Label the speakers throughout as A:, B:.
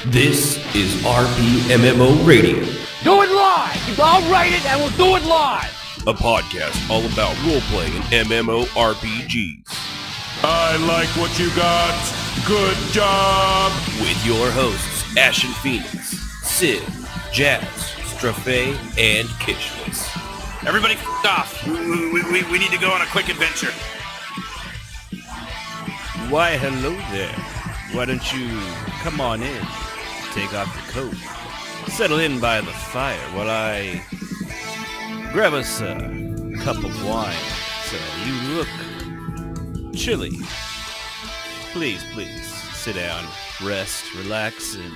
A: This is RPMMORadio.
B: Do it live! I'll write it and we'll do it live!
A: A podcast all about roleplay and MMORPGs.
C: I like what you got. Good job.
A: With your hosts, Ashen Phoenix, Sid, Jazz, Sibh'Bae, and Kishmas.
C: Everybody off. We need to go on a quick adventure.
D: Why, hello there. Why don't you come on in, take off your coat, settle in by the fire while I grab us a cup of wine. So you look chilly. Please, sit down, rest, relax, and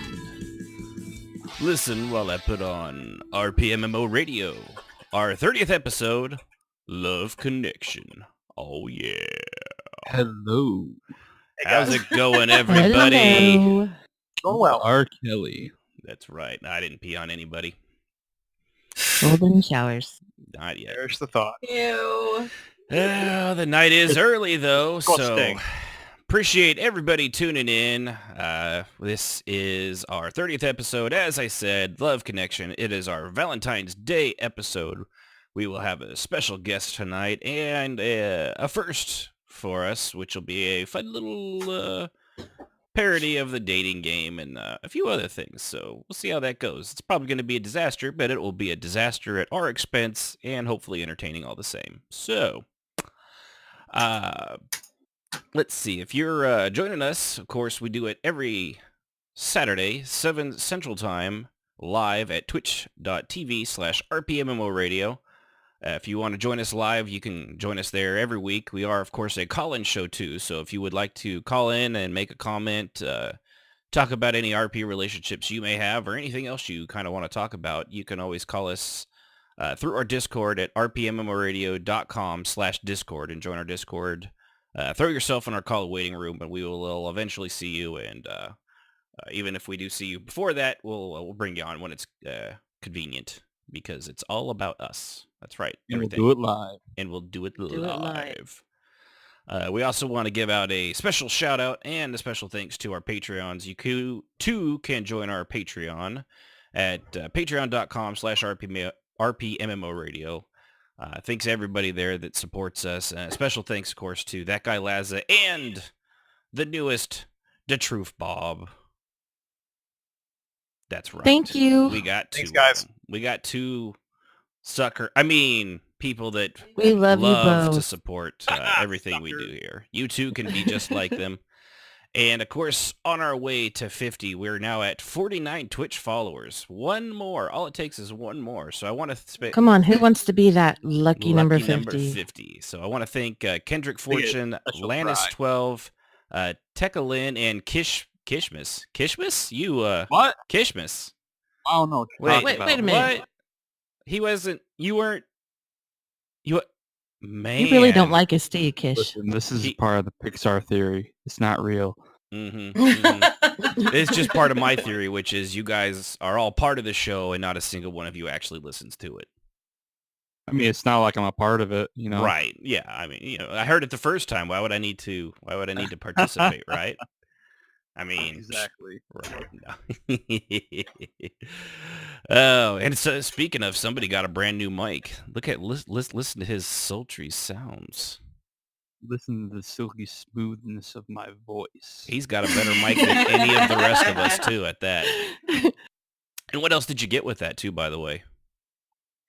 D: listen while I put on RPMMORadio, our 30th episode, Love Connection. Oh yeah.
E: Hello.
D: How's it going, everybody?
F: Hello.
E: Oh well. R. Kelly.
D: That's right. I didn't pee on anybody.
F: Golden showers.
D: Not yet.
C: There's the thought.
F: Ew.
D: The night is early, though,
C: Go
D: so
C: stay.
D: appreciate everybody tuning in. This is our 30th episode. As I said, Love Connection. It is our Valentine's Day episode. We will have a special guest tonight and a first for us, which will be a fun little parody of the dating game and a few other things. So we'll see how that goes. It's probably going to be a disaster, but it will be a disaster at our expense and hopefully entertaining all the same. So, let's see. If you're joining us, of course, we do it every Saturday, 7 Central Time, live at twitch.tv/RPMMORadio. If you want to join us live, you can join us there every week. We are, of course, a call-in show, too. So if you would like to call in and make a comment, talk about any RP relationships you may have or anything else you kind of want to talk about, you can always call us through our Discord at rpmmmoradio.com/Discord and join our Discord. Throw yourself in our call waiting room, and we will eventually see you. And even if we do see you before that, we'll bring you on when it's convenient, because it's all about us. That's right.
E: And
D: Everything.
E: we'll do it live.
D: And we'll do it
F: it
D: live. We also want to give out a special shout out and a special thanks to our Patreons. You too can join our Patreon at patreon.com/RPMMORadio. Thanks to everybody there that supports us. Special thanks, of course, to That Guy Lazza and the newest, The Truth Bob. That's right.
F: Thank you.
D: We got two.
C: Thanks, guys.
D: We got two people that
F: We love you
D: to
F: both.
D: support everything we do here. You too can be just like them. And of course, on our way to 50, we're now at 49 Twitch followers. One more. All it takes is one more. So I want to
F: Come on, who wants to be that lucky number 50?
D: 50. So I want to thank Kendrick Fortune,
E: special
D: Lannis12, Tekka Lynn, and Kishmas. Kishmas? You,
E: What?
D: Kishmas.
E: I don't know.
F: Wait a minute.
D: What? You weren't, man.
F: You really don't like us, do you, Kish?
E: Listen, this is
D: He-
E: part of the Pixar theory. It's not real.
D: It's just part of my theory, which is you guys are all part of the show and not a single one of you actually listens to it.
E: I mean, it's not like I'm a part of it, you know?
D: Right. Yeah. I mean, I heard it the first time. Why would I need to participate, right? I mean,
E: Exactly.
D: right. No. Oh, and so speaking of, somebody got a brand new mic. Listen to his sultry sounds.
E: Listen to the silky smoothness of my voice.
D: He's got a better mic than any of the rest of us, too, at that. And what else did you get with that, too, by the way?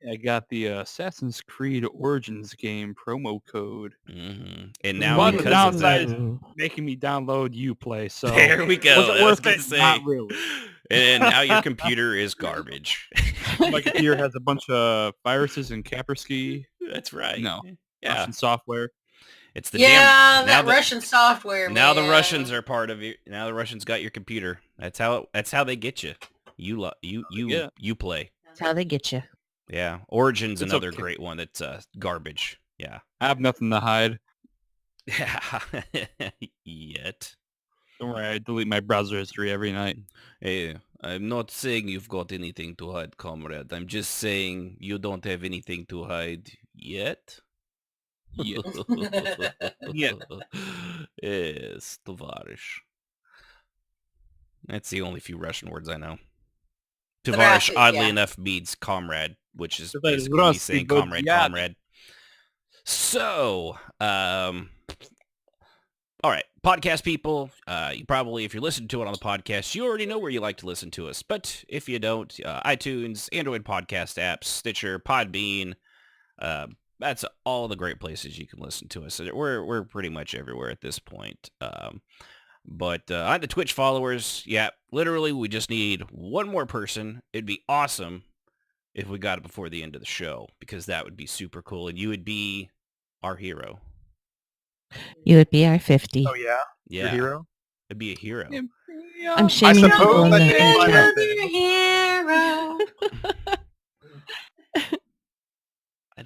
E: I got the Assassin's Creed Origins game promo code.
D: Mm-hmm. And now
E: One of the
D: because of that,
E: downsides making me download Uplay, so
D: there we go.
E: was it
D: I was
E: worth
D: gonna
E: it?
D: say.
E: Not really.
D: And now your computer is garbage.
E: My computer has a bunch of viruses and Kaspersky
D: That's right.
E: No.
D: Yeah.
E: Russian software.
D: It's the
G: Yeah,
D: damn.
G: that Russian software.
D: Now the
G: man.
D: Russians are part of you. Now the Russians got your computer. That's how they get you. You play.
F: That's how they get you.
D: Yeah. Origin's
E: It's
D: another
E: okay.
D: great one that's garbage. Yeah.
E: I have nothing to hide.
D: Yeah. Yet.
E: Don't worry, I delete my browser history every night.
D: Hey, I'm not saying you've got anything to hide, comrade. I'm just saying you don't have anything to hide yet.
E: Yeah.
D: Yes, товарищ. That's the only few Russian words I know.
G: But
D: Tovarish,
G: actually,
D: oddly
G: yeah.
D: enough, means comrade, which is
E: So that
D: basically me
E: rusty
D: saying
E: good
D: comrade,
E: yacht.
D: comrade. So, all right, podcast people, you probably, if you're listening to it on the podcast, you already know where you like to listen to us. But if you don't, iTunes, Android podcast apps, Stitcher, Podbean, that's all the great places you can listen to us. We're pretty much everywhere at this point. But on the Twitch followers, yeah, literally we just need one more person. It'd be awesome if we got it before the end of the show, because that would be super cool, and you would be our hero.
F: You would be our 50.
H: Oh yeah,
D: Yeah,
H: your hero.
D: it'd be a hero.
F: I'm shaming
H: suppose
F: people in
H: that
F: the
H: you might have
F: chat.
G: Hero.
D: I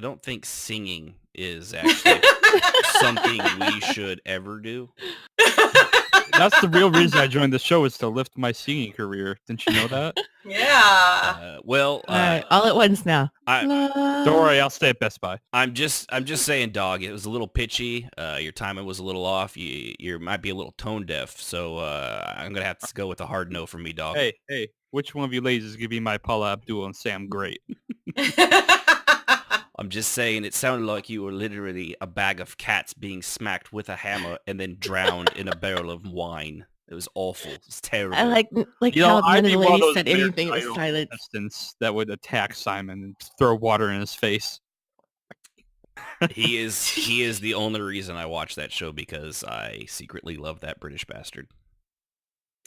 D: don't think singing is actually something we should ever do.
E: That's the real reason I joined the show, is to lift my singing career. Didn't you know that?
G: Yeah.
F: All right, all at once now.
E: Don't worry, I'll stay at Best Buy.
D: I'm just saying, dog. It was a little pitchy. Your timing was a little off. You might be a little tone deaf. So I'm gonna have to go with a hard no from me, dog.
E: Hey, which one of you ladies is gonna be my Paula Abdul and Sam Great?
D: I'm just saying, it sounded like you were literally a bag of cats being smacked with a hammer and then drowned in a barrel of wine. It was awful. It's terrible.
F: I like
E: You know,
F: how none
E: I'd
F: of the
E: be one of
F: ladies
E: those
F: said
E: weird
F: anything. It was
E: title
F: silent.
E: contestants that would attack Simon and throw water in his face.
D: He is the only reason I watch that show, because I secretly love that British bastard.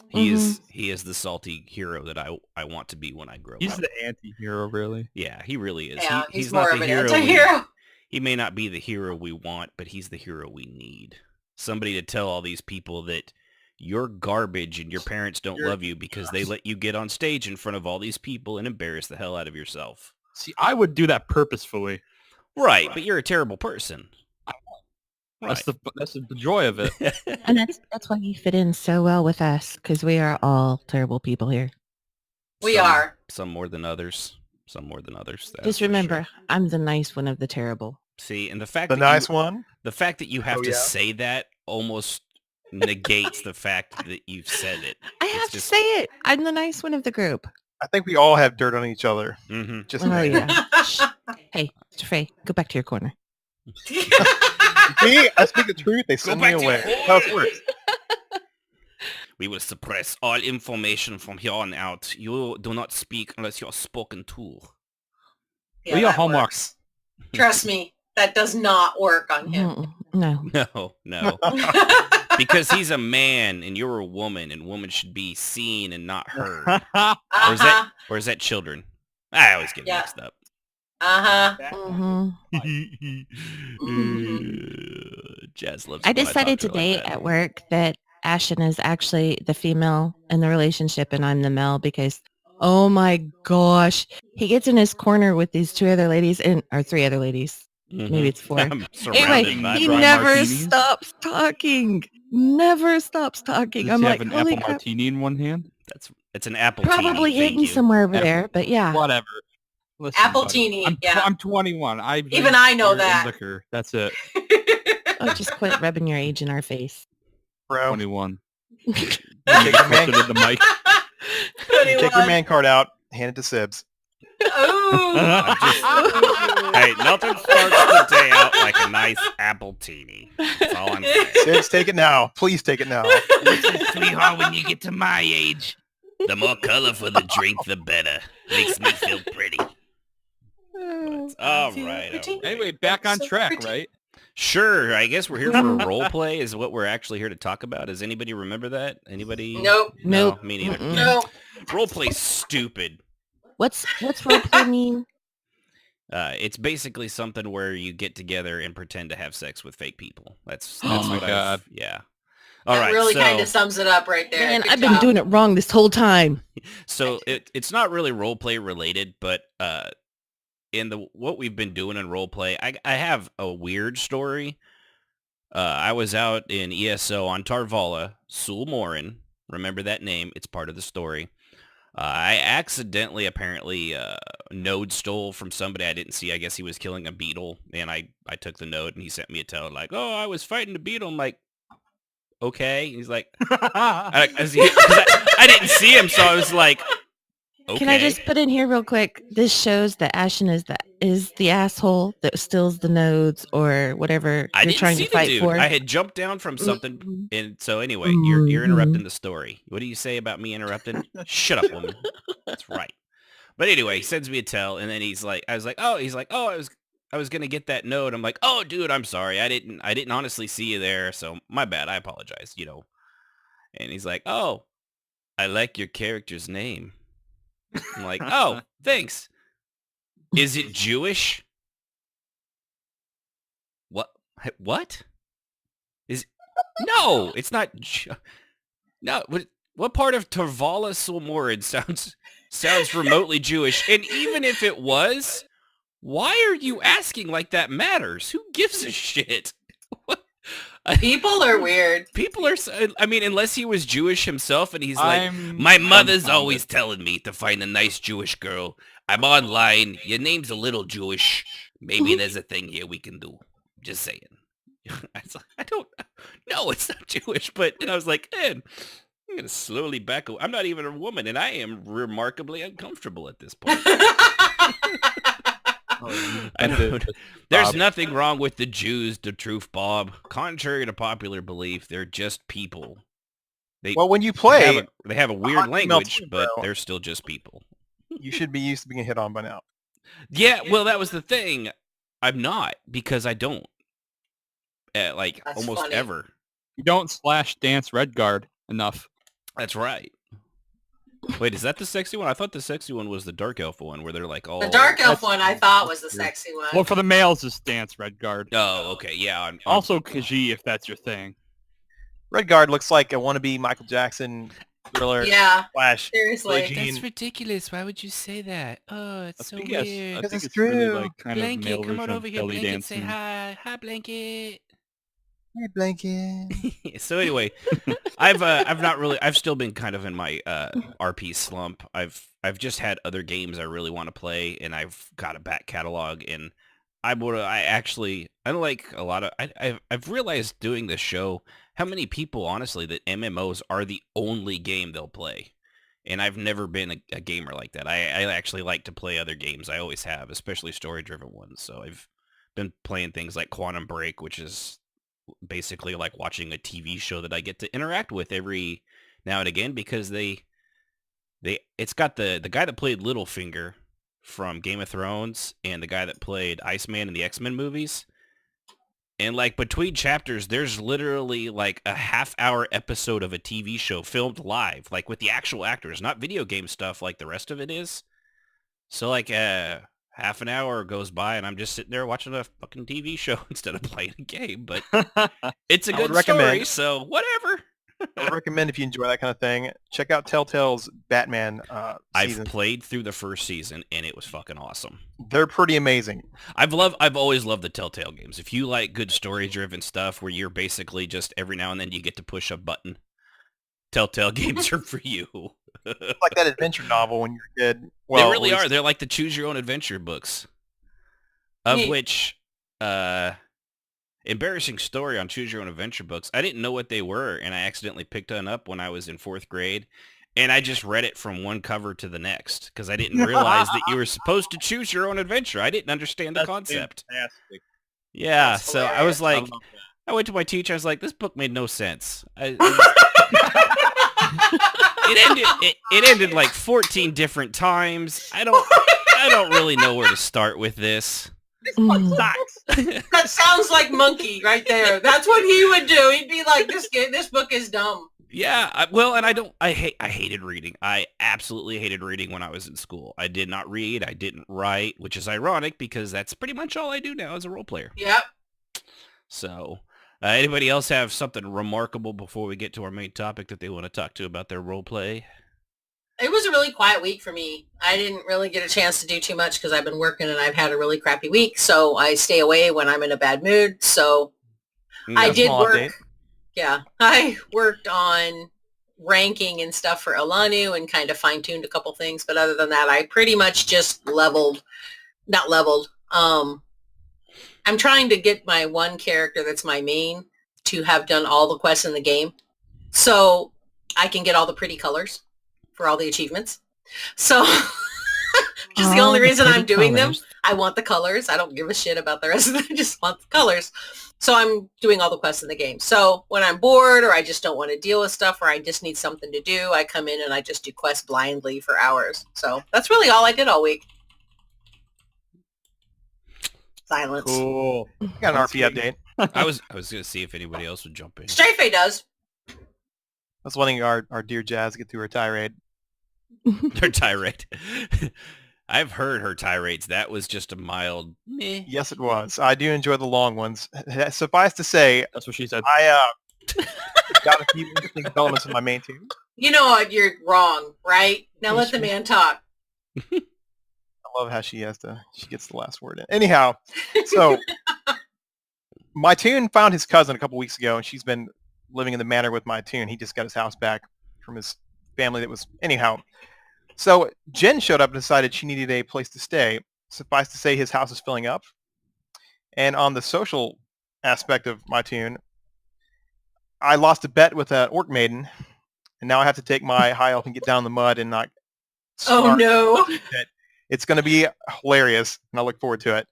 D: He is the salty hero that I want to be when I grow
E: He's
D: up.
E: the anti-hero, really.
D: Yeah, he really is.
G: Yeah,
D: He's
G: more
D: not
G: of
D: the
G: an
D: hero.
G: anti-hero.
D: He may not be the hero we want, but he's the hero we need. Somebody to tell all these people that you're garbage and your parents don't love you because they let you get on stage in front of all these people and embarrass the hell out of yourself.
E: See, I would do that purposefully.
D: Right, but you're a terrible person.
E: That's the joy of it.
F: And that's why you fit in so well with us, because we are all terrible people here.
G: We are.
D: Some more than others. Some more than others. That's
F: Just
D: for
F: remember,
D: sure.
F: I'm the nice one of the terrible.
D: See, and the fact
H: The
D: that
H: nice one.
D: the fact that you have
H: Oh,
D: to
H: yeah?
D: say that almost negates the fact that you've said it.
F: I
D: It's
F: have to
D: just-
F: say it. I'm the nice one of the group.
H: I think we all have dirt on each other.
D: Mhm.
H: Just
F: Oh,
H: saying.
F: yeah. Shh. Hey, Mr. Frey, go back to your corner.
H: See, I speak the truth. They send me
D: back to
H: away.
D: your
H: How it works.
D: We will suppress all information from here on out. You do not speak unless you are spoken to.
G: Yeah,
E: We are
G: that
E: hallmarks.
G: works. Trust me, that does not work on him.
F: No.
D: No. Because he's a man and you're a woman, and women should be seen and not heard.
G: Uh-huh.
D: Or is that children? I always get
G: Yeah.
D: mixed up.
G: Uh-huh.
F: Mhm.
D: Jazz loves
F: I
D: it when
F: decided
D: talk to her
F: today
D: like that.
F: at work that Ashton is actually the female in the relationship and I'm the male, because oh my gosh, he gets in his corner with these two other ladies or three other ladies.
D: Mhm.
F: Maybe it's four.
D: I'm surrounded
F: Anyway,
D: by
F: he
E: dry
F: never
E: martinis.
F: stops talking. Never stops talking.
E: Does
F: I'm
E: he
F: like,
E: have an
F: holy
E: apple
F: crap.
E: martini in one hand?
D: It's an apple
F: Probably
D: teeny, thank
F: hidden
D: you.
F: somewhere over
E: Apple-
F: there, but yeah.
E: Whatever. Listen,
G: Apple
E: buddy,
G: teeny,
E: I'm,
G: yeah.
E: I'm 21.
G: Even I know
E: beer and
G: that.
E: Liquor. That's it.
F: Oh, just quit rubbing your age in our face.
H: Bro,
E: 21.
H: take your man,
E: Closer to the mic.
H: take your man card out. Hand it to Sibs.
G: Ooh.
D: Hey, nothing starts the day out like a nice apple teeny. That's all I'm saying.
H: Sibs, take it now. Please take it now.
D: Sweetheart, when you get to my age, the more colorful the drink, the better. Makes me feel pretty. But, all right.
E: Anyway, back on
G: So
E: track,
G: pretty.
E: right?
D: Sure, I guess we're here for a role play is what we're actually here to talk about. Does anybody remember that? Anybody?
G: Nope.
D: No,
F: Nope.
D: me neither.
F: Mm-mm.
G: No.
D: Role play's stupid.
F: What's roleplay mean?
D: It's basically something where you get together and pretend to have sex with fake people. That's
E: Oh my
D: what
E: God.
D: yeah. All
G: That
D: right.
G: really
D: so,
G: kind of sums it up right there.
F: Man,
G: Good
F: I've been
G: job.
F: doing it wrong this whole time.
D: so it's not really role play related, but in what we've been doing in role play, I have a weird story. I was out in ESO on Tarvala, Sulmorin. Remember that name? It's part of the story. I accidentally, apparently, node stole from somebody I didn't see. I guess he was killing a beetle, and I took the node, and he sent me a tell like, oh, I was fighting the beetle. I'm like, okay. And he's like, I didn't see him, so I was like, okay.
F: Can I just put in here real quick? This shows that Ashen is the asshole that steals the nodes or whatever
D: I
F: you're
D: didn't
F: trying
D: see
F: to fight
D: the dude.
F: for.
D: I had jumped down from something,
F: Mhm.
D: and so anyway, you're interrupting the story. What do you say about me interrupting? Shut up, woman. That's right. But anyway, he sends me a tell, and then he's like, I was gonna get that node. I'm like, oh, dude, I'm sorry. I didn't honestly see you there, so my bad. I apologize. And he's like, oh, I like your character's name. I'm like, oh, thanks. Is it Jewish? What? No, it's not. No, what part of Torvala Silmorid sounds remotely Jewish? And even if it was, why are you asking like that matters? Who gives a shit?
G: People are weird.
D: People are, I mean, unless he was Jewish himself and he's like, my mother's always telling me to find a nice Jewish girl. I'm online. Your name's a little Jewish. Maybe there's a thing here we can do. Just saying. I don't know. It's not Jewish, but I was like, man, I'm going to slowly back away. I'm not even a woman, and I am remarkably uncomfortable at this point. There's nothing wrong with the Jews, the truth, Bob. Contrary to popular belief, they're just people.
H: When you play,
D: they have a weird language, but they're still just people.
H: You should be used to being hit on by now.
D: Yeah, well, that was the thing. I'm not, because I don't. That's almost funny. Ever.
E: You don't /dance Redguard enough.
D: That's right. Wait, is that the sexy one? I thought the sexy one was the Dark Elf one, where they're like all...
G: The Dark Elf one I thought was the sexy one.
E: Well, for the males, it's Dance Redguard.
D: Oh, okay, yeah.
E: Also Khajiit, if that's your thing.
H: Redguard looks like a wannabe Michael Jackson thriller.
G: Yeah,
H: Flash.
G: seriously.
D: That's ridiculous. Why would you say that? Oh, it's so weird.
E: I think it's
H: true.
E: really like kind
D: Blanket,
E: of male
D: come on
E: version
D: over
E: of
D: here,
E: belly
D: Blanket,
E: dancing.
D: say hi. Hi, Blanket.
H: Hey, Blanket.
D: So anyway, I've still been kind of in my RP slump. I've just had other games I really want to play, and I've got a back catalog, and I've realized doing this show how many people, honestly, that MMOs are the only game they'll play. And I've never been a gamer like that. I actually like to play other games. I always have, especially story-driven ones. So I've been playing things like Quantum Break, which is basically like watching a TV show that I get to interact with every now and again, because it's got the guy that played Littlefinger from Game of Thrones and the guy that played Iceman in the X-Men movies. And like between chapters, there's literally like a half-hour episode of a TV show filmed live, like with the actual actors, not video game stuff like the rest of it is. So like half an hour goes by and I'm just sitting there watching a fucking TV show instead of playing a game. But it's a good story, so whatever.
H: I would recommend, if you enjoy that kind of thing, check out Telltale's Batman season.
D: I've played through the first season and it was fucking awesome.
H: They're pretty amazing.
D: I've always loved the Telltale games. If you like good story-driven stuff where you're basically just every now and then you get to push a button, Telltale games are for you.
H: It's like that adventure novel when you're a kid. Well,
D: they really are. They're like the choose-your-own-adventure books, of which... embarrassing story on Choose Your Own Adventure books. I didn't know what they were, and I accidentally picked one up when I was in 4th grade, and I just read it from one cover to the next, because I didn't realize that you were supposed to choose your own adventure. I didn't understand the concept.
H: Fantastic.
D: Yeah, so I was like, I went to my teacher, I was like, this book made no sense. It ended like 14 different times. I don't really know where to start with this.
G: This book sucks. That sounds like Monkey right there. That's what he would do. He'd be like, this book is dumb.
D: Yeah, I hated reading. I absolutely hated reading when I was in school. I did not read. I didn't write, which is ironic because that's pretty much all I do now as a role player.
G: Yep.
D: So, anybody else have something remarkable before we get to our main topic that they want to talk to about their role play?
G: It was a really quiet week for me. I didn't really get a chance to do too much because I've been working and I've had a really crappy week. So I stay away when I'm in a bad mood. So I did work. Update. Yeah, I worked on ranking and stuff for Alanu and kind of fine-tuned a couple things. But other than that, I pretty much just not leveled. I'm trying to get my one character that's my main to have done all the quests in the game. So I can get all the pretty colors for all the achievements. So which is the only reason I'm doing them. I want the colors. I don't give a shit about the rest of them. I just want the colors. So I'm doing all the quests in the game. So when I'm bored or I just don't want to deal with stuff or I just need something to do, I come in and I just do quests blindly for hours. So that's really all I did all week. Silence.
H: Cool. Got an RP update.
D: I was going to see if anybody else would jump in.
G: Strafey does.
H: I was letting our dear Jazz get through her tirade.
D: Her tirade. I've heard her tirades. That was just a mild meh.
H: Yes, it was. I do enjoy the long ones. Suffice to say,
E: That's what she said.
H: I got a few interesting developments in my main team.
G: You know what? You're wrong, right? Now let the man talk.
H: I love how she gets the last word in. Anyhow, so my tune found his cousin a couple weeks ago, and she's been living in the manor with my tune. He just got his house back from his family that was... Anyhow, so Jen showed up and decided she needed a place to stay. Suffice to say, his house is filling up. And on the social aspect of my tune, I lost a bet with an orc maiden, and now I have to take my high elf and get down in the mud and not...
G: Oh, no.
H: It's going to be hilarious, and I look forward to it.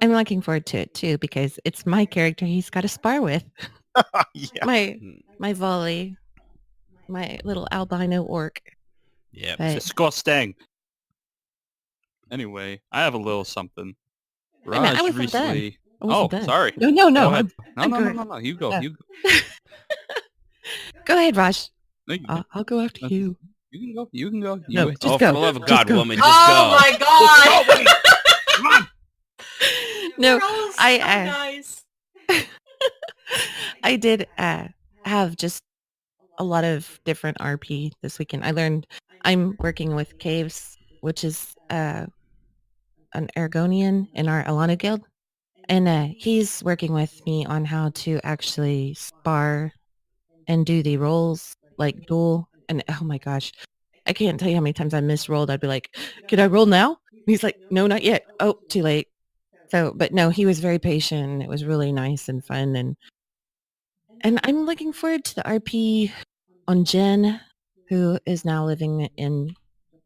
F: I'm looking forward to it too because it's my character he's got to spar with.
H: Yeah.
F: My volley, my little albino orc.
D: Yeah.
F: But-
E: Disgusting. Anyway, I have a little something.
F: Wait a minute, I wasn't
E: recently...
F: I wasn't
E: Oh,
F: done.
E: sorry.
F: No.
E: Go ahead.
F: I'm
E: No.
F: good.
E: You go.
F: No.
E: You go.
F: Go ahead, Raj.
E: No,
F: I'll go after you.
E: You can go. You can go.
F: No,
E: You-
F: just
D: Oh,
F: go.
D: for the love of
F: Just
D: God,
F: go.
D: woman, just
G: Oh,
D: go.
G: my God.
D: Come on.
F: No,
G: You're all so
F: I,
G: nice.
F: I did have just a lot of different RP this weekend. I learned I'm working with Caves, which is an Argonian in our Alana guild. And he's working with me on how to actually spar and do the rolls, like duel. And oh my gosh, I can't tell you how many times I misrolled. I'd be like, can I roll now? And he's like, no, not yet. Oh, too late. So, but no, he was very patient. It was really nice and fun. And I'm looking forward to the RP on Jen, who is now living in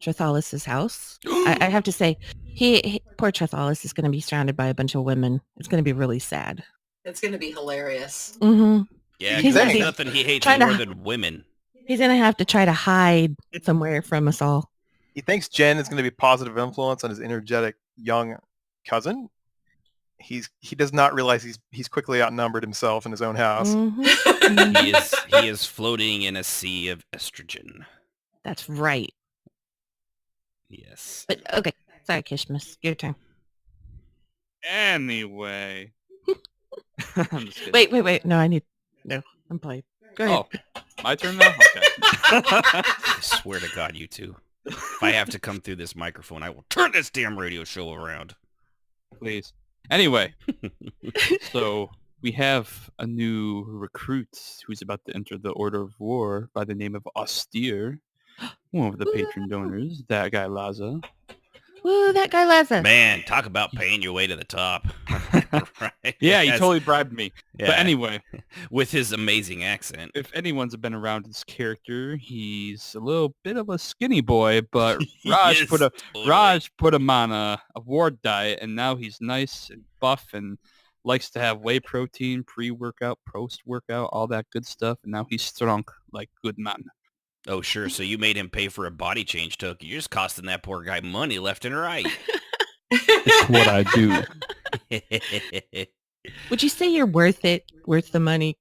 F: Trethalis' house. I have to say, he poor Trethalis is going to be surrounded by a bunch of women. It's going to be really sad.
G: It's going to be hilarious.
F: Mm-hmm.
D: Yeah,
F: He's
D: there's
F: gonna-
D: nothing he hates
F: try to-
D: more than women.
F: He's going to have to try to hide somewhere from us all.
H: He thinks Jen is going to be a positive influence on his energetic young cousin. He does not realize he's quickly outnumbered himself in his own house.
F: Mhm.
D: He is floating in a sea of estrogen.
F: That's right.
D: Yes.
F: But okay, sorry, Kishmas, your turn.
E: Anyway. I'm just kidding.
F: Wait. No, I'm playing. Go ahead.
E: Oh, my turn now? Okay.
D: I swear to God, you two. If I have to come through this microphone, I will turn this damn radio show around.
E: Please. Anyway, so we have a new recruit who's about to enter the Order of War by the name of Austere, one of the patron donors, that guy Laza.
F: Woo, that guy Laza.
D: Man, talk about paying your way to the top. Right?
E: Yeah, he
D: Yes.
E: totally bribed me.
D: Yeah.
E: But anyway,
D: With his amazing accent.
E: if anyone's been around his character, he's a little bit of a skinny boy, but Raj
D: Yes,
E: put
D: totally.
E: Raj put him on a ward diet, and now he's nice and buff and likes to have whey protein, pre-workout, post-workout, all that good stuff, and now he's strong like good man.
D: Oh, sure. So you made him pay for a body change token. You're just costing that poor guy money left and right.
E: It's what I do.
F: Would you say you're worth it? Worth the money?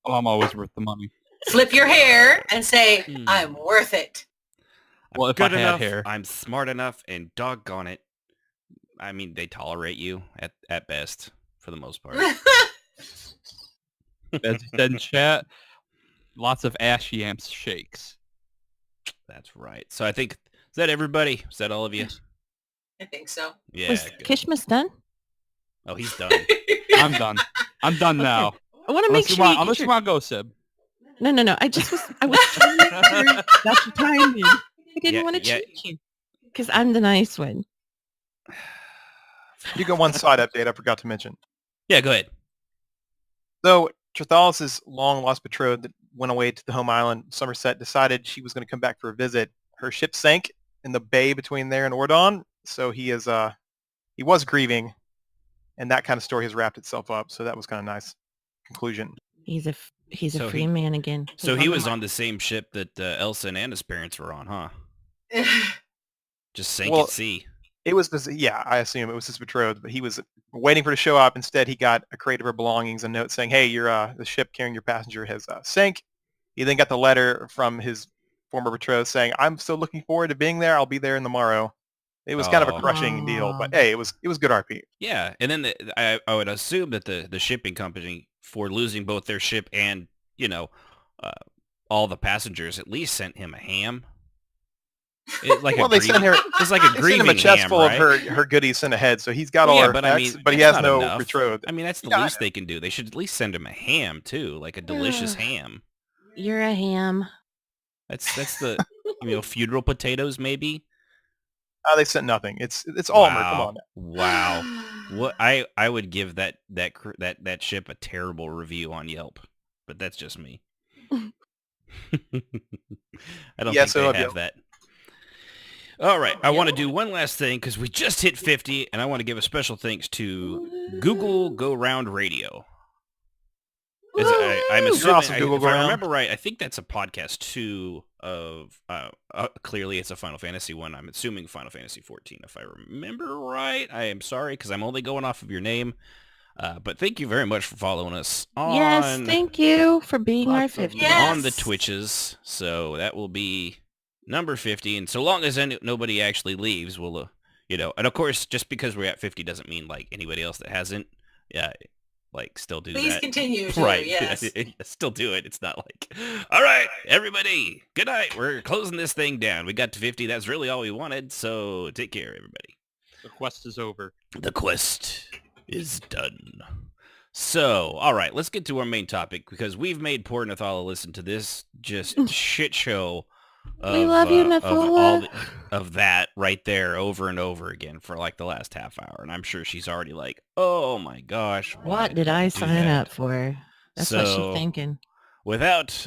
E: Oh, I'm always worth the money.
G: Flip your hair and say,
D: Hmm.
G: I'm worth it.
E: Well, if
D: Good
E: I had
D: enough,
E: hair.
D: I'm smart enough, and doggone it. I mean, they tolerate you at best, for the most part.
E: As you said in chat, lots of ash yams shakes.
D: That's right. So I think, is that everybody? Is that all of you?
G: I think so.
D: Yeah.
F: Was
D: good.
F: Kishmas done?
D: Oh, he's done.
E: I'm done. I'm done now.
F: I want to make
E: Unless
F: sure.
E: unless you want to go, Sib.
F: No. I was trying to make sure that's your timing. I didn't
D: Yeah,
F: want to
D: yeah.
F: cheat you because I'm the nice one.
H: You got one side update I forgot to mention.
D: Yeah, go ahead.
H: So Trithalis' long-lost betrothed that went away to the home island, Somerset, decided she was going to come back for a visit. Her ship sank in the bay between there and Ordon, so he was grieving, and that kind of story has wrapped itself up. So that was kind of nice conclusion.
F: He's a
D: So
F: free
D: he-
F: man again.
D: So he was on the same ship that Elsa and Anna's parents were on, huh? Just sank
H: Well,
D: at sea.
H: It was this, yeah, I assume it was his betrothed, but he was waiting for her to show up. Instead, he got a crate of her belongings, a note saying, "Hey, the ship carrying your passenger has sank." He then got the letter from his former betrothed saying, "I'm still looking forward to being there. I'll be there in the morrow." It was kind of a
D: Oh.
H: crushing deal, but hey, it was good RP.
D: Yeah, and then I would assume that the shipping company, for losing both their ship and, all the passengers, at least sent him a ham.
H: Well, they sent her.
D: It's like a
H: They sent
D: grieving
H: him a chest
D: ham,
H: full
D: right?
H: of her goodies sent ahead, so he's got all
D: Yeah,
H: her
D: but
H: effects,
D: I mean,
H: but he
D: that's
H: has
D: not
H: no
D: enough.
H: betrothed.
D: I mean, that's the
H: Yeah, I
D: least
H: know.
D: they can do. They should at least send him a ham too, like a delicious ham.
F: You're a ham.
D: That's the funeral potatoes maybe.
H: They sent nothing. It's Almer. Come on.
D: Wow. What I would give that ship a terrible review on Yelp, but that's just me. I don't
H: Yeah,
D: think
H: so
D: they
H: have
D: have
H: Yelp.
D: that. All right, I want to do one last thing because we just hit 50, and I want to give a special thanks to Google Go Round Radio. I'm assuming,
H: awesome, Google
D: if
H: Go
D: I
H: Round.
D: remember right, I think that's a podcast too of, clearly it's a Final Fantasy one. I'm assuming Final Fantasy 14, if I remember right. I am sorry because I'm only going off of your name. But thank you very much for following us on,
F: Yes, thank you for being our
H: Lots of
F: 50.
G: Yes.
D: on the Twitches. So that will be number 50. And so long as nobody actually leaves, we'll, and of course, just because we're at 50 doesn't mean like anybody else that hasn't, still do
G: Please
D: that.
G: continue to,
D: Right.
G: yes.
D: Still do it. It's not like, all right, everybody, good night. We're closing this thing down. We got to 50. That's really all we wanted. So take care, everybody.
E: The quest is over.
D: The quest is done. So, all right, let's get to our main topic because we've made poor Nethala listen to this just shit show of,
F: We love you,
D: of all
F: Nethala.
D: of that right there over and over again for like the last half hour, and I'm sure she's already like, oh my gosh, why
F: What did I
D: do
F: sign
D: that?
F: up for? That's what
D: So,
F: she's thinking.
D: Without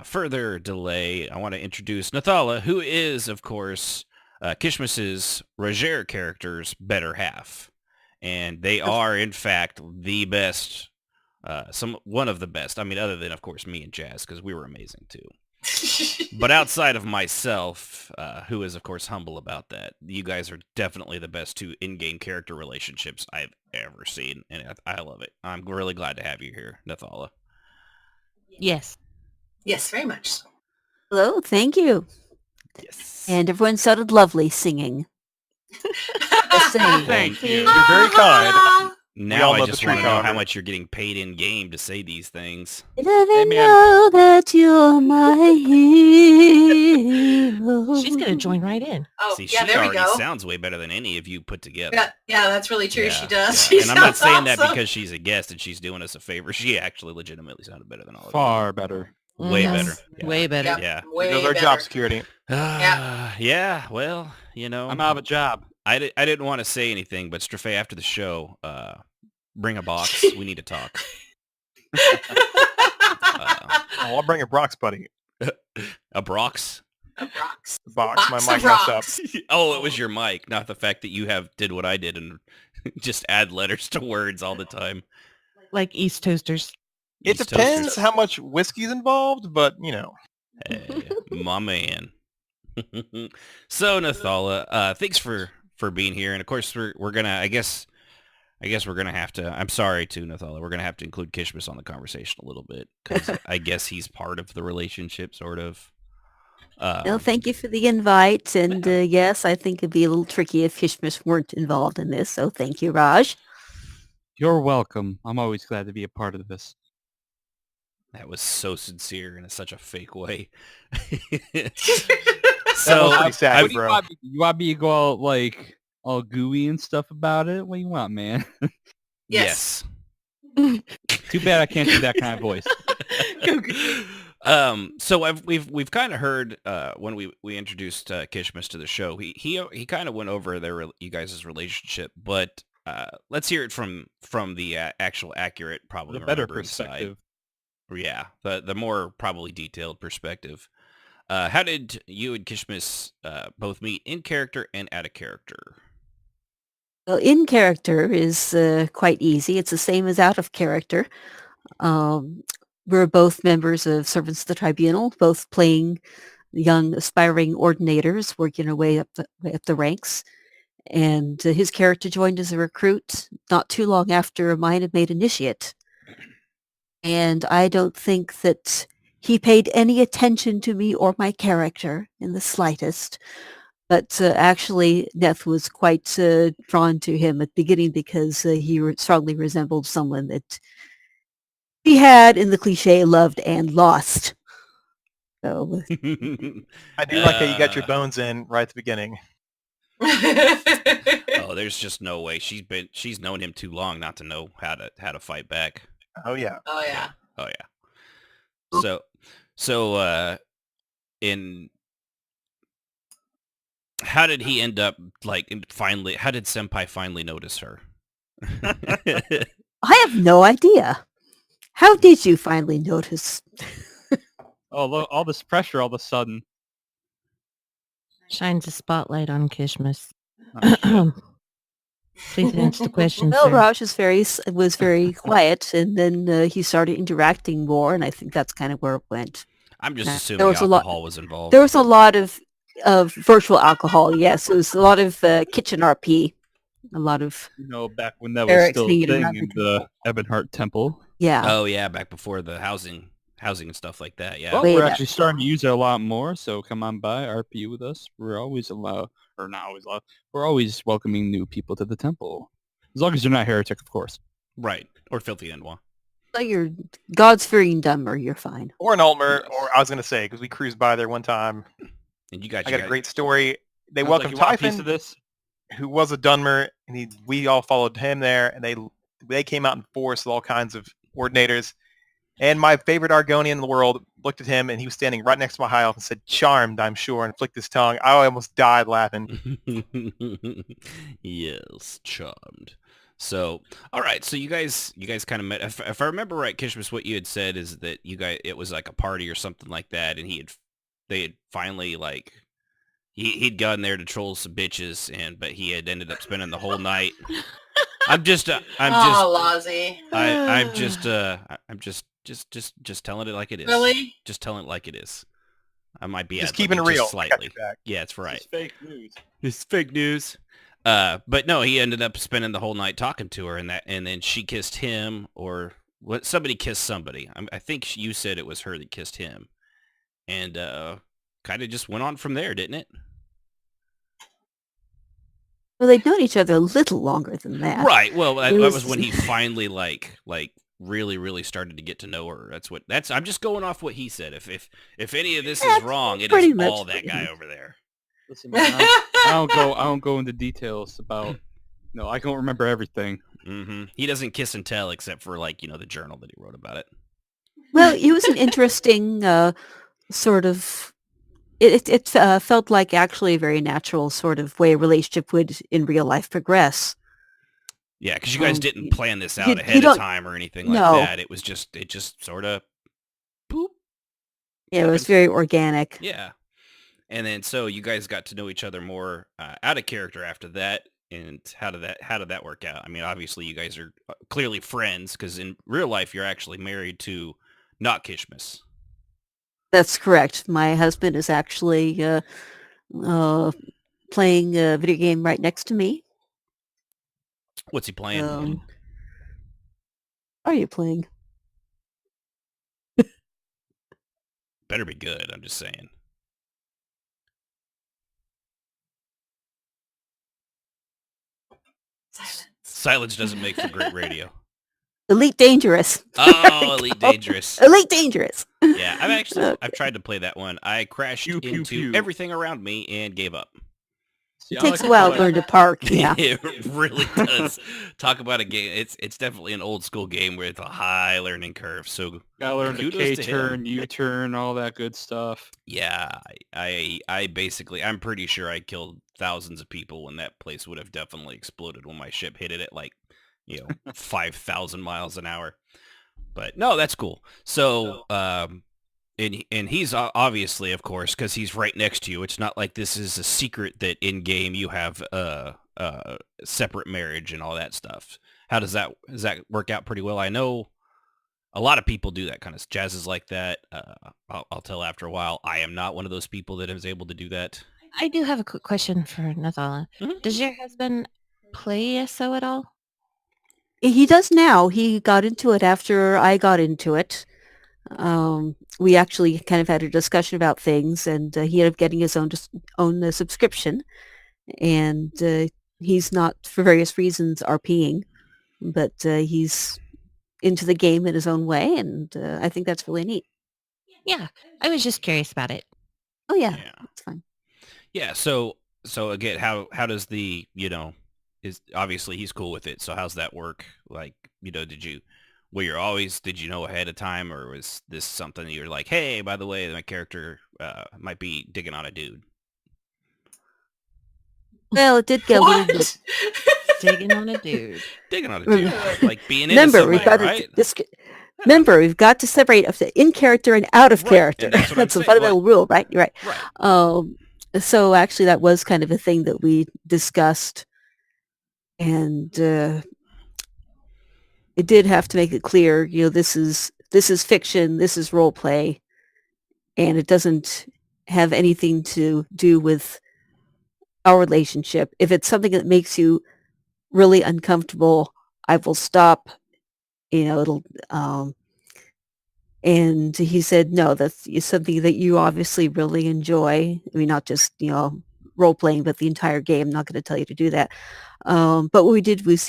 D: further delay, I want to introduce Nethala, who is, of course, Kishmas's Roger character's better half. And they are, in fact, the best, one of the best. I mean, other than, of course, me and Jazz, because we were amazing, too. But outside of myself, who is, of course, humble about that, you guys are definitely the best two in-game character relationships I've ever seen, and I love it. I'm really glad to have you here, Nethala.
F: Yes.
G: Yes, very much so.
I: Hello, thank you.
D: Yes.
I: And everyone sounded lovely singing. Just saying.
E: Thank you.
H: You're very kind.
D: Now
H: all
D: I
H: know the
D: just
H: true
D: want to know how
H: founder.
D: much you're getting paid in-game to say these things.
I: I didn't
E: man.
I: know that you're my hero.
F: She's going to join right in.
G: Oh,
D: See,
G: yeah,
D: she
G: there we
D: already
G: go.
D: sounds way better than any of you put together.
G: Yeah, that's really true. She does.
D: yeah.
G: She
D: And I'm not
G: sounds
D: saying that
G: awesome.
D: because she's a guest and she's doing us a favor. She actually legitimately sounded better than all of
E: Far better.
D: you. Way
F: Mhm.
D: better. Yeah.
F: Way better.
G: Yep,
D: Yeah.
G: way
H: Those are
G: better.
H: job security.
D: Yeah, well,
E: I'm out of a job.
D: I didn't want to say anything, but Sibh'Bae, after the show, bring a box. We need to talk.
H: Oh, I'll bring a Brox buddy.
D: A Brox?
G: Rocks.
H: Box. My
G: Box
H: mic
G: of
H: messed up.
G: rocks.
D: Oh, it was your mic, not the fact that you did what I did and just add letters to words all the time.
F: Like East Toasters.
H: It
D: East
H: depends
D: Toasters.
H: how much whiskey's involved, but
D: Hey, my man. So Nethala, thanks for being here, and of course we're gonna. I guess we're gonna have to. I'm sorry to Nethala. We're gonna have to include Kishmas on the conversation a little bit because I guess he's part of the relationship, sort of.
I: No, thank you for the invite. And yes, I think it'd be a little tricky if Kishmas weren't involved in this. So thank you, Raj.
E: You're welcome. I'm always glad to be a part of this.
D: That was so sincere in such a fake way.
H: that
D: So
H: was pretty sad,
E: What do
H: bro.
E: you want me to go all, like, all gooey and stuff about it? What do you want, man?
G: Yes.
E: Too bad I can't do that kind of voice.
D: So we've kind of heard when we introduced Kishmas to the show, he kind of went over you guys' relationship, but let's hear it from the actual accurate, probably
E: The better
D: remembering
E: perspective.
D: side. Yeah, the more probably detailed perspective. How did you and Kishmas both meet in character and out of character?
I: Well, in character is quite easy. It's the same as out of character. Um, we're both members of Servants of the Tribunal, both playing young aspiring ordinators working our way up the ranks. And his character joined as a recruit not too long after mine had made initiate. And I don't think that he paid any attention to me or my character in the slightest. But actually, Neth was quite drawn to him at the beginning because he strongly resembled someone that he had, in the cliche, loved and lost. So
H: I do like how you got your bones in right at the beginning.
D: Oh, there's just no way. She's known him too long not to know how to fight back.
H: Oh yeah.
G: Oh yeah.
D: Oh yeah. So in how did he end up finally? How did Senpai finally notice her?
I: I have no idea. How did you finally notice?
E: Oh, look, all this pressure all of a sudden.
F: Shines a spotlight on Kishmas.
E: Oh,
F: Please answer the question,
I: Well,
F: sir.
I: Raj was very quiet, and then he started interacting more, and I think that's kind of where it went.
D: I'm just
I: There
D: assuming
I: was a
D: alcohol
I: lot-
D: was involved.
I: There was a lot of virtual alcohol. Yes, it was a lot of kitchen RP. A lot of
E: back when that was
I: Eric's
E: still a
I: hanging
E: thing
I: around
E: in
I: the
E: the Ebonheart Temple.
I: yeah.
D: Oh yeah, back before the housing and stuff like that. Yeah.
E: Well,
I: Way
E: we're
I: back.
E: actually starting to use it a lot more, so come on by, RP with us. We're always allowed, or not always allowed, we're always welcoming new people to the temple. As long as you're not heretic, of course.
D: Right. Or filthy Enwa.
I: Like you're God's-fearing dumber, you're fine.
H: Or an Altmer, or I was gonna say, because we cruised by there one time.
D: And you got
H: I got a great story. They
E: Sounds
H: welcomed
E: like you want a piece
H: Typhon,
E: of this?
H: who was a Dunmer, and we all followed him there, and they came out in force with all kinds of ordinators. And my favorite Argonian in the world looked at him, and he was standing right next to my high elf and said, "Charmed, I'm sure," and flicked his tongue. I almost died laughing.
D: Yes, charmed. So, all right. So you guys kind of met. If I remember right, Kishmas, what you had said is that it was like a party or something like that, and they had finally he'd gotten there to troll some bitches, but he had ended up spending the whole night. I'm just
G: Lozzie.
D: I'm just telling it like it is.
G: Really?
D: Just telling it like it is. I might be
H: Just
D: ad-libbing
H: keeping it real. I got
D: slightly.
H: your back.
D: Yeah, it's right.
E: It's fake news.
D: It's fake news. But no, he ended up spending the whole night talking to her, and then she kissed him, or what? Somebody kissed somebody. I think you said it was her that kissed him, and kind of just went on from there, didn't it?
I: Well, they'd known each other a little longer than that.
D: Right. Well, that
I: It
D: was when he finally really started to get to know her. I'm just going off what he said. If any of this is
I: That's
D: wrong, it
I: pretty
D: is
I: much
D: all that
I: what
D: guy
I: he-
D: over there.
E: Listen, man, I don't go into details about. No, I don't remember everything.
D: Hmm. He doesn't kiss and tell except for the journal that he wrote about it.
I: Well, it was an interesting sort of. It felt like actually a very natural sort of way a relationship would in real life progress.
D: Yeah, because you guys
I: Um,
D: didn't plan this out
I: you
D: ahead of
I: don't-
D: time or anything like
I: No.
D: that. It just sort of, boop.
I: Yeah, it was very organic.
D: Yeah. And then so you guys got to know each other more out of character after that. And how did that work out? I mean, obviously you guys are clearly friends because in real life you're actually married to not Kishmas.
I: That's correct. My husband is actually playing a video game right next to me.
D: What's he playing?
I: Are you playing?
D: Better be good. I'm just saying. Silence doesn't make for great radio.
I: Elite Dangerous.
D: Oh, Elite Dangerous.
I: Elite Dangerous.
D: Yeah, I've
I: Okay.
D: tried to play that one. I crashed
E: Pew, pew,
D: into
E: pew.
D: everything around me and gave up.
E: See,
I: It
E: I
I: takes
E: like
I: a while
E: to
I: to learn to park. Yeah.
D: It really does. Talk about a game. It's definitely an old school game with a high learning curve. So
E: gotta learn the
D: kudos to him.
E: K-turn, U-turn, all that good stuff.
D: Yeah, I basically, I'm pretty sure I killed thousands of people when that place would have definitely exploded when my ship hit it at like, 5,000 miles an hour. But no, that's cool. So, and he's obviously, of course, because he's right next to you. It's not like this is a secret that in game you have separate marriage and all that stuff. Does that work out pretty well? I know a lot of people do that kind of jazz is like that. I'll tell after a while. I am not one of those people that is able to do that.
F: I do have a quick question for Nethala. Does your husband play ESO at all?
I: He does now. He got into it after I got into it. We actually kind of had a discussion about things, and he ended up getting his own subscription. And he's not, for various reasons, RPing, but he's into the game in his own way, and I think that's really neat.
F: Yeah, I was just curious about it.
I: Oh yeah, that's fine.
D: Yeah. So again, how does the is obviously he's cool with it. So how's that work? Like did you know ahead of time, or was this something you're like, hey, by the way, my character might be digging on a dude?
I: Well, it did get a little bit.
F: Digging on a dude.
D: Digging on a dude. Like being in
I: Remember,
D: somebody, right?
I: Remember, we've got to separate of the in character and out of character.
D: And that's
I: a fundamental rule, right? You're right.
D: Right.
I: So actually, that was kind of a thing that we discussed, and it did have to make it clear. This is fiction. This is role play, and it doesn't have anything to do with our relationship. If it's something that makes you really uncomfortable, I will stop. It'll. And he said, no, that's something that you obviously really enjoy. I mean, not just, role playing, but the entire game. I'm not going to tell you to do that. But what we did was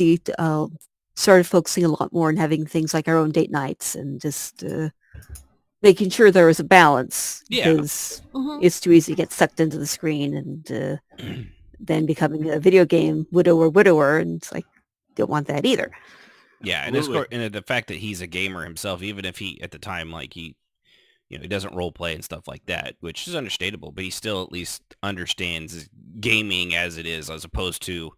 I: started focusing a lot more on having things like our own date nights and just making sure there was a balance.
D: Yeah.
I: Because it's too easy to get sucked into the screen and then becoming a video game widower. And it's like, don't want that either.
D: Yeah, and the fact that he's a gamer himself, even if he at the time he doesn't role play and stuff like that, which is understandable, but he still at least understands gaming as it is, as opposed to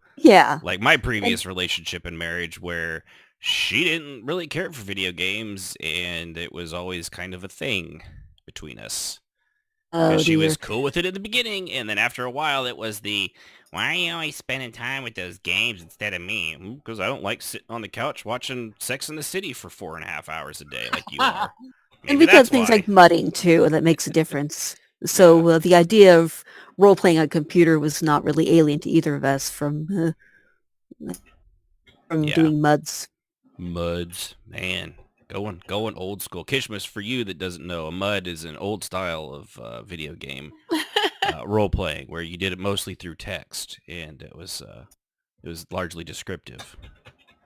D: like my previous relationship and marriage where she didn't really care for video games, and it was always kind of a thing between us. She was cool with it at the beginning, and then after a while it was why are you always spending time with those games instead of me? Because I don't like sitting on the couch watching Sex in the City for 4.5 hours a day like you are.
I: And we got things like mudding too, that makes a difference. So the idea of role-playing on a computer was not really alien to either of us from doing muds.
D: Muds, man. Going old school. Kishmas, for you that doesn't know, a mud is an old style of video game role playing where you did it mostly through text, and it was largely descriptive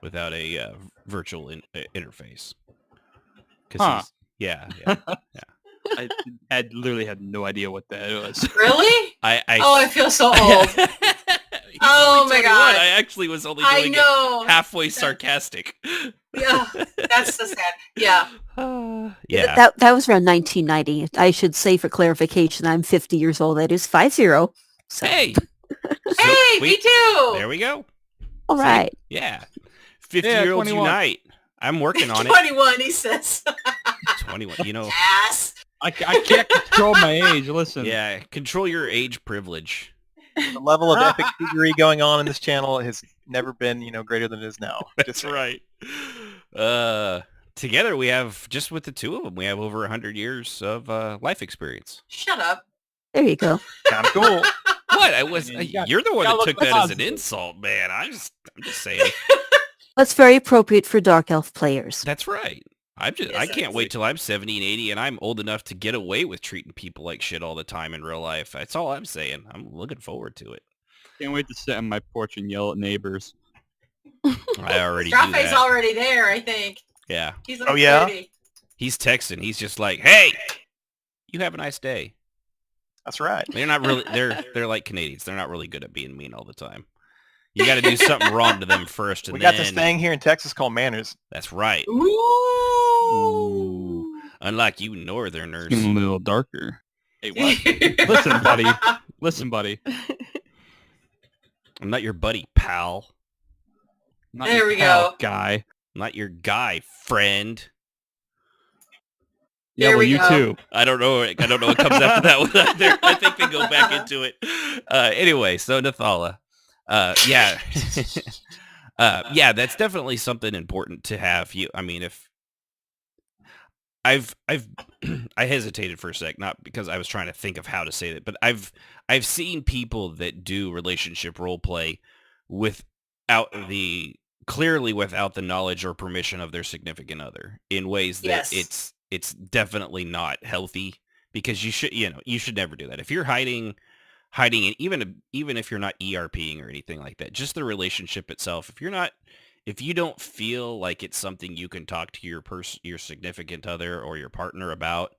D: without a virtual interface. Yeah.
E: I literally had no idea what that was.
G: Really? I feel so old.
D: Oh
G: my god!
D: I actually was only doing it halfway sarcastic.
G: Yeah, that's so sad. Yeah.
D: Yeah.
I: That was around 1990. I should say for clarification, I'm 50 years old. That is 50. So.
D: Hey!
G: Me too!
D: There we go.
I: All right.
D: Yeah. 50-year-olds unite. I'm working on
G: 21, he says.
D: 21,
G: Yes.
E: I can't control my age. Listen.
D: Yeah, control your age privilege.
H: The level of epic figgery going on in this channel has never been, greater than it is now.
D: That's right. Together we have, just with the two of them, we have over 100 years of life experience.
G: Shut up.
I: There you go.
H: Kind of cool.
D: What? You're the one that took that as an insult, man. I'm just saying.
I: That's very appropriate for Dark Elf players.
D: That's right. I can't wait till I'm 70 and 80 and I'm old enough to get away with treating people like shit all the time in real life. That's all I'm saying. I'm looking forward to it.
E: Can't wait to sit on my porch and yell at neighbors.
D: I already do
G: Strafe's
D: that.
G: already there, I think.
D: Yeah.
G: He's like 30.
D: He's texting. He's just like, hey, you have a nice day.
H: That's right.
D: They're not really. They're like Canadians. They're not really good at being mean all the time. You got to do something wrong to them first, and
H: We got this thing here in Texas called manners.
D: That's right.
G: Ooh.
D: Unlike you Northerners.
E: Getting a little darker. Hey, what? Listen, buddy. Listen, buddy.
D: I'm not your buddy, pal.
E: Not
G: There
E: your
G: we
E: pal
G: go.
E: guy.
D: I'm not your guy, friend.
E: Yeah,
G: There
E: well,
G: we
E: you
G: go.
E: too.
D: I don't know what comes after that one either. I think they go back into it. Anyway, so Nethala. Yeah. Yeah, that's definitely something important to have. I mean, if I've I hesitated for a sec, not because I was trying to think of how to say that, but I've seen people that do relationship role play without the knowledge or permission of their significant other in ways that
G: Yes.
D: it's definitely not healthy, because you should never do that. If you're hiding it, even if you're not ERPing or anything like that, just the relationship itself. If you don't feel like it's something you can talk to your significant other or your partner about,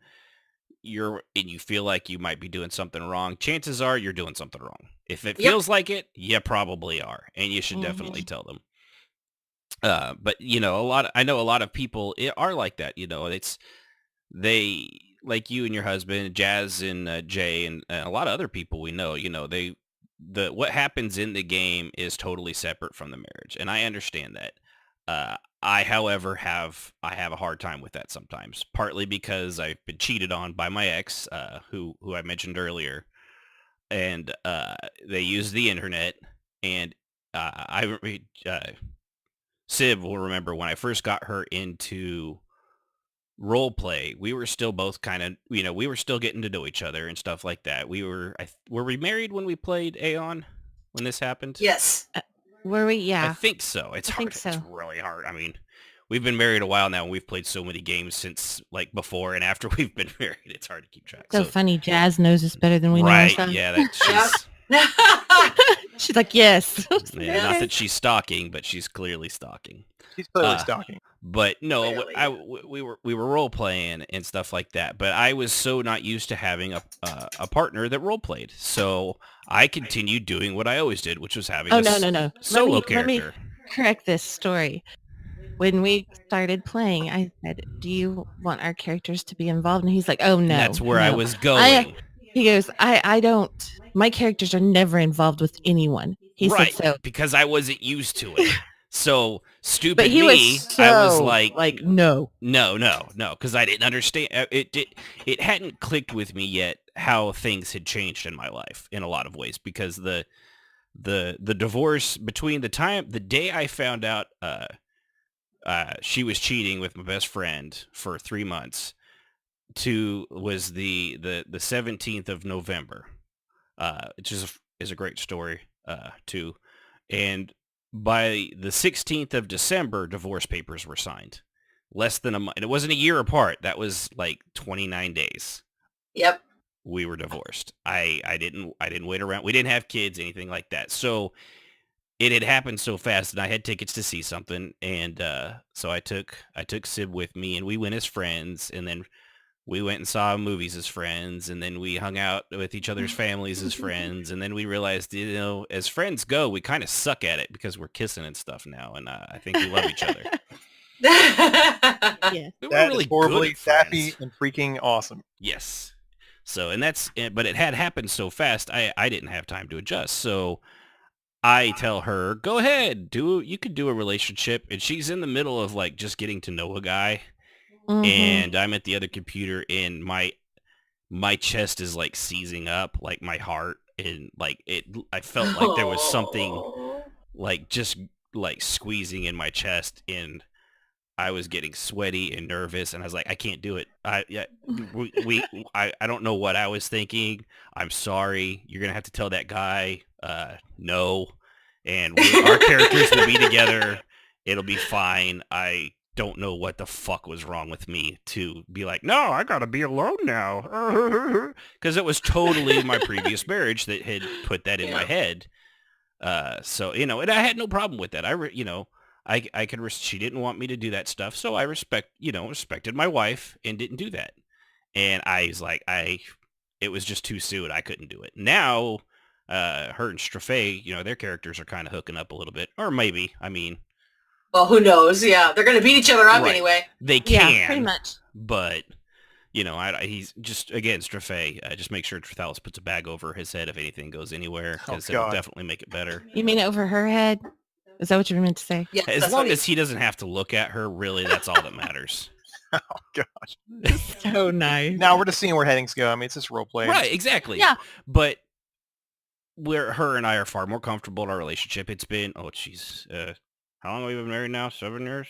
D: and you feel like you might be doing something wrong, chances are you're doing something wrong. If it feels like it, you probably are, and you should definitely tell them. But I know a lot of people are like that. They, like you and your husband, Jazz and Jay, and a lot of other people we know. What happens in the game is totally separate from the marriage, and I understand that. I, however, have a hard time with that sometimes, partly because I've been cheated on by my ex, who I mentioned earlier, and they use the internet, and Sib will remember when I first got her into role play, we were still both kind of, we were still getting to know each other and stuff like that. Were we married when we played Aeon when this happened?
G: Yes.
F: Were we? Yeah.
D: I think so. It's
F: I
D: hard.
F: think so.
D: It's really hard. I mean, we've been married a while now, and we've played so many games since like before and after we've been married. It's hard to keep track.
F: So funny. Jazz knows us better than we know
D: right?
F: ourselves.
D: Yeah,
F: She's like, yes.
D: Yeah, not that she's stalking, but she's clearly stalking.
H: She's clearly stalking.
D: But no,
G: Clearly.
D: we were role playing and stuff like that. But I was so not used to having a partner that role played, so I continued doing what I always did, which was having
F: Oh, no.
D: solo
F: Let me
D: character.
F: correct this story. When we started playing, I said, do you want our characters to be involved? And he's like, oh, no.
D: That's where I
F: no.
D: was going.
F: He goes, I don't. My characters are never involved with anyone. He
D: right,
F: said so.
D: Because I wasn't used to it. So stupid
F: But he
D: me,
F: was so,
D: I was like,
F: no,
D: because I didn't understand. It hadn't clicked with me yet how things had changed in my life in a lot of ways, because the divorce between the day I found out she was cheating with my best friend for 3 months was the 17th of November, which is a great story too, and by the 16th of December, divorce papers were signed. Less than a month. And it wasn't a year apart. That was like 29 days.
G: Yep.
D: We were divorced. I didn't wait around. We didn't have kids, anything like that. So it had happened so fast, and I had tickets to see something, and so I took Sib with me, and we went as friends, and then we went and saw movies as friends, and then we hung out with each other's families as friends, and then we realized, as friends go, we kind of suck at it because we're kissing and stuff now, and I think we love each other.
F: Yeah.
D: We were
H: That
D: really
H: is horribly
D: good
H: sappy
D: friends.
H: and freaking awesome.
D: Yes. So, but it had happened so fast, I didn't have time to adjust. So I tell her, go ahead, you could do a relationship, and she's in the middle of like just getting to know a guy.
F: Mhm.
D: And I'm at the other computer, and my chest is like seizing up, like my heart, and like I felt like there was something like just like squeezing in my chest, and I was getting sweaty and nervous, and I was like, I can't do it. I don't know what I was thinking. I'm sorry. You're gonna have to tell that guy no, and our characters will be together. It'll be fine. I don't know what the fuck was wrong with me to be like, no, I gotta be alone now, because it was totally my previous marriage that had put that in my head. So and I had no problem with that. I could. She didn't want me to do that stuff, so I respected my wife and didn't do that. And I was like, it was just too soon. I couldn't do it. Now, her and Strophe, their characters are kind of hooking up a little bit, or maybe. I mean,
G: well, who knows? Yeah, they're going to beat each other up
D: right.
G: anyway.
D: They can,
F: Yeah, pretty much.
D: but he's just again Strophe. Just make sure Trithalis puts a bag over his head if anything goes anywhere, because it'll definitely make it better.
F: You mean over her head? Is that what you meant to say?
G: Yes,
D: as long as he doesn't have to look at her, really, that's all that matters.
H: Oh gosh.
F: So nice.
H: Now we're just seeing where headings go. I mean, it's just role play.
D: Right, exactly.
F: Yeah.
D: But her and I are far more comfortable in our relationship. It's been how long have we been married now? 7 years?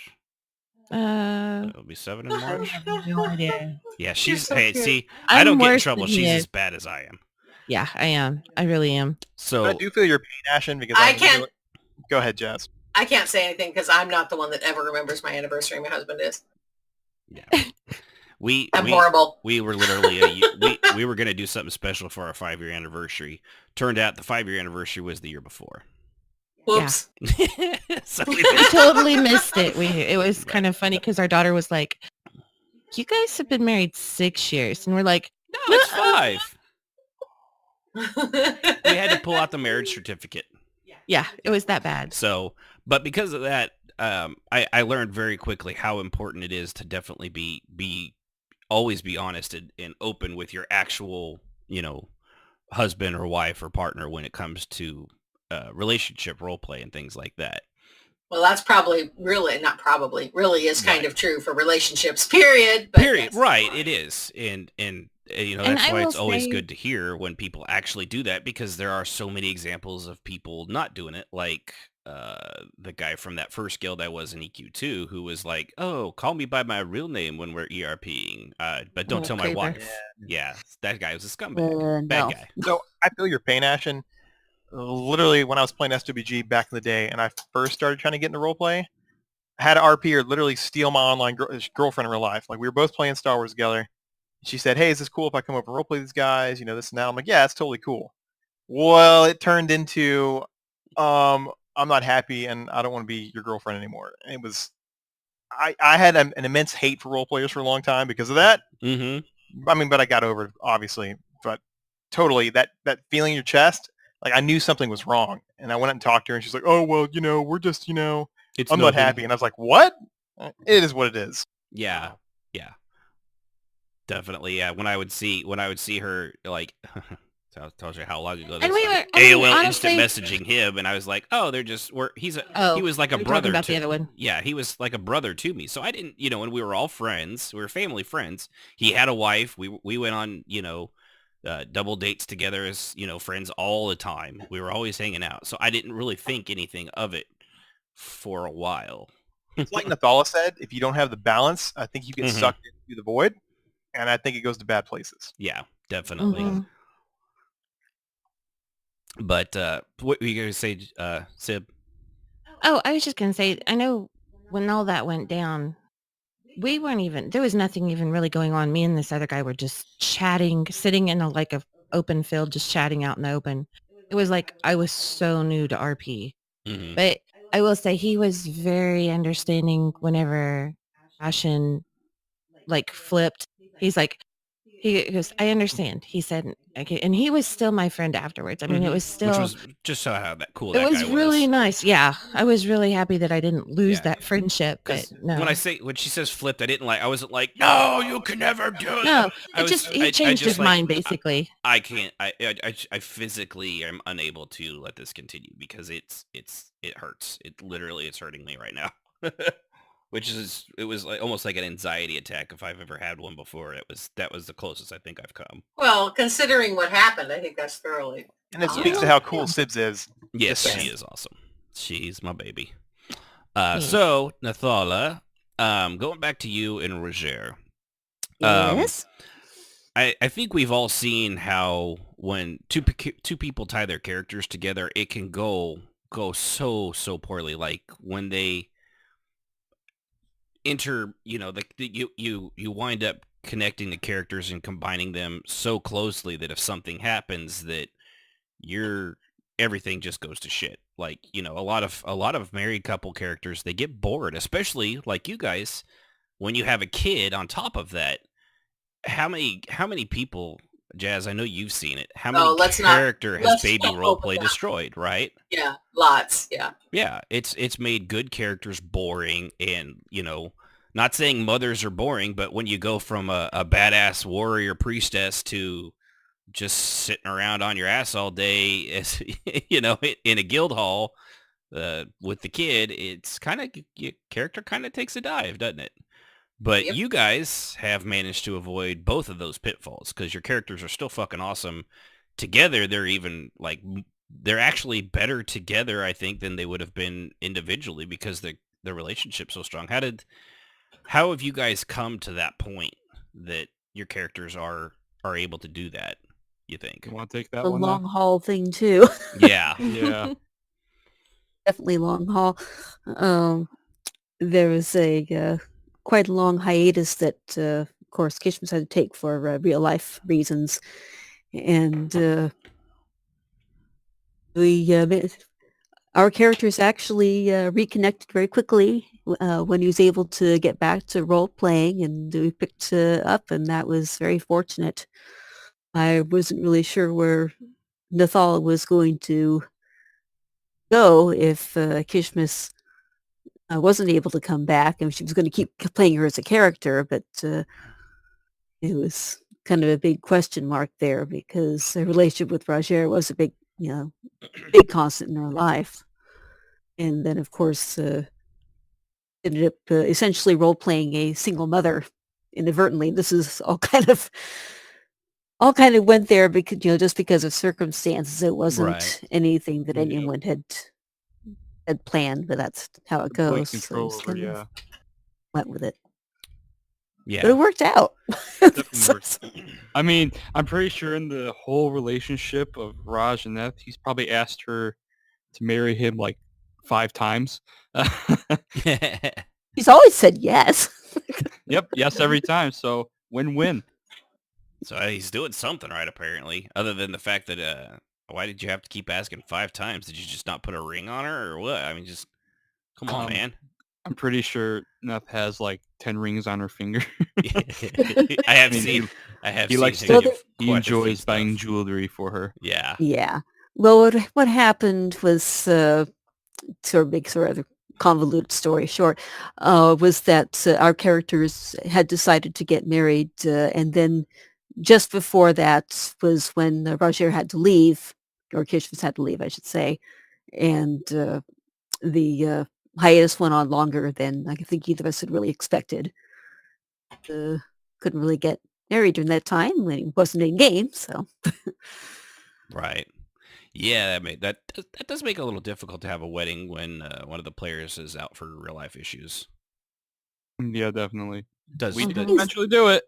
D: It'll be 7 in March.
F: No idea.
D: Yeah, she's
G: so
D: hey,
G: cute.
D: see, I don't get in
F: worse
D: trouble.
F: than
D: She's
F: he
D: as
F: is.
D: bad as I am.
F: Yeah, I am. I really am.
D: So
H: But I do feel your pain, Ashen, because
G: I can't.
H: Go ahead, Jazz.
G: I can't say anything because I'm not the one that ever remembers my anniversary. My husband is.
D: yeah.
G: I'm horrible.
D: We were literally we were gonna do something special for our 5-year anniversary. Turned out the 5-year anniversary was the year before.
G: Whoops.
D: So
F: We totally missed it. It was kind of funny because our daughter was like, "You guys have been married 6 years," and we're like,
D: no, it's 5. We had to pull out the marriage certificate.
F: "Yeah, it was that bad."
D: So, but because of that, I learned very quickly how important it is to definitely always be honest and open with your actual, husband or wife or partner when it comes to relationship role play and things like that.
G: Well, that's really is kind of true for relationships, period. But
D: Period.
G: yes.
D: Right. It is. And that's
F: I
D: why
F: will
D: it's always
F: say-
D: good to hear when people actually do that, because there are so many examples of people not doing it. Like the guy from that first guild I was in EQ2 who was like, "Oh, call me by my real name when we're ERPing, but don't tell my
F: creeper.
D: wife." Yeah, that guy was a scumbag. Bad
I: No.
D: guy.
H: So I feel your pain, Ashen. Literally, when I was playing SWG back in the day, and I first started trying to get into role play, I had an RPer literally steal my online girlfriend in real life. Like, we were both playing Star Wars together. She said, "Hey, is this cool if I come over and role play these guys? This and that." I'm like, "Yeah, it's totally cool." Well, it turned into, I'm not happy and I don't want to be your girlfriend anymore. And it was, I had an immense hate for role players for a long time because of that.
D: Mm-hmm.
H: I mean, but I got over it, obviously. But totally, that feeling in your chest, like I knew something was wrong. And I went and talked to her and she's like, "Oh, well, we're just, I'm not happy." And I was like, "What?" It is what it is.
D: Yeah. Yeah. Definitely. Yeah. When I would see her, like, tells you how long ago this
F: And we were
D: AOL
F: honestly,
D: instant messaging him, and I was like, "Oh, he was like a
F: you're talking
D: brother
F: about
D: to
F: the other one.
D: Yeah, he was like a brother to me. So I didn't, when we were all friends, we were family friends. He had a wife. We went on, double dates together as, friends all the time. We were always hanging out. So I didn't really think anything of it for a while.
H: It's like Nethala said, if you don't have the balance, I think you get
D: Mhm.
H: sucked into the void, and I think it goes to bad places.
D: Yeah, definitely.
F: Mhm.
D: But what were you going to say, Sib?
F: Oh, I was just going to say, I know when all that went down, there was nothing even really going on. Me and this other guy were just chatting, sitting in a open field, just chatting out in the open. It was like I was so new to RP.
D: Mm-hmm.
F: But I will say he was very understanding whenever Ashen flipped. He's like, he goes, "I understand." He said, okay, and he was still my friend afterwards. I mean, it was still,
D: Which was just so how that cool
F: it
D: that
F: was
D: guy
F: really nice. Yeah, I was really happy that I didn't lose
D: Yeah.
F: that friendship. But
D: 'Cause
F: no,
D: when she says flipped, I wasn't like, "No, you can never do it."
F: no,
D: I
F: he changed his mind basically.
D: I can't. I physically am unable to let this continue because it hurts. It's hurting me right now. It was like almost like an anxiety attack if I've ever had one before. That was the closest I think I've come.
G: Well, considering what happened, I think that's thoroughly.
H: And it speaks to how cool Sibs is.
D: Yes,
H: Just
D: she
H: saying.
D: is awesome. She's my baby.
F: Yes.
D: So Nethala, going back to you and Roger.
I: Yes.
D: I think we've all seen how when two people tie their characters together, it can go so poorly. Like when they enter, you wind up connecting the characters and combining them so closely that if something happens, that everything just goes to shit. Like, a lot of married couple characters, they get bored, especially like you guys, when you have a kid on top of that. How many people Jazz, I know you've seen it. How
G: Oh,
D: many character has
G: let's
D: Baby
G: not
D: Roleplay
G: open that.
D: destroyed, right?
G: Yeah, lots. Yeah.
D: Yeah, it's made good characters boring, and not saying mothers are boring, but when you go from a badass warrior priestess to just sitting around on your ass all day, as in a guild hall with the kid, it's kind of your character kind of takes a dive, doesn't it? But
G: Yep.
D: you guys have managed to avoid both of those pitfalls because your characters are still fucking awesome. Together, they're even they're actually better together, I think, than they would have been individually because the relationship's so strong. How have you guys come to that point that your characters are able to do that, you think?
E: You want to take that
I: A
E: one
I: long
E: now?
I: haul thing too.
D: Yeah.
E: Yeah.
I: Definitely long haul. There was a quite a long hiatus that, of course, Kishmas had to take for real life reasons, and our characters actually reconnected very quickly when he was able to get back to role playing, and we picked up, and that was very fortunate. I wasn't really sure where Nethala was going to go if Kishmas wasn't able to come back, and she was going to keep playing her as a character, but it was kind of a big question mark there because her relationship with Roger was a big, big constant in her life. And then, of course, ended up essentially role-playing a single mother inadvertently. This is all kind of went there because, just because of circumstances. It wasn't
D: Right.
I: anything that anyone had planned, but that's how it
E: Complete
I: goes.
E: control
I: So
E: over,
I: just
E: yeah.
I: went with it.
D: Yeah.
I: But it worked out.
E: Definitely works. I mean, I'm pretty sure in the whole relationship of Raj and Neth, he's probably asked her to marry him like 5 times.
I: He's always said yes.
E: Yep, yes every time. So win-win.
D: So he's doing something right, apparently, other than the fact that why did you have to keep asking 5 times? Did you just not put a ring on her, or what? I mean, just come on, man.
E: I'm pretty sure Neth has like 10 rings on her finger.
D: I have seen.
E: He likes
D: him
E: to.
D: give
E: He
D: quite a few
E: enjoys
D: stuff.
E: buying jewelry for her.
D: Yeah.
I: Yeah. Well, what happened was to make sort of a convoluted story short, was that our characters had decided to get married, and then just before that was when Roger had to leave, or Kishmas had to leave, I should say, and the hiatus went on longer than I think either of us had really expected. Couldn't really get married during that time when he wasn't in game, so.
D: Right. Yeah, that does make it a little difficult to have a wedding when one of the players is out for real life issues.
E: Yeah, definitely. We did
I: Things-
E: eventually do it.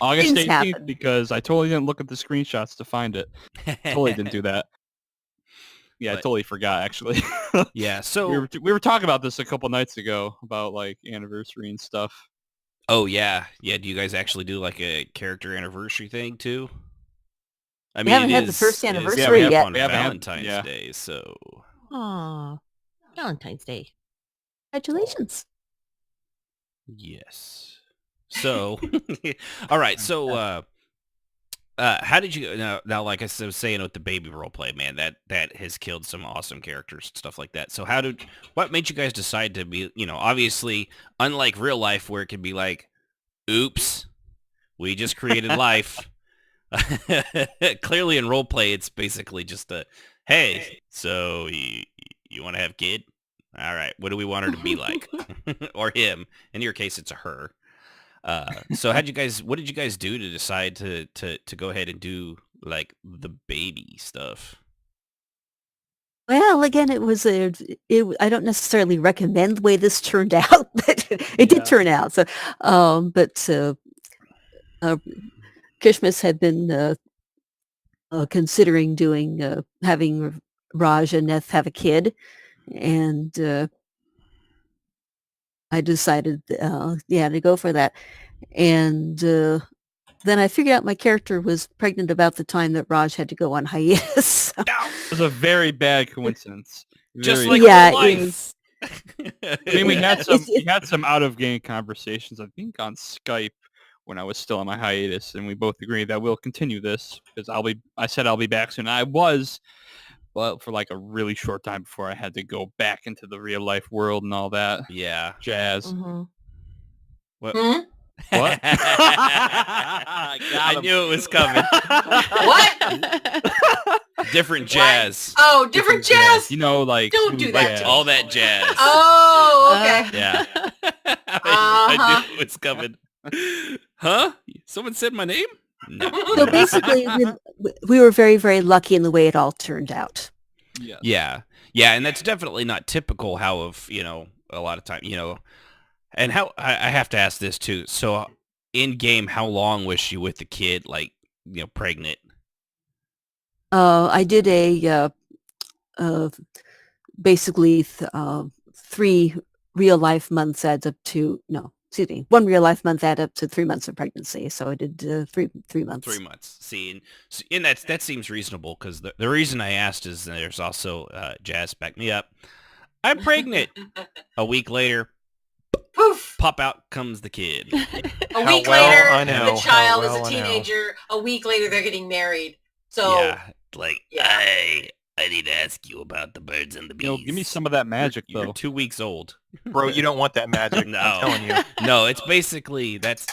E: August
I: things
E: 18th,
I: happen.
E: because I totally didn't look at the screenshots to find it. Totally didn't do that. Yeah, I
D: But-
E: totally forgot, actually.
D: Yeah, so
E: we were talking about this a couple nights ago, about like anniversary and stuff.
D: oh yeah. Do you guys actually do like a character anniversary thing too? I mean,
I: haven't
D: it
I: had the
D: is-
I: first
D: it is
I: anniversary
D: coming up
I: yet.
D: on
E: We haven't had-
D: Valentine's
E: yeah.
D: Day, so
F: Aw, Valentine's Day.
I: Congratulations.
D: yes. So, all right. So, how did you now? Like I was saying with the baby role play, man, that has killed some awesome characters and stuff like that. So, what made you guys decide to be? Obviously, unlike real life, where it could be like, "Oops, we just created life." Clearly, in role play, it's basically just hey, so you want to have kid? All right, what do we want her to be like, or him? In your case, it's a her. So what did you guys do to decide to go ahead and do like the baby stuff?
I: Well, again, I don't necessarily recommend the way this turned out, but it did turn out. So, but Kishmas had been considering having Raj and Neth have a kid, and I decided, to go for that. And then I figured out my character was pregnant about the time that Raj had to go on hiatus.
E: It was a very bad coincidence.
D: Just
E: Very-
D: like
I: Yeah,
D: real
I: it
D: life.
E: I mean, we had some out of game conversations, I think, on Skype, when I was still on my hiatus, and we both agreed that we'll continue this because I said I'll be back soon. I was, but for like a really short time before I had to go back into the real life world and all that
D: Yeah.
E: jazz.
F: Mm-hmm.
D: What?
E: What?
D: I knew it was coming.
G: What?
D: Different jazz.
G: Oh, different jazz.
E: You know, like
G: Don't do that
E: jazz.
G: to me.
D: All that jazz.
G: Oh, okay.
D: Yeah. I knew it was coming. Huh? Someone said my name? No.
I: So basically, we were very, very lucky in the way it all turned out.
D: Yeah. Yeah, and that's definitely not typical how of, a lot of time, and how I have to ask this too. So in game, how long was she with the kid, like, pregnant?
I: I did basically 3 real life months adds up to, no, excuse me, 1 real life month add up to 3 months of pregnancy. So I did 3 months.
D: 3 months. See, and that seems reasonable because the reason I asked is there's also, Jazz, back me up. I'm pregnant. A week later,
G: Poof.
D: pop out comes the kid.
G: A week later,
H: I know.
G: the child
H: How well
G: is a
H: I know.
G: teenager. A week later, they're getting married. So
D: Yeah, like, I need to ask you about the birds and the bees.
E: Give me some of that magic,
D: You're
E: though.
D: 2 weeks old.
H: Bro, you don't want that magic.
D: No.
H: I'm telling you.
D: No, it's basically that's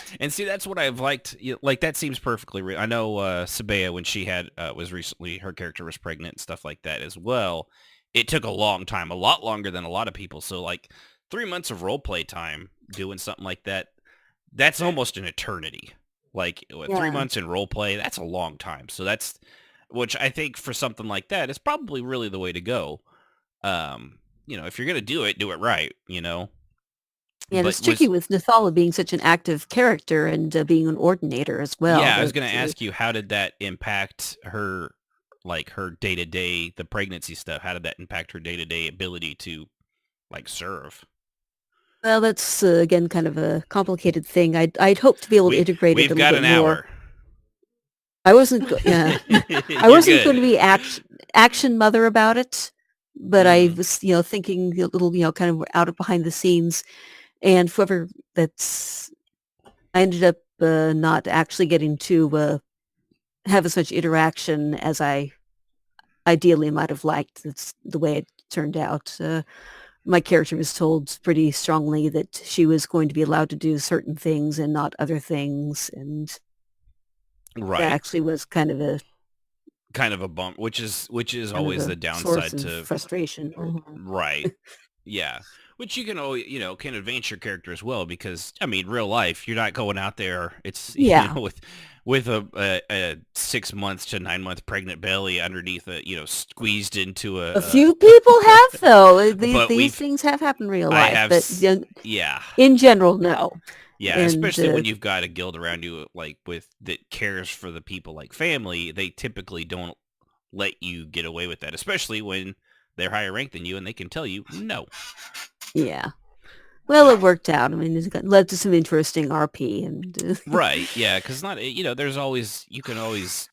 D: what I've liked. Like that seems perfectly real. I know Sibh'Bae, when she had was recently, her character was pregnant and stuff like that as well. It took a long time, a lot longer than a lot of people. So like 3 months of roleplay time doing something like that, that's almost an eternity. Like 3 months in roleplay, that's a long time. So that's, which I think for something like that is probably really the way to go. If you're gonna do it right.
I: Yeah,
D: But
I: it's tricky with Nethala being such an active character and being an ordinator as well.
D: Yeah, I was going to ask you, how did that impact her, like her day-to-day, the pregnancy stuff? How did that impact her day-to-day ability to, like, serve?
I: Well, that's again kind of a complicated thing. I'd hope to be able to integrate it a little bit more.
D: We've got an hour.
I: I wasn't. I wasn't going to be action mother about it, but I was, thinking a little, kind of out of behind the scenes, and whoever I ended up not actually getting to have as much interaction as I ideally might have liked. That's the way it turned out. My character was told pretty strongly that she was going to be allowed to do certain things and not other things, and
D: Right.
I: that actually was kind of a
D: bump, which is always
I: of
D: the
I: a
D: downside
I: source
D: to
I: of frustration.
D: Right. Yeah. Which you can always, can advance your character as well, because I mean, real life, you're not going out there. It's with a 6 months to 9 month pregnant belly underneath squeezed into
I: A few people have though. These things have happened in real life, but
D: yeah.
I: in general, no.
D: Yeah,
I: And,
D: especially when you've got a guild around you that cares for the people like family, they typically don't let you get away with that, especially when they're higher ranked than you and they can tell you no.
I: Yeah. Well, it worked out. I mean, it led to some interesting RP and
D: Right. Yeah, because there's always, you can always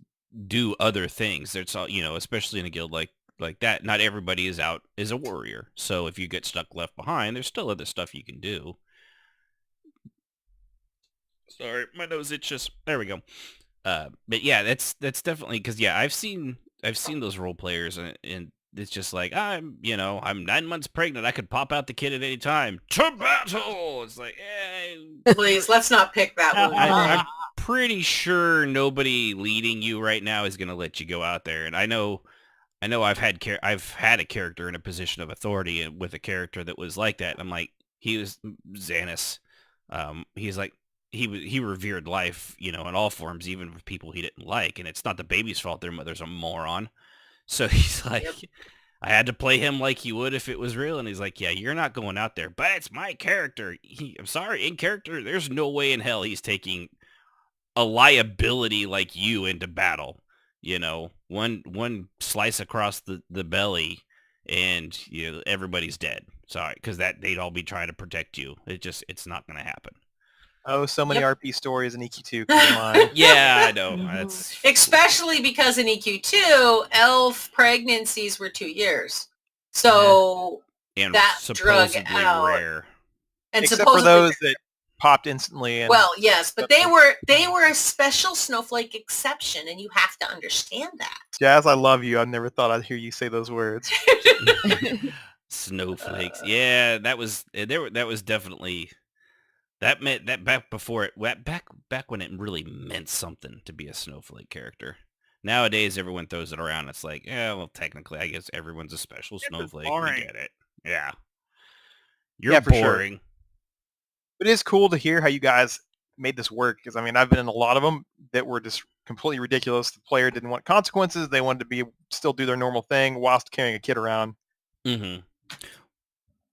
D: do other things. There's all, especially in a guild like that. Not everybody is a warrior. So if you get stuck left behind, there's still other stuff you can do. Sorry, my nose itches. There we go. But yeah, that's definitely, because I've seen those role players and it's just like, I'm 9 months pregnant. I could pop out the kid at any time. To battle. It's like,
G: please, let's not pick that one.
D: I'm pretty sure nobody leading you right now is going to let you go out there. And I know I've had a character in a position of authority with a character that was like that. I'm like, he was Xanis. He's like, he revered life, in all forms, even with people he didn't like. And it's not the baby's fault their mother's a moron. So he's like, yep. I had to play him like he would if it was real. And he's like, yeah, you're not going out there, but it's my character. I'm sorry, in character, there's no way in hell he's taking a liability like you into battle. One slice across the belly and everybody's dead. Sorry, because they'd all be trying to protect you. It's not going to happen.
H: Oh, so many RP stories in EQ2. Come on.
D: Yeah, I know. That's
G: especially because in EQ2, elf pregnancies were 2 years, so
D: and
G: that drug out.
D: Rare.
G: And
H: except for those that popped instantly. And
G: Well, yes, but they were a special snowflake exception, and you have to understand that.
H: Jazz, I love you. I never thought I'd hear you say those words.
D: Snowflakes. Yeah, that was definitely that meant that back before it back when it really meant something to be a snowflake character. Nowadays, everyone throws it around. It's like, yeah, well, technically, I guess everyone's a special snowflake. We get it. Yeah, you're boring.
H: Sure. But it is cool to hear how you guys made this work, because I mean, I've been in a lot of them that were just completely ridiculous. The player didn't want consequences. They wanted to still do their normal thing whilst carrying a kid around.
D: Mm-hmm.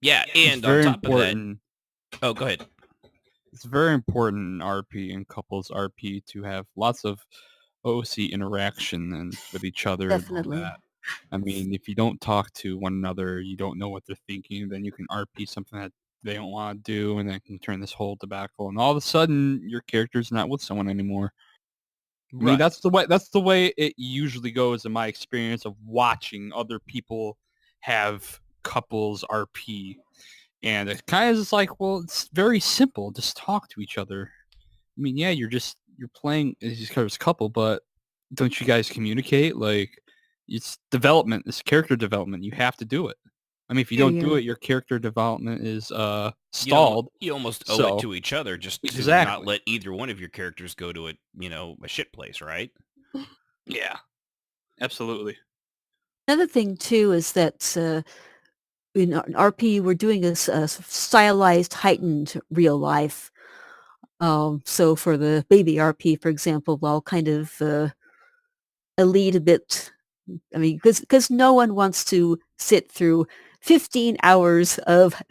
D: Yeah, and on top of that... Oh, go ahead.
E: It's very important in RP and couples RP to have lots of OC interaction and with each other.
I: Definitely.
E: And all that. I mean, if you don't talk to one another, you don't know what they're thinking, then you can RP something that they don't want to do, and that can turn this whole debacle. And all of a sudden, your character's not with someone anymore. Right. I mean, that's the way it usually goes in my experience of watching other people have couples RP. And it kind of is like, well, it's very simple. Just talk to each other. I mean, yeah, you're playing as a couple, but don't you guys communicate? Like, it's development. It's character development. You have to do it. I mean, if you don't do it, your character development is stalled.
D: You almost owe it to each other just to not let either one of your characters go to a shit place, right?
E: Yeah, absolutely.
I: Another thing, too, is that in RP, we're doing a stylized, heightened real life. So for the baby RP, for example, I'll kind of lead a bit. I mean, because no one wants to sit through 15 hours of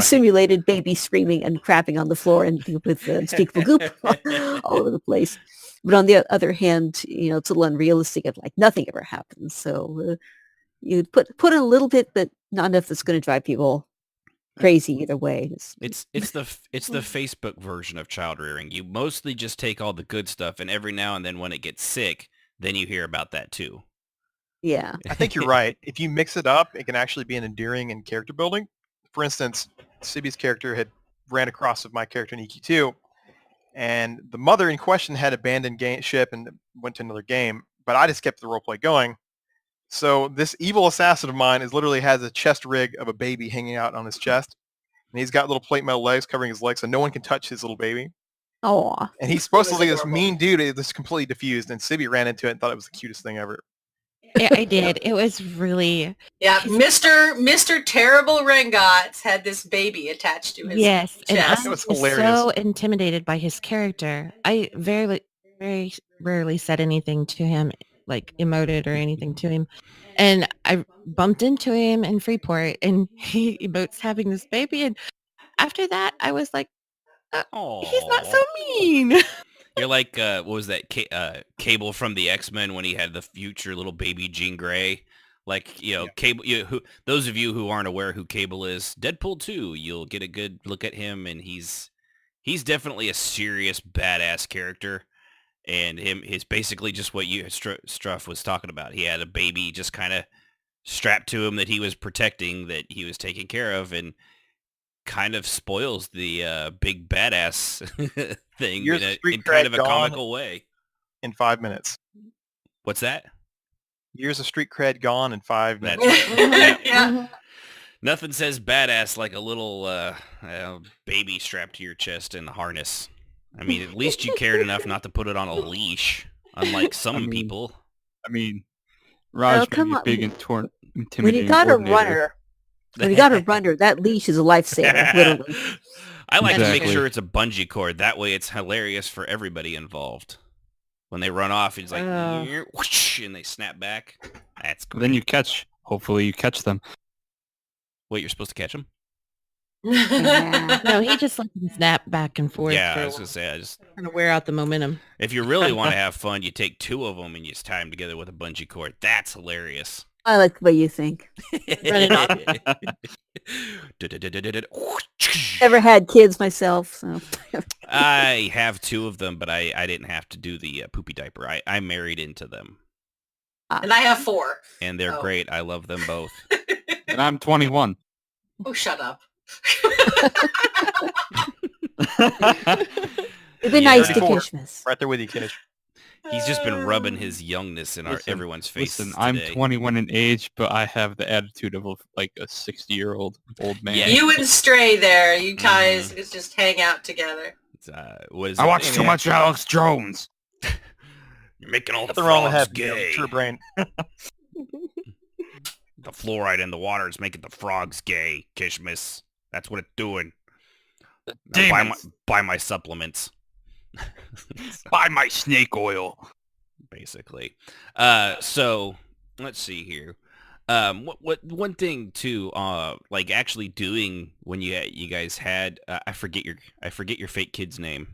I: simulated baby screaming and crapping on the floor and with unspeakable goop all over the place. But on the other hand, it's a little unrealistic if like nothing ever happens. So you put in a little bit, but not enough that's going to drive people crazy either way.
D: It's the Facebook version of child rearing. You mostly just take all the good stuff, and every now and then when it gets sick, then you hear about that too.
I: Yeah.
H: I think you're right. If you mix it up, it can actually be an endearing and character building. For instance, Sibby's character had ran across with my character in EQ2, and the mother in question had abandoned ship and went to another game, but I just kept the roleplay going. So this evil assassin of mine literally has a chest rig of a baby hanging out on his chest, and he's got little plate metal legs covering his legs, so no one can touch his little baby.
I: Oh.
H: And he's supposed to be this mean dude that's completely diffused, and Sibby ran into it and thought it was the cutest thing ever.
F: Yeah, I did. It was really...
G: Yeah, Mr. Terrible Rengots had this baby attached to his chest.
F: And I
H: was
F: hilarious. So intimidated by his character. I very, very rarely said anything to him, like emoted or anything to him. And I bumped into him in Freeport, and he emotes having this baby. And after that, I was like, he's not so mean.
D: You're like, what was that, Cable from the X-Men when he had the future little baby Jean Grey? Like, Cable. Those of you who aren't aware who Cable is, Deadpool 2, you'll get a good look at him, and he's definitely a serious badass character. And he's basically just what you Struff was talking about. He had a baby just kind of strapped to him that he was protecting, that he was taking care of, and kind of spoils the big badass thing in kind of a comical way.
H: In 5 minutes.
D: What's that?
H: Years of street cred gone in 5 minutes.
G: Yeah.
D: Nothing says badass like a little baby strapped to your chest in a harness. I mean, at least you cared enough not to put it on a leash, unlike some people.
E: I mean, Raj may be big and intimidating.
I: When you got a runner, that leash is a lifesaver, literally.
D: I like to make sure it's a bungee cord. That way it's hilarious for everybody involved. When they run off, it's like, whoosh, and they snap back. That's cool.
E: Then hopefully you catch them.
D: Wait, you're supposed to catch them?
F: Yeah. No, he just let them snap back and forth.
D: Yeah, I was going to say, I just
F: kind of wear out the momentum.
D: If you really want to have fun, you take two of them and you just tie them together with a bungee cord. That's hilarious.
I: I like the way you think.
F: Running off.
I: Never had kids myself, so.
D: I have two of them, but I didn't have to do the poopy diaper. I married into them.
G: And I have 4.
D: And they're great. I love them both.
E: And I'm 21.
G: Oh, shut up.
I: It'd be nice to Kishmas.
H: Right there with you, Kish.
D: He's just been rubbing his youngness in everyone's face.
E: Listen, I'm 21 in age, but I have the attitude of like a 60-year-old old man.
G: Yeah, you and Stray there. You guys just hang out together.
E: I watch too much Alex Jones.
D: You're making all the
H: Nothing wrong with
D: frogs
H: having
D: gay.
H: true brain.
D: The fluoride in the water is making the frogs gay, Kishmas. That's what it's doing. Buy my supplements.
E: Buy my snake oil.
D: Basically. So let's see here. What one thing too, like actually doing when you guys had I forget your fake kid's name.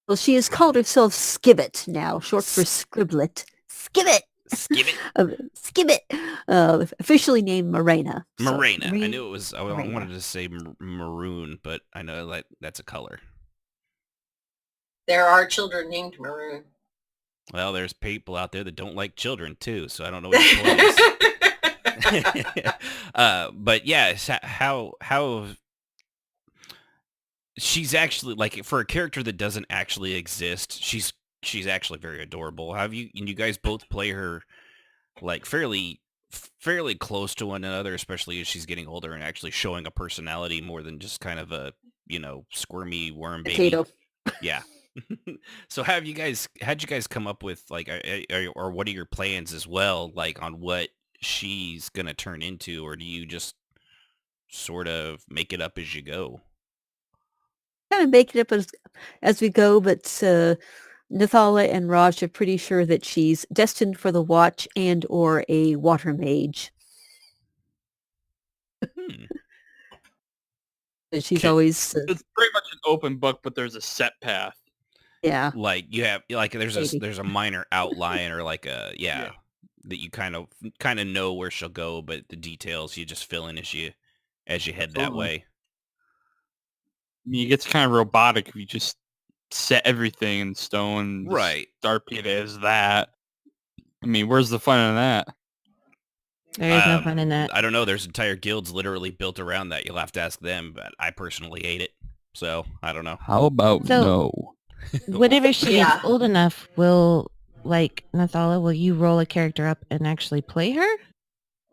I: Well, she has called herself Skibbit now, short for Scribblet. Skibbit. Skibbit. Officially named Morena.
D: Morena. I knew it was. I wanted to say maroon, but I know that's a color.
G: There are children named Maroon.
D: Well, there's people out there that don't like children too, so I don't know what it but yeah, how she's actually, like, for a character that doesn't actually exist, she's actually very adorable. You guys both play her like fairly close to one another, especially as she's getting older and actually showing a personality more than just kind of a, squirmy worm baby.
I: Potato.
D: Yeah. So how'd you guys come up with, like, or what are your plans as well, like, on what she's gonna turn into, or do you just sort of make it up as you go?
I: Kind of make it up as we go, but Nethala and Raj are pretty sure that she's destined for the Watch and or a water mage. She's always...
E: it's pretty much an open book, but there's a set path.
I: Yeah.
D: Like you have, like, there's a minor outline or like that you kind of know where she'll go, but the details you just fill in as you head that way.
E: I mean, it gets kind of robotic if you just set everything in stone.
D: Right.
E: Start it as that. I mean, where's the fun in that?
F: There is no fun in that.
D: I don't know. There's entire guilds literally built around that. You'll have to ask them, but I personally hate it. So, I don't know.
E: How about no?
F: Whenever she gets old enough, Nethala, will you roll a character up and actually play her?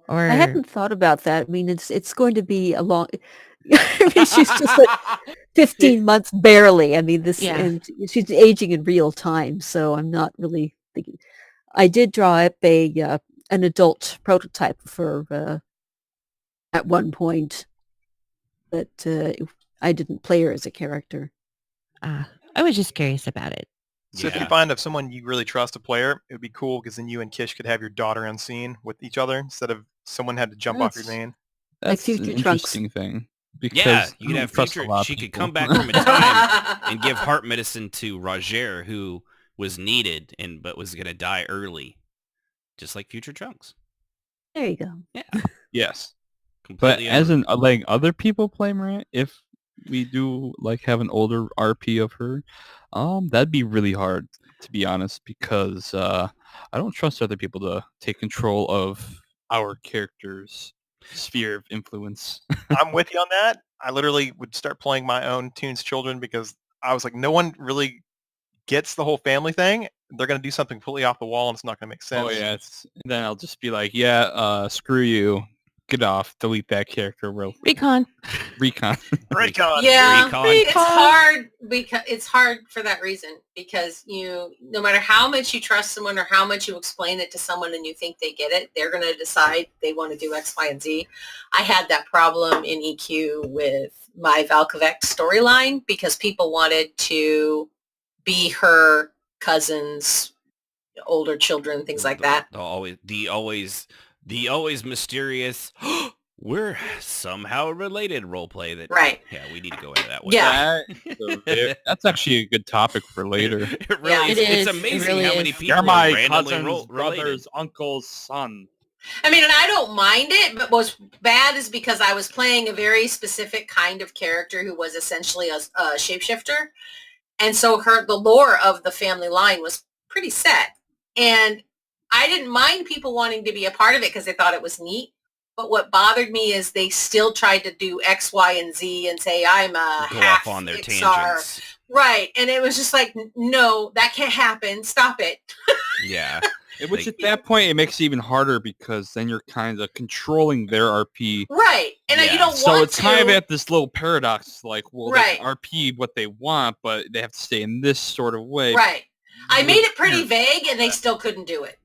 F: Or
I: I hadn't thought about that. I mean, it's going to be a long... I mean, she's just like 15 months barely. I mean, and she's aging in real time, so I'm not really thinking. I did draw up an adult prototype for at one point, but I didn't play her as a character.
F: I was just curious about it.
H: So if you find someone you really trust a player, it would be cool because then you and Kish could have your daughter on scene with each other instead of someone had to jump off your main.
E: That's an interesting thing.
D: Because you could have future. She could come back from a time and give heart medicine to Roger, who was needed but was going to die early, just like future Trunks.
I: There you go.
D: Yeah.
E: Yes.
D: Completely
E: but as in letting other people play Miranda, if we do have an older RP of her, that'd be really hard, to be honest, because I don't trust other people to take control of our character's sphere of influence.
H: I'm with you on that. I literally would start playing my own Toon's Children because I was like, no one really gets the whole family thing. They're going to do something completely off the wall and it's not going to make sense.
E: Oh, yeah. Then I'll just be like, screw you. Get off. Delete that character.
F: Recon.
H: Recon.
G: Yeah,
D: Recon.
G: It's hard because it's hard for that reason because no matter how much you trust someone or how much you explain it to someone and you think they get it, they're going to decide they want to do X, Y, and Z. I had that problem in EQ with my Valkovec storyline because people wanted to be her cousins, older children, things like that. The always mysterious, we're somehow related roleplay that, right.
D: Yeah, we need to go into that way.
G: Yeah.
E: That's actually a good topic for later.
D: It really is. It's amazing how many people
E: are my
D: randomly
E: cousin's brother's uncle's son.
G: I mean, and I don't mind it, but what's bad is because I was playing a very specific kind of character who was essentially a shapeshifter. And so the lore of the family line was pretty set. And I didn't mind people wanting to be a part of it because they thought it was neat. But what bothered me is they still tried to do X, Y, and Z and say, I'm a
D: Go
G: half
D: off on their
G: XR.
D: tangents.
G: Right. And it was just like, no, that can't happen. Stop it.
D: Yeah.
E: Which at that point, it makes it even harder because then you're kind of controlling their RP.
G: Right. And you don't want to.
E: So it's kind of at this little paradox, like, well, they
G: Right.
E: can RP what they want, but they have to stay in this sort of way.
G: Right. I made it pretty vague, and they still couldn't do it.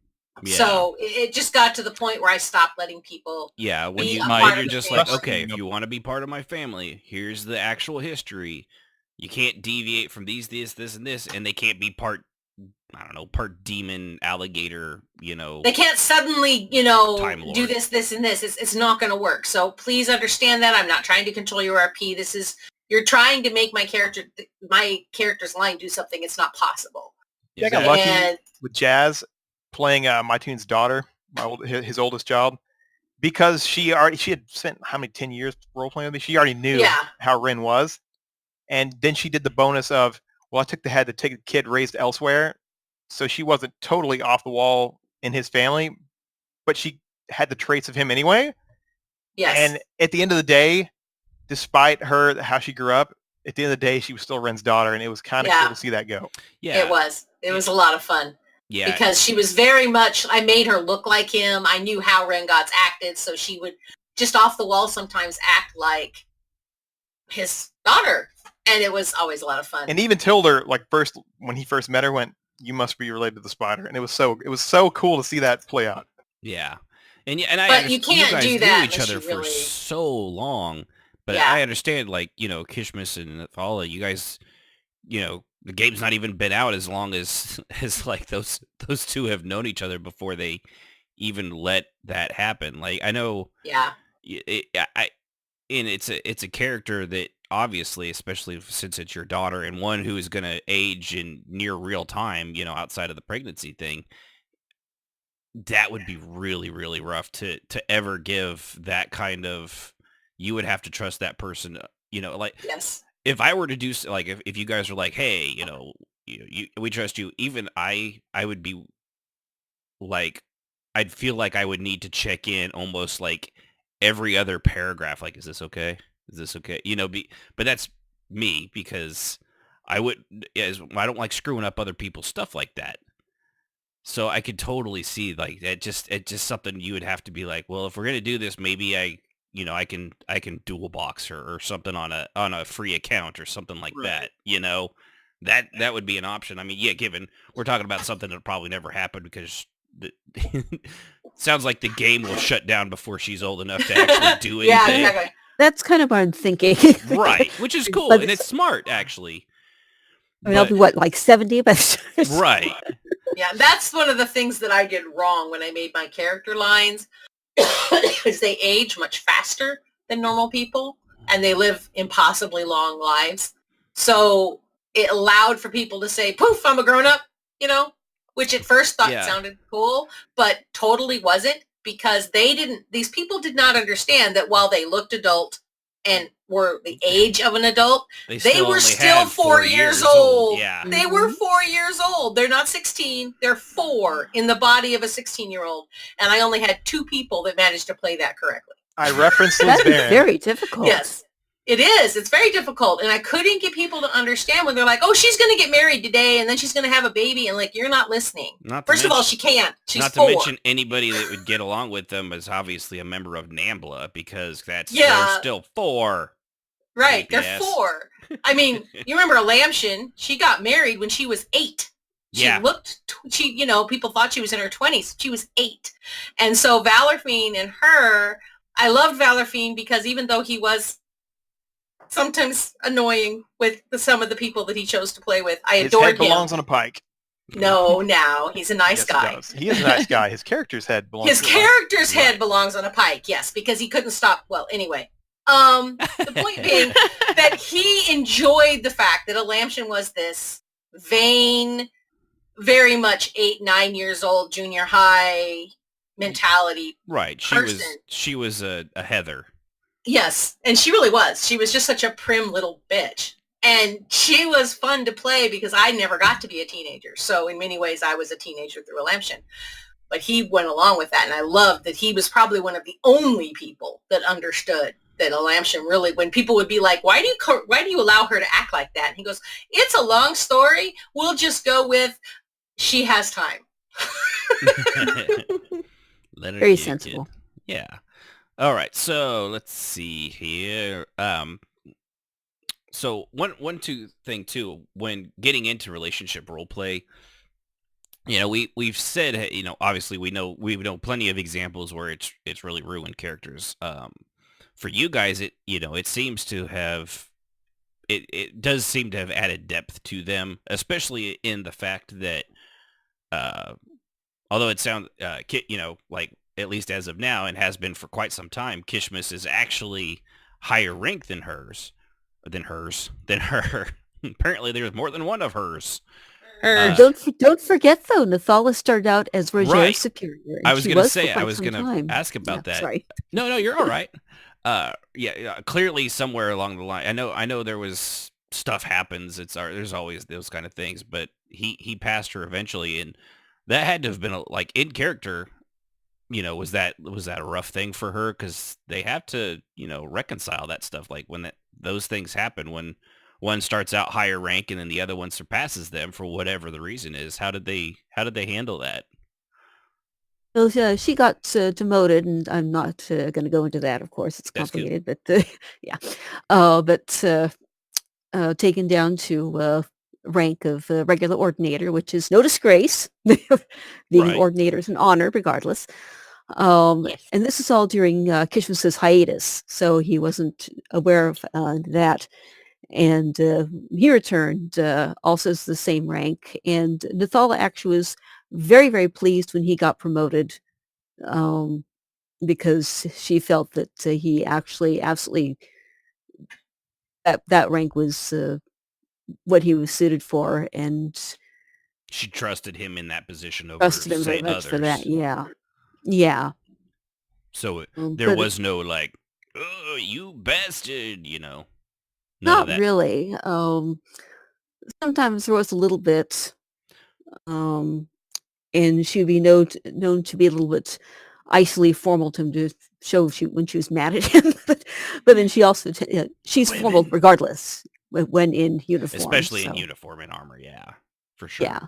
D: Yeah.
G: So it just got to the point where I stopped letting people.
D: Yeah, when
G: be
D: you
G: a part
D: you're
G: of the
D: just like,
G: family.
D: okay, if you want to be part of my family, here's the actual history. You can't deviate from these, this, and this, and they can't be part, I don't know, part demon, alligator, you know.
G: They can't suddenly,
D: Time Lord.
G: do this, and this. It's not going to work. So please understand that I'm not trying to control your RP. You're trying to make my character's line do something. It's not possible.
H: Yeah, I got lucky with Jazz playing my tune's daughter, his oldest child, because she had spent how many 10 years role playing with me. She already knew how Rin was, and then she did the bonus of, well, I took the head to take a kid raised elsewhere, so she wasn't totally off the wall in his family, but she had the traits of him anyway.
G: Yes.
H: And at the end of the day, despite how she grew up, at the end of the day, she was still Ren's daughter, and it was kind of cool to see that go.
D: Yeah,
G: it was. It was a lot of fun.
D: Yeah,
G: because she was very much. I made her look like him. I knew how Rengots acted, so she would just off the wall sometimes act like his daughter, and it was always a lot of fun.
H: And even Tilder, like when he first met her, went, "You must be related to the spider," and it was so cool to see that play out.
D: Yeah, but
G: you can't
D: guys
G: do that
D: knew each other for
G: really...
D: so long. But I understand, like, Kishmas and Nethala, you guys, the game's not even been out as long as like those two have known each other before they even let that happen. Like, I know.
G: Yeah.
D: It's a character that obviously, especially since it's your daughter and one who is going to age in near real time, outside of the pregnancy thing, that would be really, really rough to ever give that kind of. You would have to trust that person, like.
G: Yes.
D: If I were to do, like, if you guys were like, hey, we trust you, even I would be like, I'd feel like I would need to check in almost like every other paragraph. Like, is this okay? Is this okay? But that's me because I don't like screwing up other people's stuff like that. So I could totally see like it's just something you would have to be like, well, if we're going to do this, maybe I can dual box her or something on a free account or something like that. That would be an option. I mean, yeah, given we're talking about something that probably never happened because sounds like the game will shut down before she's old enough to actually do anything.
G: Yeah, exactly.
I: That's kind of what I'm thinking.
D: Right, which is cool and it's smart actually.
I: I mean, I'll be like 70, but
D: right.
G: Yeah, that's one of the things that I did wrong when I made my character lines. Is they age much faster than normal people and they live impossibly long lives. So it allowed for people to say, poof, I'm a grown-up, which at first thought sounded cool, but totally wasn't because these people did not understand that while they looked adult and were the age of an adult, they were still 4 years old.
D: Yeah.
G: They were 4 years old. They're not 16. They're 4 in the body of a 16-year-old. And I only had 2 people that managed to play that correctly.
H: I referenced
I: That's
H: Liz Barron.
I: very difficult.
G: Yes, it is. It's very difficult. And I couldn't get people to understand when they're like, oh, she's going to get married today and then she's going to have a baby. And like, you're not listening.
D: First
G: of all, she can't. She's
D: not
G: 4.
D: to mention anybody that would get along with them is obviously a member of NAMBLA because they're still 4.
G: Right,
D: Creepy
G: they're
D: ass.
G: 4. I mean, you remember Alamshin? She got married when she was 8. People thought she was in her 20s. She was 8. And so Valorphine and her, I loved Valorphine because even though he was sometimes annoying with some of the people that he chose to play with, I adored him.
H: His head belongs on a pike.
G: No, now he's a nice guy.
H: He does. He is a nice guy. His character's head belongs.
G: His character's head belongs on a pike. Yes, because he couldn't stop. Well, anyway. The point being that he enjoyed the fact that Alamshin was this vain, very much 8, 9 years old, junior high mentality.
D: Right. She was a Heather.
G: Yes, and she really was. She was just such a prim little bitch. And she was fun to play because I never got to be a teenager. So in many ways, I was a teenager through Alamshin. But he went along with that, and I loved that he was probably one of the only people that understood that Elamsham really, when people would be like, why do you allow her to act like that? And he goes, it's a long story. We'll just go with she has time.
D: Let her
I: Very
D: kick
I: sensible.
D: it. Yeah. All right. So let's see here. So one thing too, when getting into relationship role play, we've said, obviously we know plenty of examples where it's really ruined characters. For you guys, it seems to have it does seem to have added depth to them, especially in the fact that although it sounds like at least as of now and has been for quite some time, Kishmas is actually higher rank than her. Apparently, there's more than one of hers.
I: Don't forget though, Nethala started out as Roger's
D: Right.
I: superior. And
D: I was
I: she
D: going to
I: was
D: say,
I: for quite
D: I was
I: some
D: going to
I: time.
D: ask about that.
I: Sorry.
D: No, you're all right. Clearly somewhere along the line, I know there was stuff happens. There's always those kind of things, but he passed her eventually, and that had to have been like in character. Was that a rough thing for her? Because they have to, reconcile that stuff. Like when those things happen, when one starts out higher rank and then the other one surpasses them for whatever the reason is. How did they handle that?
I: So she got demoted, and I'm not going to go into that. Of course, it's
D: That's good.
I: complicated, but yeah. But taken down to rank of regular ordinator, which is no disgrace. Being
D: Right.
I: ordinator is an honor, regardless.
F: Yes.
I: And this is all during Kishmas's hiatus, so he wasn't aware of that. And he returned also as the same rank. And Nethala actually was very, very pleased when he got promoted, because she felt that he actually absolutely that rank was what he was suited for, and
D: She trusted him in that position over,
I: trusted him very
D: say,
I: much
D: others.
I: for that. Yeah.
D: So
I: Um,
D: there
I: but
D: was no like, oh, you bastard, None of
I: not
D: that.
I: really. Sometimes there was a little bit, and she'd be known to be a little bit icily formal to him, to show when she was mad at him. but then she also she's formal regardless when in uniform,
D: Especially in
I: so,
D: uniform and armor, yeah, for sure.
I: yeah.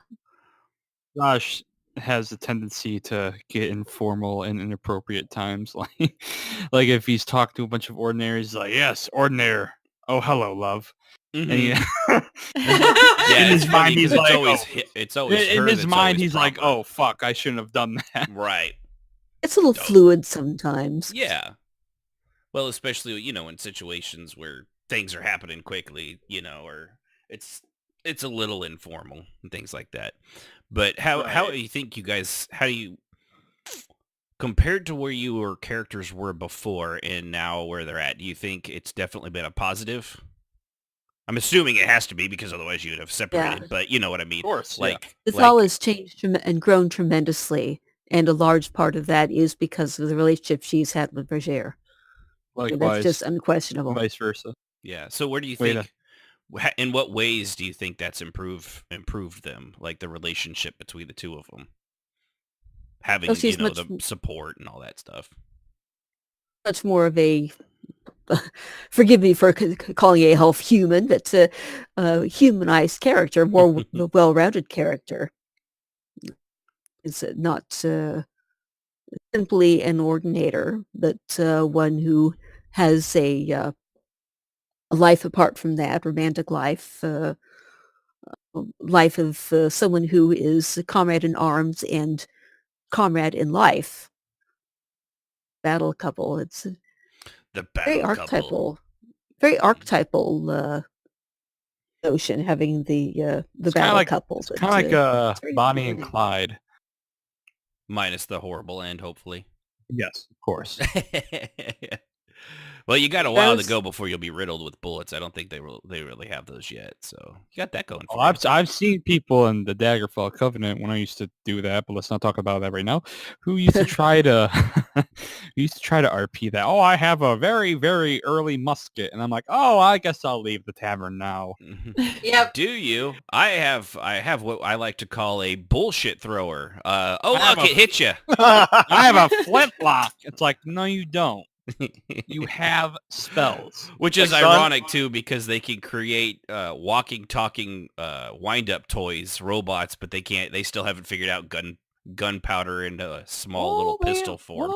E: Josh has a tendency to get informal in inappropriate times. Like if he's talking to a bunch of ordinaries, he's like, yes, ordinary. Oh, hello, love.
D: Mhm.
E: And he,
D: Yeah,
E: in
D: it's
E: his
D: funny
E: mind, he's
D: 'cause
E: like,
D: it's always
E: in
D: her
E: his
D: that's
E: mind,
D: always
E: he's like,
D: proper.
E: oh, fuck, I shouldn't have done that.
D: Right.
I: It's a little fluid sometimes.
D: Yeah. Well, especially, in situations where things are happening quickly, or it's a little informal and things like that. But how do you think you guys, how do you, compared to where your characters were before and now where they're at, do you think it's definitely been a positive? I'm assuming it has to be, because otherwise you would have separated,
I: Yeah.
D: but you know what I mean?
E: Of course, yeah.
I: Nethala has changed and grown tremendously, and a large part of that is because of the relationship she's had with Roger.
E: Likewise,
I: that's just unquestionable.
E: Vice versa.
D: Yeah. So where do you
E: Way
D: think, in what ways do you think that's improved them, like the relationship between the two of them? Having,
I: Well, she's
D: the support and all that stuff.
I: Much more of a, forgive me for calling a half human, but a humanized character, more well-rounded character. It's not simply an ordinator, but one who has a life apart from that, romantic life, life of someone who is a comrade in arms and comrade in life. Battle couple. It's
D: The
I: very
D: battle
I: archetypal, very archetypal notion, having the battle couple.
E: It's kind of like Bonnie and Clyde.
D: Minus the horrible end, hopefully.
E: Yes, of course.
D: Well, you got a while to
I: Those-
D: go before you'll be riddled with bullets. I don't think they really have those yet. So you got that going for
E: Oh,
D: you.
E: I've seen people in the Daggerfall Covenant when I used to do that, but let's not talk about that right now. Who used to try to RP that? Oh, I have a very very early musket, and I'm like, oh, I guess I'll leave the tavern now.
G: Yep.
D: Do you? I have what I like to call a bullshit thrower. Oh
E: I have
D: look,
E: a-
D: it hit you.
E: I have a flintlock. It's like, no, you don't. You have spells.
D: Which is
H: Like, son-
D: ironic too, because they can create walking, talking wind-up toys, robots, but they can't. They still haven't figured out gunpowder in a small little pistol form.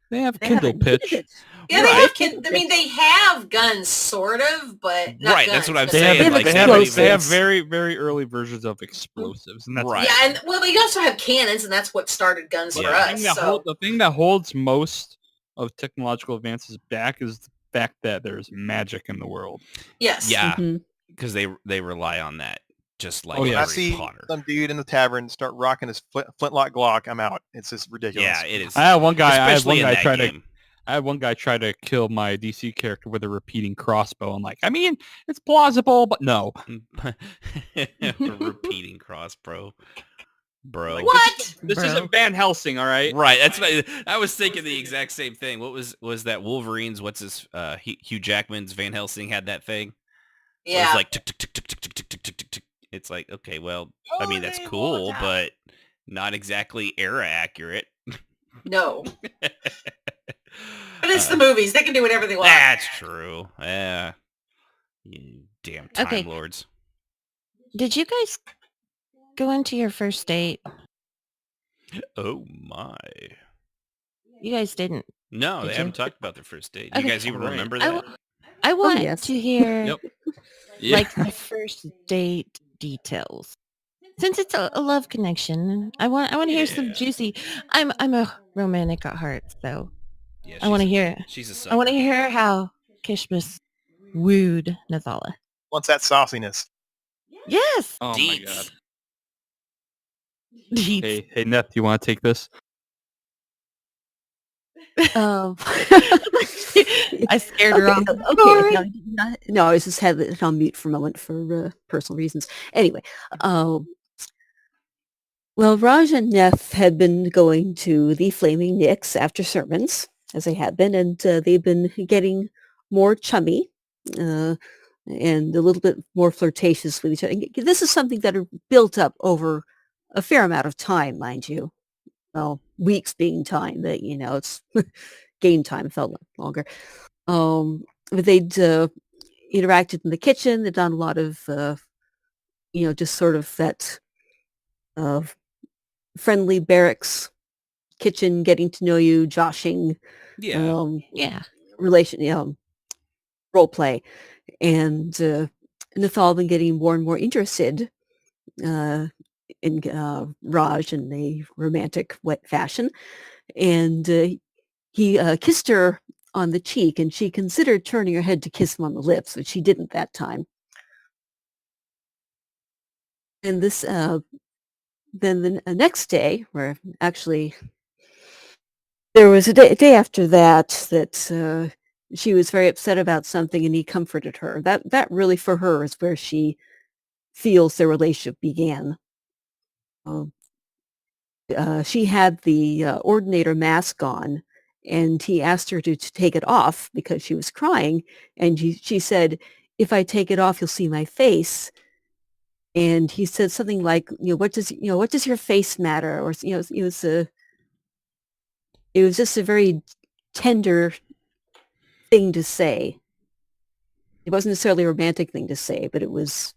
E: They have
I: They
E: Kindle
I: haven't needed
E: pitch.
I: it.
G: Yeah, they
D: Right.
G: have I mean, they have guns, sort of, but not
D: Right,
G: guns,
D: that's what I'm
G: but
D: saying.
I: They have
D: Like,
E: They
I: explosives.
E: have very very early versions of explosives, and that's
D: Right.
G: Yeah, and well, they also have cannons, and that's what started guns for
D: Yeah.
G: us.
E: The thing that holds most of technological advances back is the fact that there's magic in the world.
G: Yes.
D: Yeah,
I: Mhm.
D: because they rely on that, just like
E: Oh, yeah.
H: I
D: Harry
H: see
D: Potter.
H: some dude in the tavern start rocking his flintlock Glock. I'm out. It's just ridiculous.
D: Yeah, it is.
E: I had one guy.
D: Especially in that game.
E: I had one guy try to kill my DC character with a repeating crossbow. I'm like, I mean, it's plausible, but no.
D: Repeating crossbow, bro.
G: What?
E: This
F: Bro.
E: isn't Van Helsing, all right?
D: Right, that's what I was thinking. The exact same thing. What was that? Wolverine's. What's his? Hugh Jackman's Van Helsing had that thing. Where
G: Yeah.
D: It's like tick, tick, tick, tick, tick, tick, tick, tick, tick, tick. It's like, okay, well, I mean that's cool, but not exactly era accurate.
G: No. But it's the movies. They can do whatever they want.
D: That's true. Yeah. You damn time
F: Okay.
D: lords.
F: Did you guys go into your first date?
D: Oh my.
F: You guys didn't.
D: No,
F: Did
D: they
F: you?
D: haven't talked about their first date. Do you
F: Okay.
D: guys even
E: Right.
D: remember
F: I,
D: that?
F: w- I want
I: yes.
F: to hear
E: Yep. Yeah.
F: like the first date details. Since it's a love connection, I want to hear some
D: Yeah.
F: juicy. I'm a romantic at heart, so
D: Yeah,
F: I want to
D: she's a-
F: hear.
D: She's a
F: I
D: sucker.
F: want to hear how Kishmas wooed Nethala.
H: Wants that sauciness.
F: Yes.
E: Oh my
D: Deets.
E: god.
F: Deets.
E: Hey, Neth, you want to take this?
I: Um,
F: I scared her off.
I: Okay. No, I just had it on mute for a moment for personal reasons. Anyway, well, Raj and Neff had been going to the Flaming Nicks after sermons, as they had been, and they've been getting more chummy and a little bit more flirtatious with each other. And this is something that are built up over a fair amount of time, mind you. Well, weeks being time, but it's game time felt longer. But they'd interacted in the kitchen. They'd done a lot of, just sort of that friendly barracks kitchen, getting to know you, joshing,
D: Yeah.
F: Yeah.
I: relation, role play, and Nathal been getting more and more interested in Raj in a romantic, wet fashion, and he kissed her on the cheek, and she considered turning her head to kiss him on the lips, but she didn't that time. And this, then the next day, or actually, there was a day after that she was very upset about something, and he comforted her. That really, for her, is where she feels their relationship began. She had the ordinator mask on, and he asked her to take it off because she was crying, and she said, "If I take it off, you'll see my face." And he said something like, what does your face matter? Or it was just a very tender thing to say. It wasn't necessarily a romantic thing to say, but it was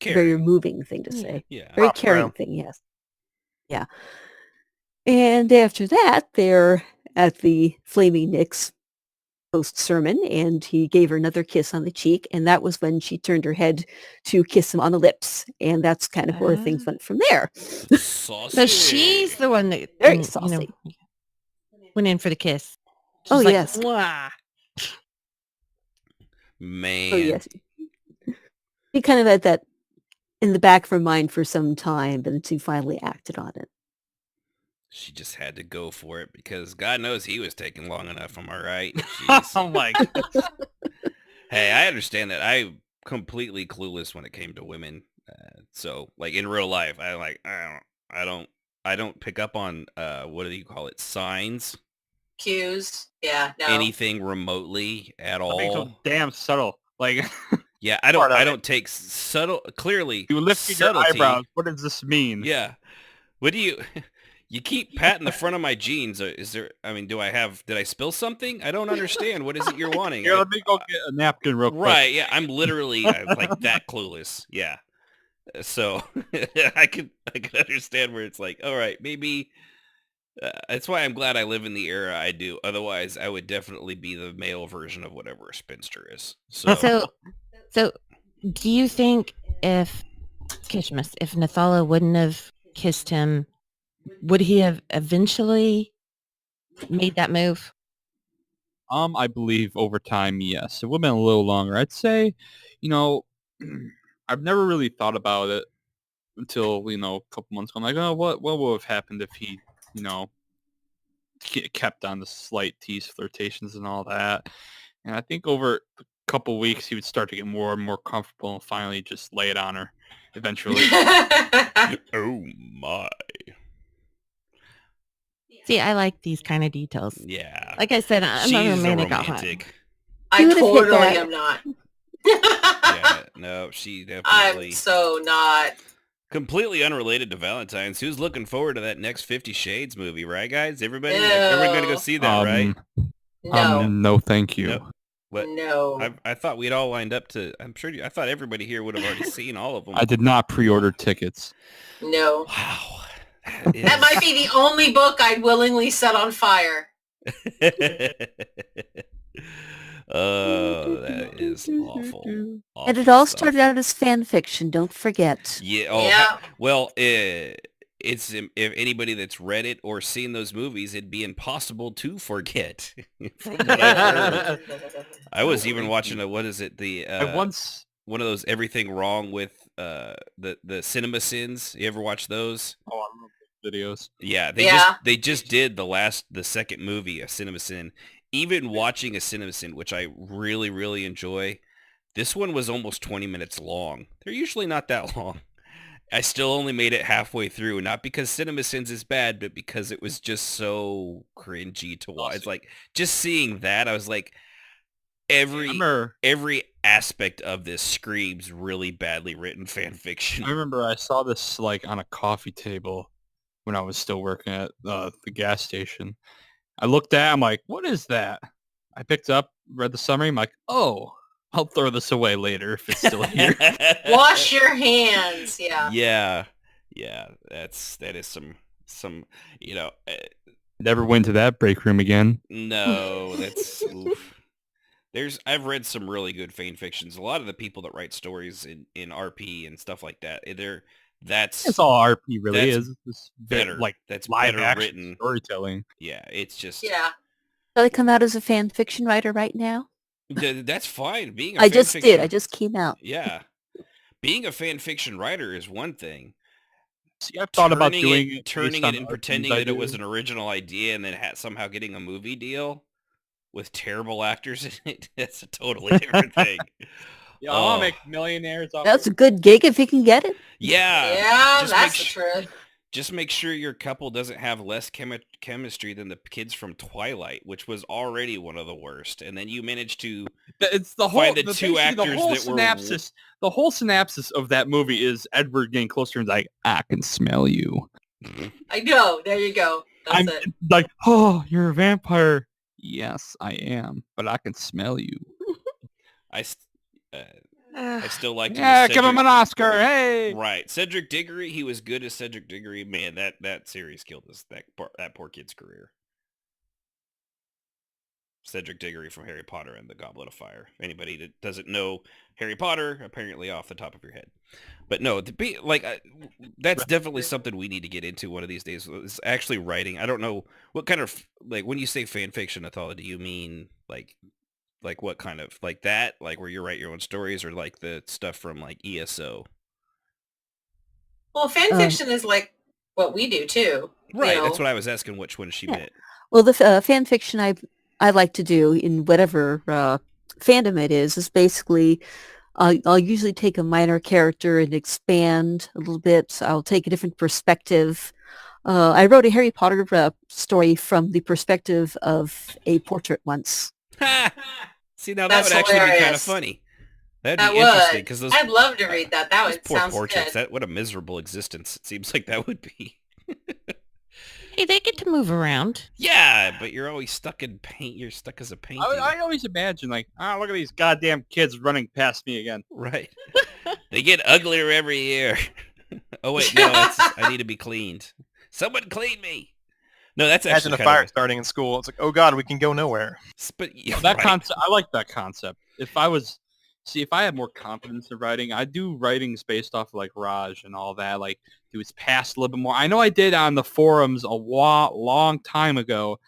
I: a very moving thing to say.
D: Yeah.
I: Very
H: Rough,
I: caring
H: bro.
I: thing, yes. Yeah. And after that, they're at the Flaming Nicks post-sermon, and he gave her another kiss on the cheek, and that was when she turned her head to kiss him on the lips, and that's kind of where things went from there.
D: Saucy.
F: So she's the one that
I: Very saucy.
F: went in for the kiss.
I: Oh,
F: She's like,
I: yes.
F: "Mwah."
D: Man.
I: Oh, yes. She kind of had that in the back of her mind for some time, but then she finally acted on it.
D: She just had to go for it because God knows he was taking long enough. Am I right?
E: Oh my God.
D: Hey, I understand that. I'm completely clueless when it came to women. So, like in real life, I don't pick up on what do you call it? Signs.
G: Cues. Yeah, no.
D: Anything remotely at
E: Something so
D: all.
E: damn subtle. Like,
D: Yeah, I don't take subtle. Clearly,
E: you lifted your
D: subtlety.
E: eyebrows. What does this mean?
D: Yeah. What do you? You keep patting the front of my jeans. Is there? I mean, did I spill something? I don't understand. What is it you're wanting?
E: Here, let me go get a napkin real quick.
D: Right? Yeah, I'm literally like that clueless. Yeah. So I could understand where it's like, all right, maybe. That's why I'm glad I live in the era I do. Otherwise, I would definitely be the male version of whatever a spinster is.
F: So do you think if Kishmas, if Nethala wouldn't have kissed him, would he have eventually made that move?
E: I believe over time, yes. It would have been a little longer. I'd say, I've never really thought about it until, a couple months ago. I'm like, oh, what would have happened if he, kept on the slight tease, flirtations and all that. And I think over a couple weeks, he would start to get more and more comfortable and finally just lay it on her eventually.
D: Oh, my.
F: See, I like these kind of details.
D: Yeah.
F: Like I said, I'm not a romantic at heart.
G: I totally am not.
D: Yeah, no, she definitely.
G: I'm so not.
D: Completely unrelated to Valentine's. Who's looking forward to that next 50 Shades movie, right, guys? Everybody going to go see that, right?
G: No.
E: No, thank you.
D: No. What?
G: No.
D: I thought we'd all lined up to. I thought everybody here would have already seen all of them.
E: I did not pre-order tickets.
G: No.
D: Wow.
G: That might be the only book I'd willingly set on fire.
D: Oh, that is awful.
I: And it all started out as fan fiction, don't forget.
D: Yeah. Oh,
G: Yeah.
D: Well, it's if anybody that's read it or seen those movies, it'd be impossible to forget. From what I've heard. I was even watching what is it? One of those Everything Wrong with the Cinema Sins. You ever watch those?
E: Oh, I remember videos.
D: Yeah, they just did the second movie, a Cinema Sin. Even watching a Cinema Sin, which I really, really enjoy, this one was almost 20 minutes long. They're usually not that long. I still only made it halfway through, not because Cinema Sins is bad, but because it was just so cringy to watch. It's like, just seeing that, I was like, every aspect of this screams really badly written fan fiction.
E: I remember I saw this like on a coffee table when I was still working at the gas station. I looked at it, I'm like, what is that? I picked up, read the summary, I'm like, oh, I'll throw this away later if it's still here.
G: Wash your hands. Yeah.
D: Yeah. That is some,
E: Never went to that break room again.
D: No, that's oof. I've read some really good fan fictions. A lot of the people that write stories in RP and stuff like that, that's
E: all RP really is. It's
D: better.
E: Like
D: that's
E: live
D: better
E: action
D: written
E: storytelling.
D: Yeah, it's just
G: Yeah.
I: Shall I come out as a fan fiction writer right now?
D: That's fine. Being
I: I just did. I just came out.
D: Yeah, being a fan fiction writer is one thing.
E: See, I've thought about turning
D: it and pretending that it was an original idea, and then somehow getting a movie deal with terrible actors in it. That's a totally different thing.
E: Yeah, I want to make millionaires off
I: That's a good gig if you can get it.
D: Yeah.
G: Yeah, that's the truth.
D: Just make sure your couple doesn't have less chemistry than the kids from Twilight, which was already one of the worst. And then you managed to find the two actors
E: the whole synopsis of that movie is Edward getting closer and like, I can smell you.
G: I know. There you go. That's it.
E: Like, oh, you're a vampire. Yes, I am, but I can smell you.
D: I still like
E: give him an Oscar, hey!
D: Right. Cedric Diggory, he was good as Cedric Diggory. Man, that series killed that poor kid's career. Cedric Diggory from Harry Potter and the Goblet of Fire. Anybody that doesn't know Harry Potter, apparently off the top of your head. But no, that's definitely something we need to get into one of these days. Is actually writing. I don't know what kind of, like, when you say fan fiction, Nethala, do you mean like what kind of, like that, like where you write your own stories, or like the stuff from like ESO?
G: Well, fan fiction is like what we do too.
D: Right.
G: You know?
D: That's what I was asking. Which one she bit?
I: Well, the fan fiction I like to do in whatever fandom it is basically I'll usually take a minor character and expand a little bit. I'll take a different perspective. I wrote a Harry Potter story from the perspective of a portrait once.
D: See, now
G: That's
D: that would actually be kind of
G: hilarious.
D: funny. That'd
G: That
D: be interesting because
G: would.
D: those
G: I'd love to read that. That
D: those
G: would
D: poor
G: sound
D: portraits.
G: good.
D: What a miserable existence it seems like that would be.
F: Hey, they get to move around.
D: Yeah, but you're always stuck in paint. You're stuck as a painting.
E: I always imagine like, look at these goddamn kids running past me again.
D: Right. They get uglier every year. Oh wait, no, I need to be cleaned. Someone clean me. No, that's actually
H: Imagine a fire starting in school. It's like, oh god, we can go nowhere.
D: But yeah,
E: That
D: right.
E: concept, I like that concept. If I had more confidence in writing, I do writings based off of like Raj and all that, like do his past a little bit more. I know I did on the forums a long time ago,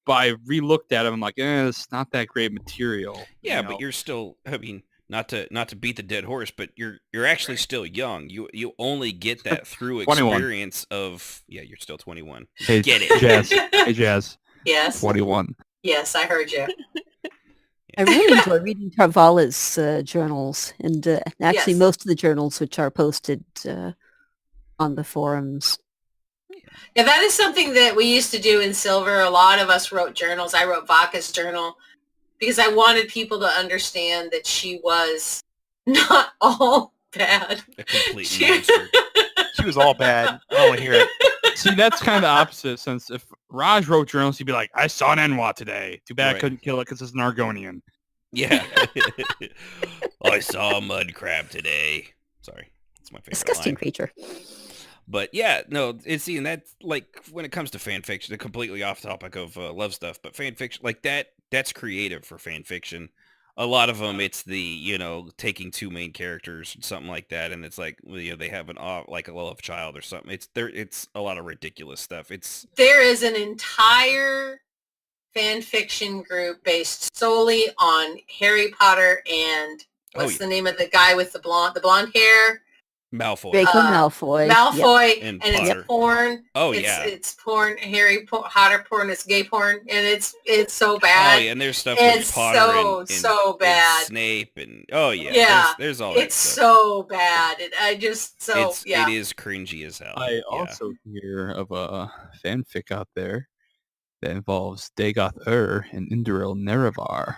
E: but I re-looked at them. I'm like, it's not that great material.
D: Yeah,
E: you know?
D: but you're still. I mean, not to beat the dead horse, but you're actually still young. You only get that through
E: 21.
D: experience of. Yeah, you're still 21.
E: Hey,
D: Get it,
E: Jazz. Hey, Jazz.
G: Yes.
E: 21.
G: Yes, I heard you.
I: I really enjoy reading Tarvala's journals, and actually
G: Yes.
I: most of the journals which are posted on the forums.
G: Yeah, that is something that we used to do in Silver. A lot of us wrote journals. I wrote Vaka's journal because I wanted people to understand that she was not all bad.
D: a complete
G: She-
D: monster.
H: She was all bad. I don't want to hear it.
E: See, that's kind of the opposite, since if Raj wrote journals, he'd be like, I saw an Enwa today. Too bad I
D: Right.
E: couldn't kill it because it's an Argonian.
D: Yeah. I saw a mud crab today. Sorry, that's my favorite
I: Disgusting
D: line.
I: creature.
D: But yeah, no, and that's like when it comes to fan fiction, they're completely off topic of love stuff, but fan fiction like that's creative for fan fiction. A lot of them, it's the, taking two main characters, something like that, and it's like, they have like a love child or something. It's a lot of ridiculous stuff.
G: There is an entire fan fiction group based solely on Harry Potter and what's the name of the guy with the blonde hair?
D: Malfoy.
I: Draco Malfoy.
G: Malfoy,
D: And
G: and
D: Potter.
G: it's porn.
D: Oh,
G: it's,
D: yeah.
G: It's porn, Potter porn, it's gay porn, and it's so
D: Oh
G: bad.
D: yeah, and there's stuff
G: It's
D: with Potter
G: so
D: and
G: bad.
D: Snape and oh yeah,
G: Yeah,
D: there's all that
G: it's
D: stuff.
G: so bad. It
D: is cringy as hell.
E: I also hear of a fanfic out there that involves Dagoth and Induril Nerevar.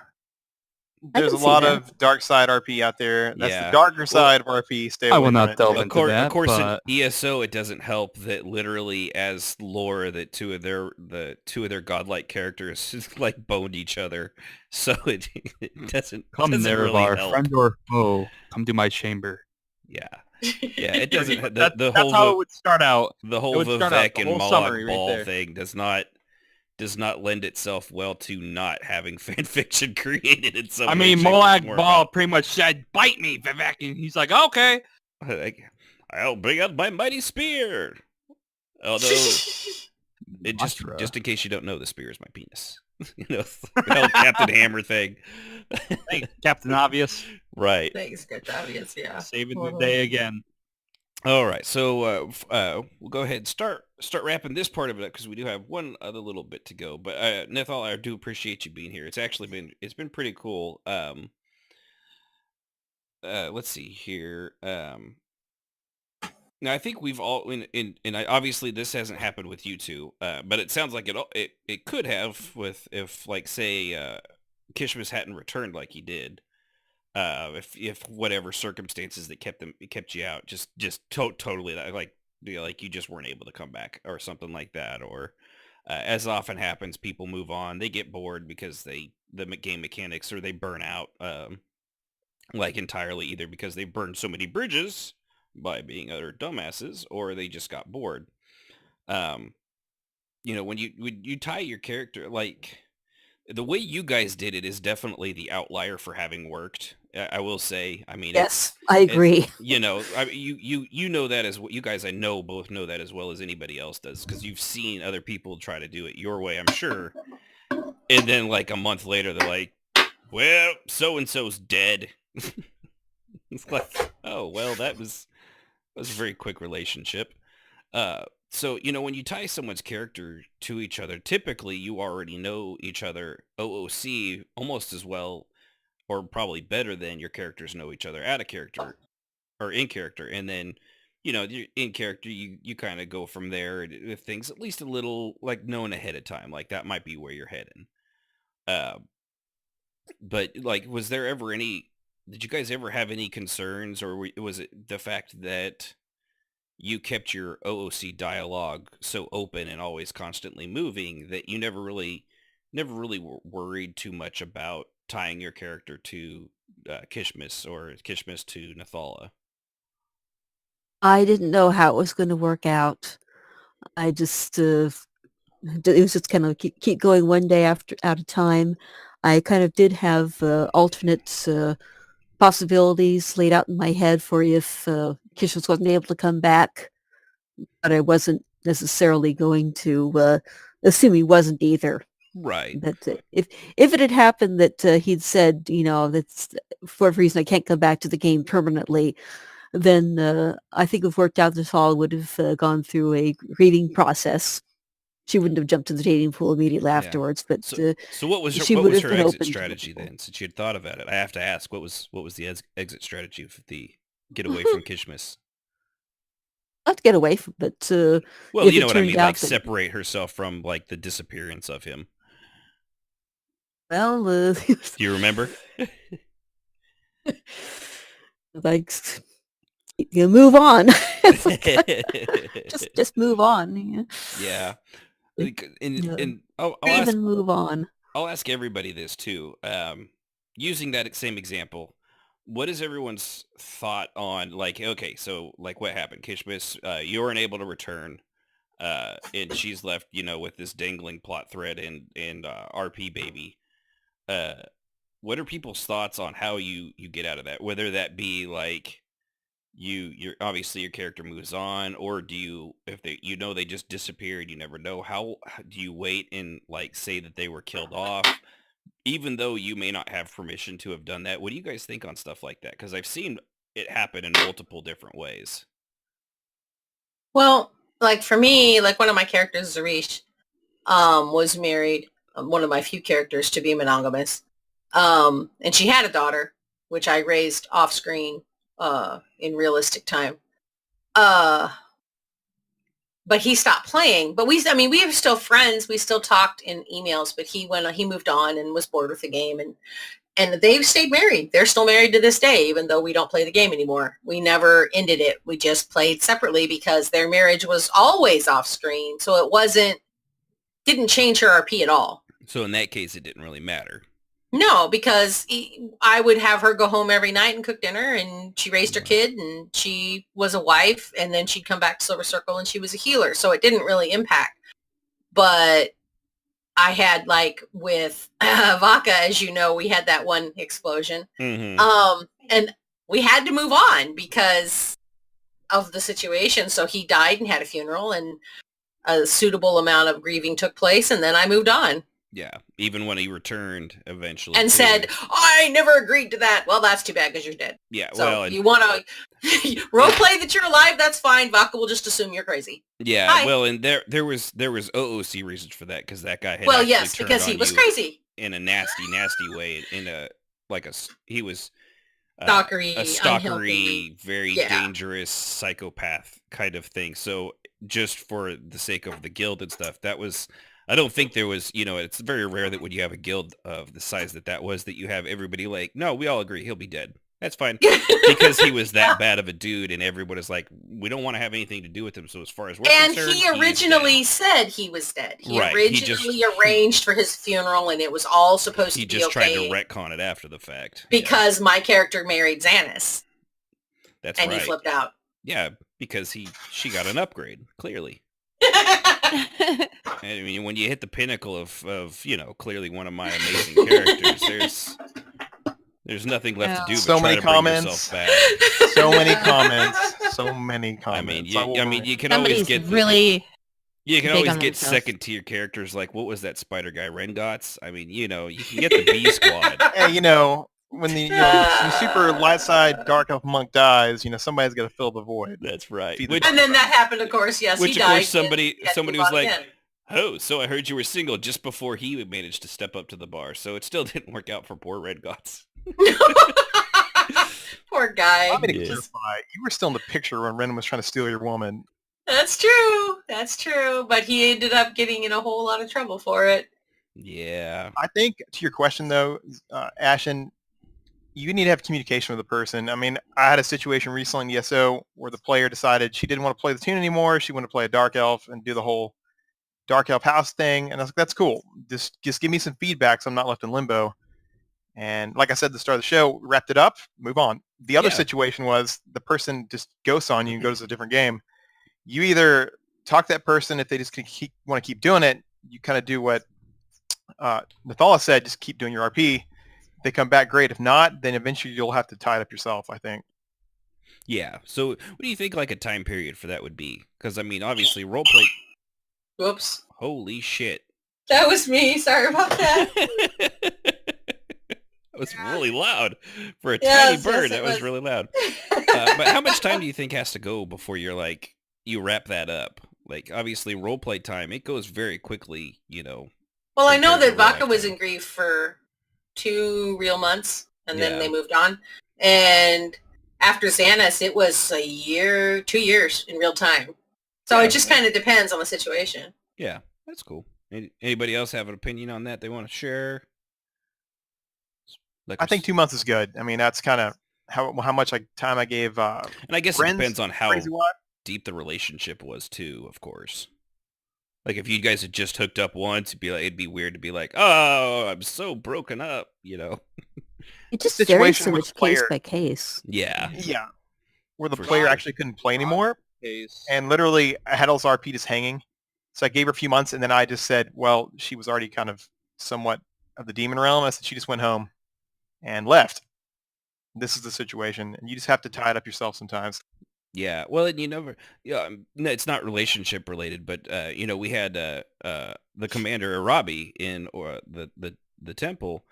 H: There's a
I: can see
H: lot
I: that.
H: of dark side RP out there. That's
D: Yeah.
H: the darker side of RP. Stay away
E: I will
H: from
E: not
H: it.
E: delve
D: Of
E: into
D: course,
E: that, but
D: in ESO, it doesn't help that literally as lore that two of their godlike characters like boned each other, so it doesn't
E: come
D: doesn't
E: Nerevar,
D: really help.
E: friend or foe, come to my chamber.
D: Yeah, it doesn't.
E: That's
D: The whole
E: how it would start out.
D: the
E: It
D: whole
E: would start out,
D: Vivek
E: the
D: and
E: whole
D: Moloch
E: summary right
D: Ball
E: there.
D: thing does not lend itself well to not having fan fiction created in some
E: I
D: way,
E: mean,
D: shape, or
E: Molag
D: form.
E: Ball pretty much said, "Bite me, Vivek," and he's like, "Okay."
D: I'll bring out my mighty spear. Although,
E: Astra.
D: just in case you don't know, the spear is my penis. The old Captain Hammer thing.
E: Thanks, Captain Obvious,
G: Thanks,
D: Right.
G: good obvious, yeah.
E: saving the day again.
D: All right. So we'll go ahead and start wrapping this part of it up because we do have one other little bit to go. But Nethala, I do appreciate you being here. It's been pretty cool. Let's see here. Now I think we've all obviously this hasn't happened with you two, but it sounds like it could have if like say Kishmas hadn't returned like he did. If whatever circumstances that kept you out, just totally like you just weren't able to come back or something like that, or as often happens, people move on, they get bored because the game mechanics, or they burn out like entirely, either because they burned so many bridges by being utter dumbasses, or they just got bored. When you tie your character, like the way you guys did it is definitely the outlier for having worked. I will say. I mean,
I: Yes, I agree.
D: you know that as what you guys both know that as well as anybody else does, because you've seen other people try to do it your way, I'm sure. And then like a month later, they're like, "Well, so and so's dead." It's like, oh well, that was a very quick relationship. So, you know, when you tie someone's character to each other, typically you already know each other OOC almost as well, or probably better than your characters know each other out of character or in character. And then, you know, in character, you kind of go from there with things at least a little like known ahead of time. Like that might be where you're heading. Uh, but like, did you guys ever have any concerns, or was it the fact that you kept your OOC dialogue so open and always constantly moving that you never really were worried too much about tying your character to Kishmas or Kishmas to Nethala?
I: I didn't know how it was going to work out. I just it was just kind of keep going one day after at a time. I kind of did have alternate possibilities laid out in my head for if Kishos wasn't able to come back, but I wasn't necessarily going to assume he wasn't either.
D: Right.
I: But if it had happened that he'd said, you know, that's for whatever reason I can't come back to the game permanently, then I think if worked out, this all would have gone through a grieving process. She wouldn't have jumped to the dating pool immediately afterwards, but
D: So what was
I: she
D: her
I: would have been
D: exit
I: open to
D: strategy
I: it.
D: then? Since you had thought about it, I have to ask, what was the exit strategy of the get away from Kishmas?
I: Not to get away from, but
D: Well,
I: if
D: you
I: it
D: know what I
I: turned
D: mean,
I: out
D: like
I: that,
D: separate herself from like the disappearance of him.
I: well,
D: Do you remember?
I: like, you move on. It's like, just move on. Yeah.
D: Yeah.
I: Yeah.
D: And I'll
I: Even move on.
D: I'll ask everybody this too. Using that same example, what is everyone's thought on, like, okay, so like what happened? Kishmas, you weren't able to return, and she's left, you know, with this dangling plot thread and RP baby. What are people's thoughts on how you get out of that? Whether that be like you're obviously your character moves on, or do you, if they, you know, they just disappeared, you never know, how do you wait and like say that they were killed off, even though you may not have permission to have done that? What do you guys think on stuff like that? Because I've seen it happen in multiple different ways.
G: Well, like for me, like one of my characters, Zarish, was married, one of my few characters to be monogamous. And she had a daughter, which I raised off screen, in realistic time. But he stopped playing. But we are still friends. We still talked in emails, but he moved on and was bored with the game, and they've stayed married. They're still married to this day, even though we don't play the game anymore. We never ended it. We just played separately because their marriage was always off screen. So didn't change her RP at all.
D: So in that case, it didn't really matter.
G: No, because I would have her go home every night and cook dinner, and she raised her kid, and she was a wife, and then she'd come back to Silver Circle, and she was a healer. So it didn't really impact. But I had, like, with Vaca, as you know, we had that one explosion.
D: Mm-hmm.
G: And we had to move on because of the situation. So he died and had a funeral, and a suitable amount of grieving took place, and then I moved on.
D: Yeah, even when he returned eventually.
G: And said, I never agreed to that. Well, that's too bad because you're dead.
D: Yeah,
G: so
D: well...
G: you want to role play that you're alive, that's fine. Vaca will just assume you're crazy.
D: Yeah,
G: Hi.
D: well, and there was OOC reasons for that, because that guy had
G: because he was crazy.
D: In a nasty way, he was...
G: stalkery,
D: a stalkery, very dangerous psychopath kind of thing. So just for the sake of the guild and stuff, that was... I don't think there was, you know, it's very rare that when you have a guild of the size that was, that you have everybody like, no, we all agree he'll be dead. That's fine. Because he was that bad of a dude, and everybody's like, we don't want to have anything to do with him. So as far as we're concerned,
G: and he originally said he was dead. He
D: right.
G: originally arranged for his funeral, and it was all supposed to be okay.
D: He just tried to retcon it after the fact.
G: Because my character married Xanis.
D: That's
G: and
D: right.
G: And he flipped out.
D: Yeah, because she got an upgrade, clearly. I mean, when you hit the pinnacle of you know, clearly one of my amazing characters, there's nothing left to do but try to bring yourself back.
H: So many comments.
D: I mean, you can always get second tier characters like, what was that spider guy, Rengots? I mean, you know, you can get the B squad.
H: Hey, you know, when the super light side dark elf monk dies, somebody's got to fill the void.
D: That's right.
G: And then that happened, of course. Yes,
D: Which
G: he
D: of
G: died.
D: course somebody was like,
G: again.
D: "Oh, so I heard you were single," just before he managed to step up to the bar. So it still didn't work out for poor Red Gots.
G: Poor guy.
H: I'm going to clarify. You were still in the picture when Ren was trying to steal your woman.
G: That's true. That's true. But he ended up getting in a whole lot of trouble for it.
D: Yeah.
H: I think, to your question, though, Ashen, you need to have communication with the person. I mean, I had a situation recently in the ESO where the player decided she didn't want to play the tune anymore. She wanted to play a Dark Elf and do the whole Dark Elf house thing. And I was like, that's cool. Just give me some feedback so I'm not left in limbo. And like I said at the start of the show, wrapped it up, move on. The other situation was the person just ghosts on you and goes to a different game. You either talk to that person if they just want to keep doing it. You kind of do what Nethala said, just keep doing your RP. If they come back, great. If not, then eventually you'll have to tie it up yourself, I think.
D: Yeah. So what do you think like a time period for that would be? Because, I mean, obviously roleplay...
G: Whoops.
D: Holy shit.
G: That was me. Sorry about that.
D: That was really loud. For a tiny bird, that was really loud. But how much time do you think has to go before you're like, you wrap that up? Like, obviously, roleplay time, it goes very quickly,
G: Well, I know that Vaca was in grief for 2 real months, and then they moved on. And after Xanis, it was 2 years in real time. So it just kind of depends on the situation.
D: Yeah, that's cool. Anybody else have an opinion on that they want to share?
H: I think 2 months is good. I mean, that's kind of how much time I gave.
D: And I guess
H: friends,
D: it depends on how deep the relationship was too, of course. Like if you guys had just hooked up once, it'd be weird to be like, "Oh, I'm so broken up,"
I: It just varies so much case by case.
D: Yeah.
H: Yeah. Where the player actually couldn't play anymore.
E: Case.
H: And literally, I had all this RP just hanging. So I gave her a few months, and then I just said, well, she was already kind of somewhat of the demon realm. I said she just went home and left. This is the situation, and you just have to tie it up yourself sometimes.
D: Yeah, well, it's not relationship related, but we had the commander Arabi in the temple,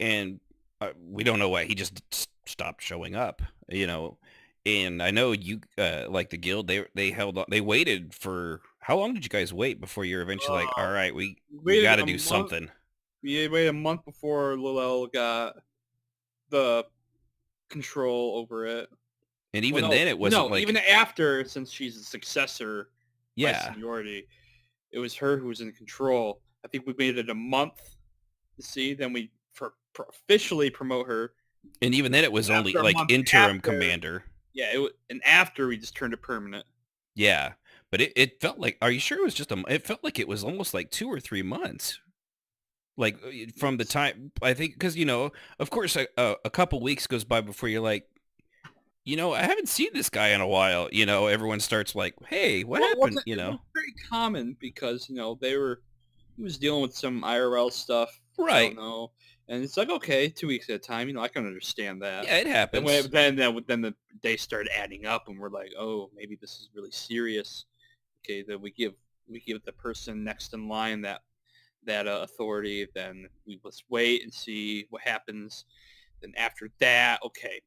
D: and we don't know why he just stopped showing up. And I know you like the guild, they held on, they waited for how long did you guys wait before you're eventually like, all right, we got to do something.
E: We waited a month before Lilel got the control over it.
D: And even then it wasn't like...
E: even after, since she's a successor by
D: Yeah.
E: seniority, it was her who was in control. I think we waited a month to see, then we officially promote her.
D: And even then it was only like interim commander.
E: Yeah, and after we just turned it permanent.
D: Yeah, but it felt like, are you sure it was just it felt like it was almost like 2 or 3 months. Like from the time, I think, because, of course, a couple weeks goes by before you're like, I haven't seen this guy in a while. Everyone starts like, hey, what happened?
E: It was very common because, he was dealing with some IRL stuff.
D: Right.
E: I don't know. And it's like, okay, 2 weeks at a time. I can understand that.
D: Yeah, it happens.
E: And then the days started adding up, and we're like, oh, maybe this is really serious. Okay, then we give the person next in line that authority. Then we just wait and see what happens. Then after that, okay,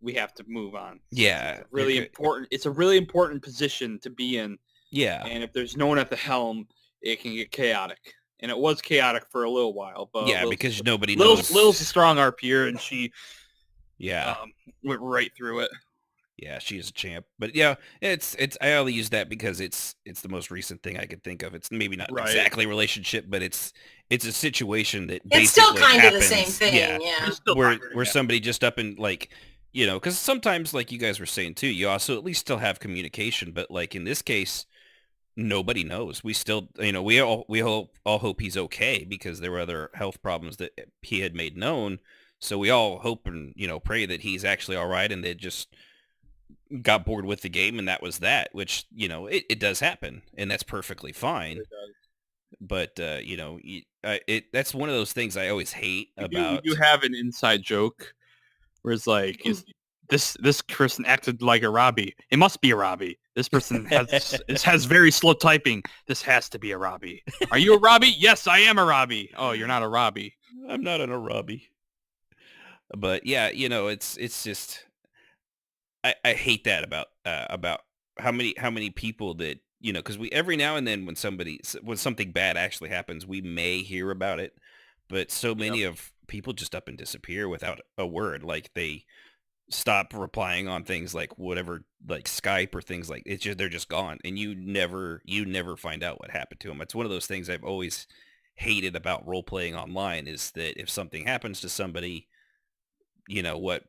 E: we have to move on.
D: Yeah,
E: It's a really important position to be in.
D: Yeah,
E: and if there's no one at the helm, it can get chaotic. And it was chaotic for a little while, but
D: because nobody knows.
E: Lil's a strong RPer, and she went right through it.
D: Yeah, she is a champ. But yeah, it's I only use that because it's the most recent thing I could think of. It's maybe not exactly relationship, but it's a situation that
G: it's still kind
D: happens.
G: of the same thing. Yeah.
D: Where somebody just up and like, because sometimes, like you guys were saying too, you also at least still have communication. But like in this case, nobody knows. We still, we all hope he's okay because there were other health problems that he had made known. So we all hope and pray that he's actually all right, and they just got bored with the game, and that was that. Which it does happen, and that's perfectly fine. But that's one of those things I always hate about.
E: You have an inside joke where it's like, this person acted like a Robbie. It must be a Robbie. This person has very slow typing. This has to be a Robbie. Are you a Robbie? Yes, I am a Robbie. Oh, you're not a Robbie.
D: I'm not an Arabi. But yeah, it's just I hate that about how many people that because we every now and then when something bad actually happens, we may hear about it, but so many of people just up and disappear without a word. Like they stop replying on things like whatever, like Skype or things like it's just they're just gone, and you never find out what happened to them. It's one of those things I've always hated about role playing online is that if something happens to somebody,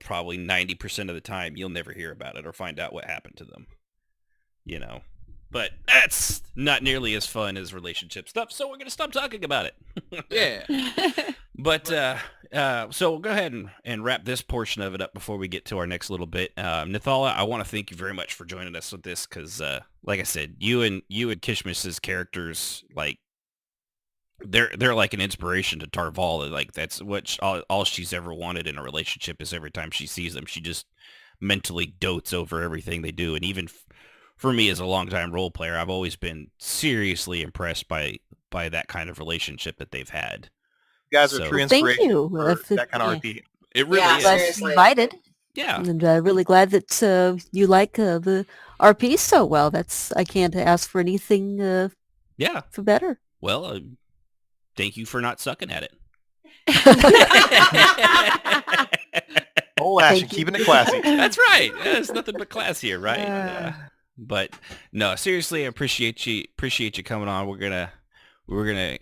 D: probably 90% of the time you'll never hear about it or find out what happened to them. But that's not nearly as fun as relationship stuff, so we're going to stop talking about it.
E: Yeah.
D: But so we'll go ahead and wrap this portion of it up before we get to our next little bit. Nethala, I want to thank you very much for joining us with this because, like I said, you and Kishmas's characters, like, they're like an inspiration to Tarval. Like, that's what all she's ever wanted in a relationship is every time she sees them, she just mentally dotes over everything they do. And even for me as a longtime role player, I've always been seriously impressed by that kind of relationship that they've had.
H: You guys are true inspiration
I: thank you.
H: for that kind of RP.
D: It really is.
I: Glad to be invited.
D: Yeah.
I: And really glad that you like the RP so well. I can't ask for anything for better.
D: Well, thank you for not sucking at it.
H: Old Ash, keeping it classy.
D: That's right. It's nothing but class here, right? But no, seriously, I appreciate you coming on. We're gonna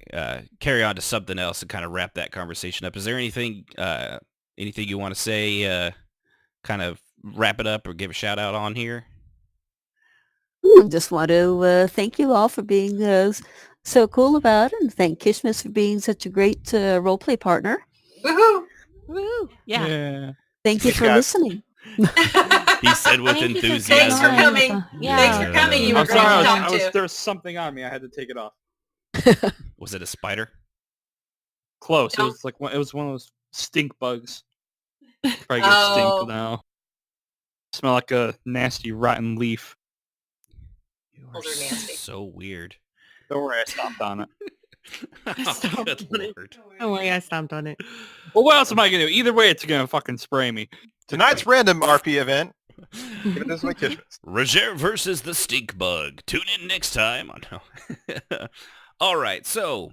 D: carry on to something else and kind of wrap that conversation up. Is there anything you want to say? Kind of wrap it up or give a shout out on here.
I: Just want to thank you all for being so cool about it, and thank Kishmas for being such a great roleplay partner.
G: Woohoo!
F: Woo! Yeah.
I: Thank you for listening.
D: He said with enthusiasm.
G: Thanks for coming.
F: Yeah.
G: Thanks for coming. You were
E: I'm
G: great to
E: sorry,
G: talk to.
E: there was something on me. I had to take it off.
D: Was it a spider?
E: Close.
G: No.
E: It was one of those stink bugs. Probably gonna stink now. Smell like a nasty rotten leaf.
D: You
G: Those are nasty.
D: so weird.
E: Don't worry, I stomped on it.
D: Oh, good Lord.
F: Don't worry, I stomped on it.
E: Well, what else am I gonna do? Either way, it's gonna fucking spray me.
H: Tonight's random RP event. Give it this way, Kishmas.
D: Roger versus the stink bug. Tune in next time. All right, so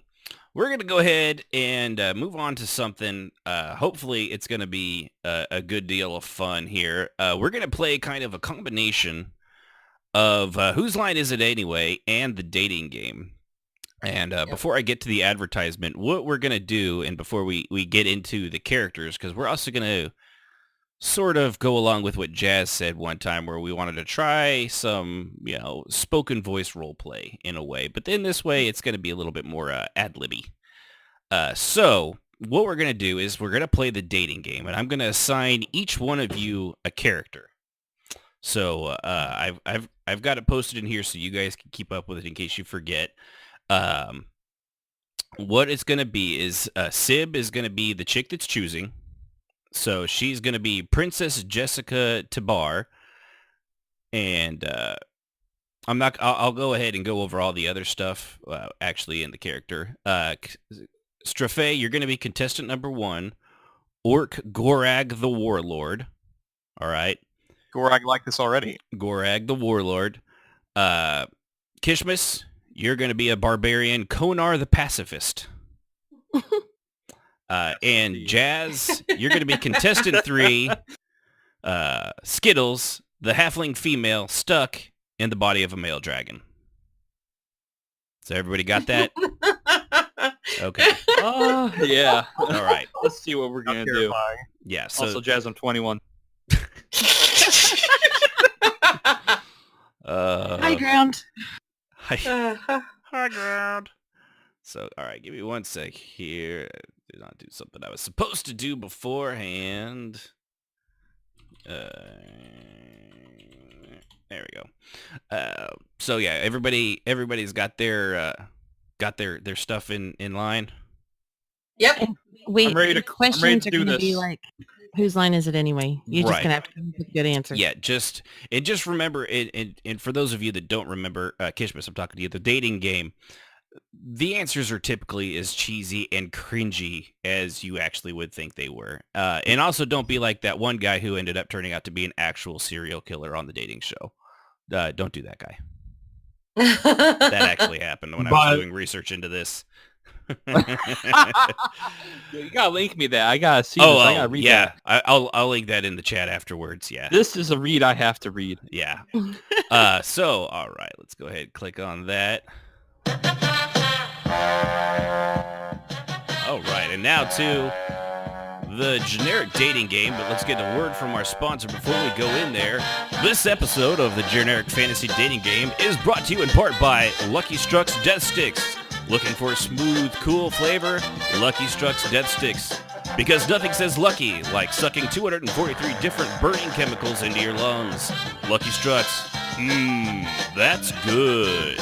D: we're going to go ahead and move on to something. Hopefully, it's going to be a good deal of fun here. We're going to play kind of a combination of Whose Line Is It Anyway and the dating game. And before I get to the advertisement, what we're going to do, and before we get into the characters, because we're also going to sort of go along with what Jazz said one time where we wanted to try some, spoken voice role play in a way. But then this way, it's going to be a little bit more ad-libby. So what we're going to do is we're going to play the dating game, and I'm going to assign each one of you a character. So I've got it posted in here so you guys can keep up with it in case you forget. What it's going to be is Sib is going to be the chick that's choosing. So she's going to be Princess Jessica Tabar, and I'll go ahead and go over all the other stuff actually in the character. Sibh'Bae, you're going to be contestant number 1, Orc Gorag the Warlord. All right.
H: Gorag like this already.
D: Gorag the Warlord. Kishmas, you're going to be a barbarian, Konar the Pacifist. And Jazz, you're going to be contestant 3, Skittles, the halfling female stuck in the body of a male dragon. So everybody got that? Okay.
E: Yeah.
D: All right.
E: Let's see what we're going to do.
D: Yeah. So
E: Also, Jazz, I'm 21.
F: High ground.
D: High ground. So, all right, give me one sec here. I did not do something I was supposed to do beforehand. There we go. So yeah, everybody's got their stuff in line.
G: Yep.
F: Wait,
E: I'm ready
F: the
E: to
F: questions are
E: do
F: going to
E: this.
F: be like, whose line is it anyway? You're just
D: Right.
F: going to have to come up with a good answer.
D: Yeah, just remember, and for those of you that don't remember, Kishmas, I'm talking to you, the dating game, the answers are typically as cheesy and cringy as you actually would think they were. And also don't be like that one guy who ended up turning out to be an actual serial killer on the dating show. Don't do that guy. That actually happened when I was doing research into this.
E: You gotta link me that. I gotta see this. I gotta read that.
D: I'll link that in the chat afterwards. Yeah.
E: This is a read I have to read.
D: Yeah. So, all right, let's go ahead and click on that. All right, and now to the generic dating game, but let's get a word from our sponsor before we go in there. This episode of the generic fantasy dating game is brought to you in part by Lucky Struck's Death Sticks. Looking for a smooth, cool flavor? Lucky Struck's Death Sticks. Because nothing says lucky like sucking 243 different burning chemicals into your lungs. Lucky Struck's. That's good.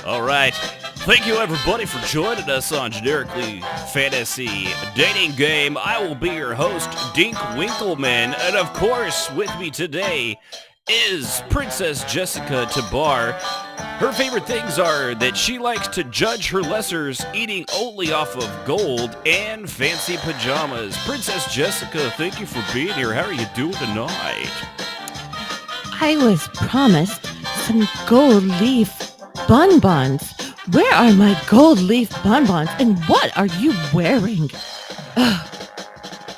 D: All right. Thank you, everybody, for joining us on Generically Fantasy Dating Game. I will be your host, Dink Winkleman, and of course, with me today is Princess Jessica Tabar. Her favorite things are that she likes to judge her lessers eating only off of gold and fancy pajamas. Princess Jessica, thank you for being here. How are you doing tonight?
F: I was promised some gold leaf bonbons. Where are my gold leaf bonbons, and what are you wearing?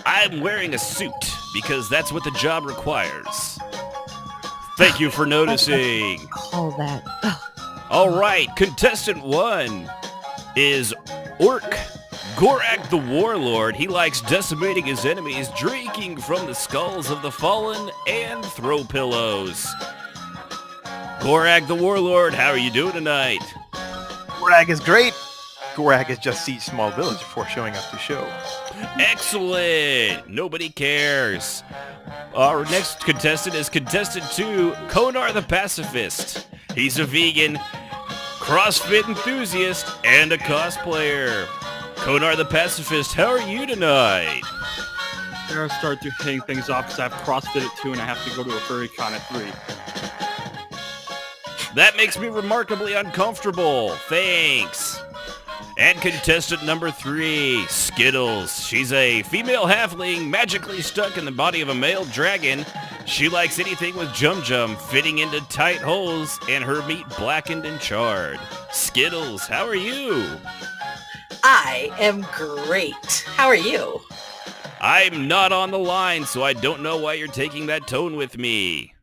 D: I'm wearing a suit because that's what the job requires. Thank you for noticing.
F: All that.
D: All right, contestant 1 is Orc Gorak the Warlord. He likes decimating his enemies, drinking from the skulls of the fallen, and throw pillows. Gorak the Warlord, how are you doing tonight?
H: Gorak is great. Gorak has just sieged small village before showing up to show.
D: Excellent. Nobody cares. Our next contestant is contestant 2, Konar the Pacifist. He's a vegan, CrossFit enthusiast, and a cosplayer. Konar the Pacifist, how are you tonight?
E: I'm gonna start to hang things off because I have CrossFit at 2 and I have to go to a furry con at 3.
D: That makes me remarkably uncomfortable. Thanks. And contestant number 3, Skittles. She's a female halfling magically stuck in the body of a male dragon. She likes anything with jum-jum fitting into tight holes and her meat blackened and charred. Skittles, how are you?
G: I am great. How are you?
D: I'm not on the line, so I don't know why you're taking that tone with me.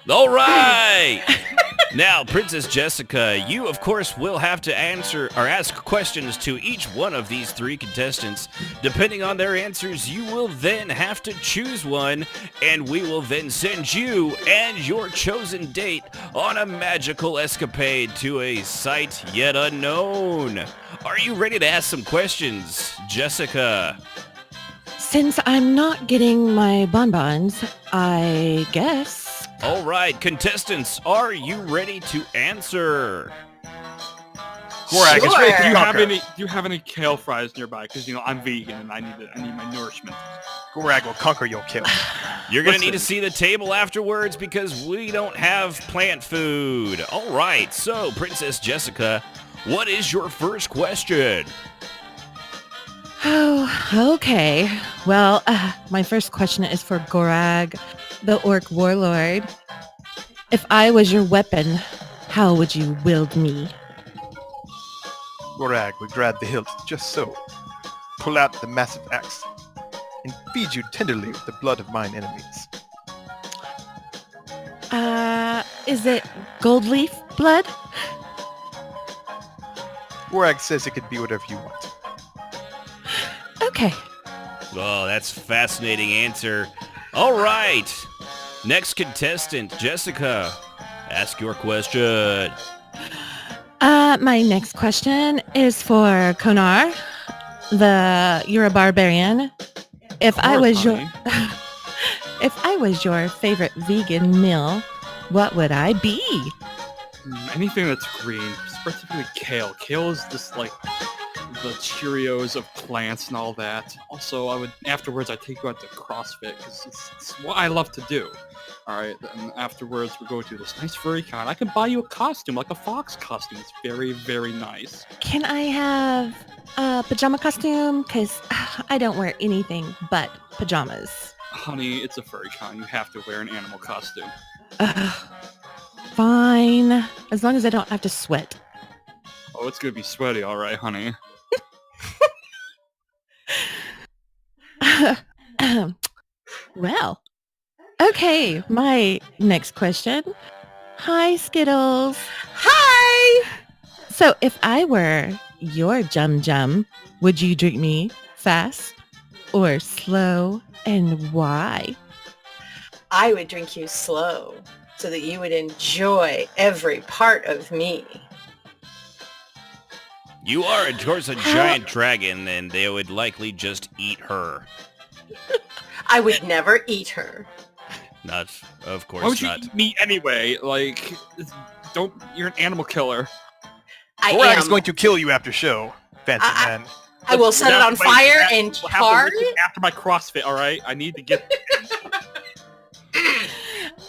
D: All right. Now, Princess Jessica, you, of course, will have to answer or ask questions to each one of these 3 contestants. Depending on their answers, you will then have to choose one, and we will then send you and your chosen date on a magical escapade to a site yet unknown. Are you ready to ask some questions, Jessica?
F: Since I'm not getting my bonbons, I guess.
D: All right, contestants, are you ready to answer?
H: Gorak is ready to conquer.
E: Do you have any kale fries nearby? Because I'm vegan and I need my nourishment.
H: Gorak will conquer your kill.
D: You're going to need to see the table afterwards because we don't have plant food. All right, so Princess Jessica, what is your first question?
F: Oh, okay. Well, my first question is for Gorak, the Orc Warlord. If I was your weapon, how would you wield me?
H: Gorak would grab the hilt just so, pull out the massive axe, and feed you tenderly with the blood of mine enemies.
F: Is it gold leaf blood?
H: Gorak says it could be whatever you want.
F: Okay.
D: Oh, that's a fascinating answer. All right. Next contestant, Jessica, ask your question.
F: My next question is for Konar, you're a barbarian. If I was your favorite vegan meal, what would I be?
E: Anything that's green, specifically kale. Kale is this the Cheerios of plants and all that. Also, afterwards I'd take you out to CrossFit because it's what I love to do. All right, and afterwards we go to this nice furry con. I can buy you a costume, like a fox costume. It's very, very nice.
F: Can I have a pajama costume? Because I don't wear anything but pajamas.
E: Honey, it's a furry con. You have to wear an animal costume.
F: Fine. As long as I don't have to sweat.
E: Oh, it's gonna be sweaty, all right, honey.
F: Well, okay, my next question. Hi, Skittles.
G: Hi!
F: So if I were your Jum, would you drink me fast or slow, and why?
G: I would drink you slow so that you would enjoy every part of me.
D: You are, of course, a giant dragon, and they would likely just eat her.
G: I would never eat her.
D: Not, of course
E: Why would you
D: not.
E: eat me anyway? Like, you're an animal killer.
H: Gorak is going to kill you after show, fancy man.
G: I will set it on fire and char it.
E: After my CrossFit, all right? I need to get...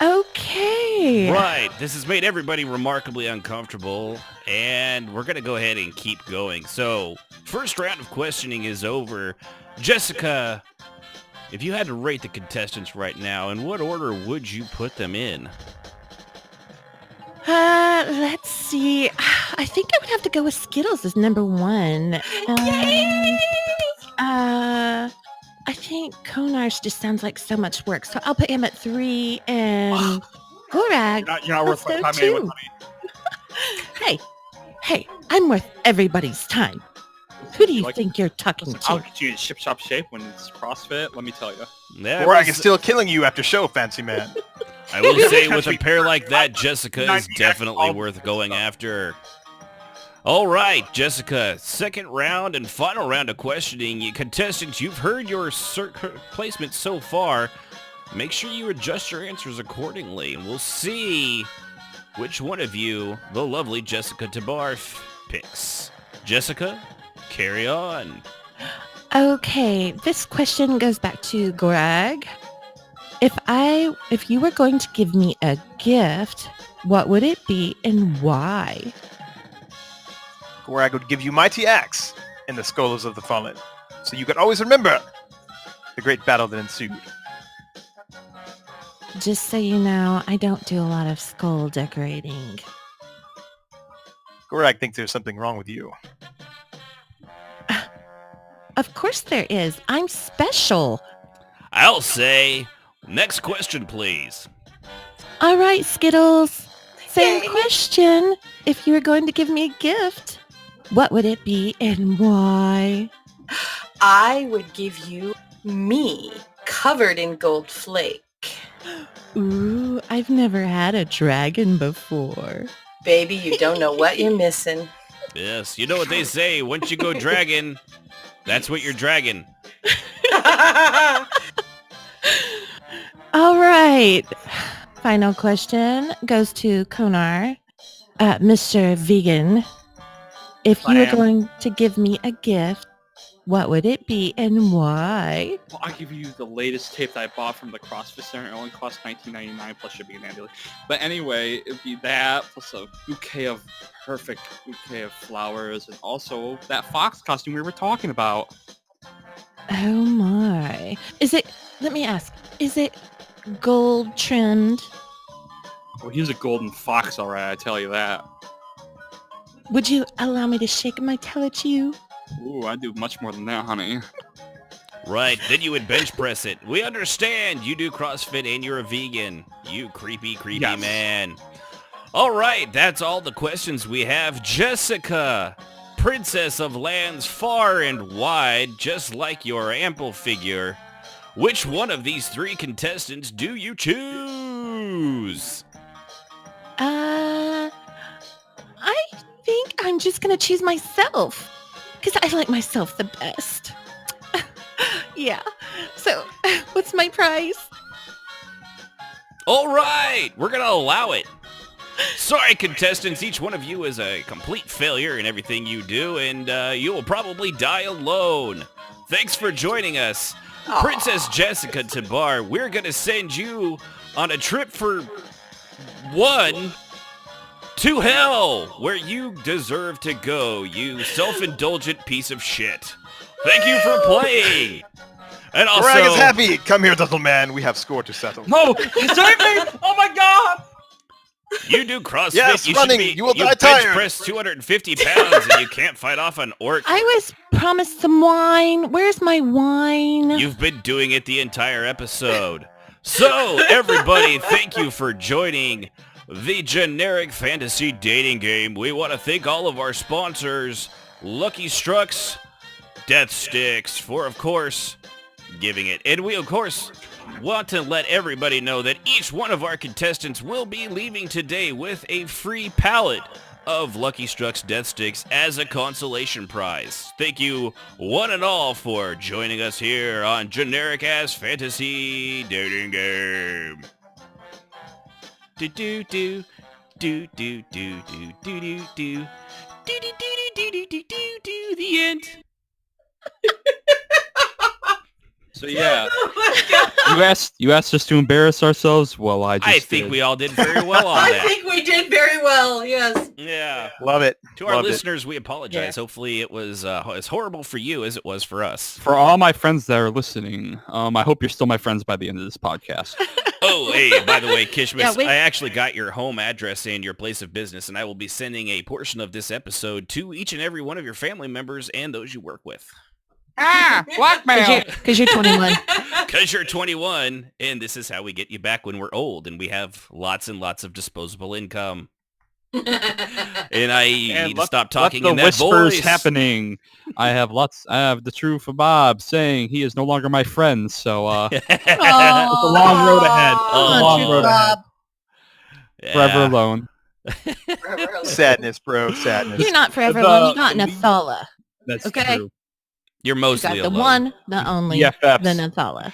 F: Okay.
D: Right, this has made everybody remarkably uncomfortable, and we're going to go ahead and keep going. So, first round of questioning is over. Jessica, if you had to rate the contestants right now, in what order would you put them in?
F: Let's see. I think I would have to go with Skittles as number one. I think Konar's just sounds like so much work, so I'll put him at 3, and Gorak.
E: You're not worth my time anyway, honey.
F: Hey, I'm worth everybody's time. Who do you think you're talking to?
E: I'll get you in ship-shop shape when it's CrossFit, let me tell you.
H: Gorak is still killing you after show, fancy man.
D: I will say, with a pair like that, Jessica is definitely worth going after. All right, Jessica, second round and final round of questioning. Contestants, you've heard your placement so far. Make sure you adjust your answers accordingly, and we'll see which one of you the lovely Jessica Tabarf picks. Jessica, carry on.
F: Okay, this question goes back to Gorag. If you were going to give me a gift, what would it be and why?
H: Gorak would give you mighty axe in the Scholars of the Fallen, so you could always remember the great battle that ensued.
F: Just so you know, I don't do a lot of skull decorating.
H: Gorak thinks there's something wrong with you.
F: Of course there is. I'm special.
D: I'll say, next question, please.
F: All right, Skittles. Same question. If you were going to give me a gift, what would it be and why?
G: I would give you me, covered in gold flake.
F: Ooh, I've never had a dragon before.
G: Baby, you don't know what you're missing.
D: Yes, you know what they say, once you go dragon, that's what you're dragging.
F: All right. Final question goes to Konar. Mr. Vegan, if you were going to give me a gift, what would it be and why?
E: Well, I'll give you the latest tape that I bought from the CrossFit Center. It only cost $19.99 plus shipping and handling. But anyway, it'd be that plus a perfect bouquet of flowers, and also that fox costume we were talking about.
F: Oh my. Let me ask, is it gold trimmed?
E: Well, he's a golden fox, all right, I tell you that.
F: Would you allow me to shake my tail at you?
E: Ooh, I do much more than that, honey.
D: Right, then you would bench press it. We understand you do CrossFit and you're a vegan. You creepy man. All right, that's all the questions we have. Jessica, princess of lands far and wide, just like your ample figure. Which one of these 3 contestants do you choose?
F: I think I'm just going to choose myself. Because I like myself the best. Yeah. So, what's my prize?
D: All right, we're going to allow it. Sorry, contestants, each one of you is a complete failure in everything you do, and you will probably die alone. Thanks for joining us. Princess Jessica Tabar, we're going to send you on a trip for one to hell, where you deserve to go, you self-indulgent piece of shit. Thank you for playing. And also,
H: Brag is happy. Come here, little man. We have score to settle.
E: No, save me! Oh my god!
D: you do CrossFit.
H: Yes,
D: you
H: running.
D: Should be,
H: You will die
D: bench
H: tired.
D: press 250 pounds, and you can't fight off an orc.
F: I was promised some wine. Where's my wine?
D: You've been doing it the entire episode. So, everybody, thank you for joining the generic fantasy dating game. We want to thank all of our sponsors, Lucky Strucks, Death Sticks, for, of course, giving it. And we, of course, want to let everybody know that each one of our contestants will be leaving today with a free pallet of Lucky Struck's Death Sticks as a consolation prize. Thank you one and all for joining us here on Generic Ass Fantasy Dating Game. Do do do do do do do do do do do do do do do do the end.
E: So yeah, you asked us to embarrass ourselves. Well, I think
D: we all did very well on that.
G: I think we did very well. Yes.
D: Yeah.
H: Love it.
D: To our
H: Loved it.
D: listeners, we apologize.
G: Yeah.
D: Hopefully it was as horrible for you as it was for us.
E: For all my friends that are listening, I hope you're still my friends by the end of this podcast.
D: Oh, hey, by the way, Kishmas,
F: Yeah,
D: I actually got your home address and your place of business, and I will be sending a portion of this episode to each and every one of your family members and those you work with.
E: Blackmail!
F: Because you're 21.
D: Because you're 21, and this is how we get you back when we're old, and we have lots and lots of disposable income. And I need to stop talking in
E: the
D: that
E: whispers
D: voice.
E: happening. I have the truth of Bob saying he is no longer my friend, so it's a long road ahead. A long road ahead. Forever alone.
G: Forever alone.
H: Sadness, bro. Sadness.
F: You're not forever alone. You got Nethala.
E: That's
F: Okay.
E: true.
D: You're
F: You
D: mostly
F: got the
D: alone.
F: one, the only,
E: BFFs.
F: the Nethala.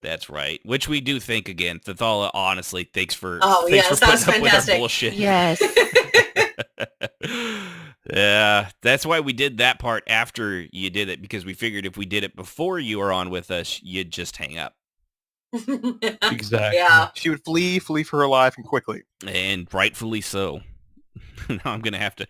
D: That's right. Which we do thank again. Thathala, honestly, thanks for
G: Oh,
D: thanks
G: yes,
D: for
G: that was
D: putting up with our
G: fantastic.
D: bullshit.
F: Yes.
D: Yeah, that's why we did that part after you did it, because we figured if we did it before you were on with us, you'd just hang up.
E: Exactly.
G: Yeah.
H: She would flee for her life, and quickly.
D: And rightfully so. Now I'm going to have to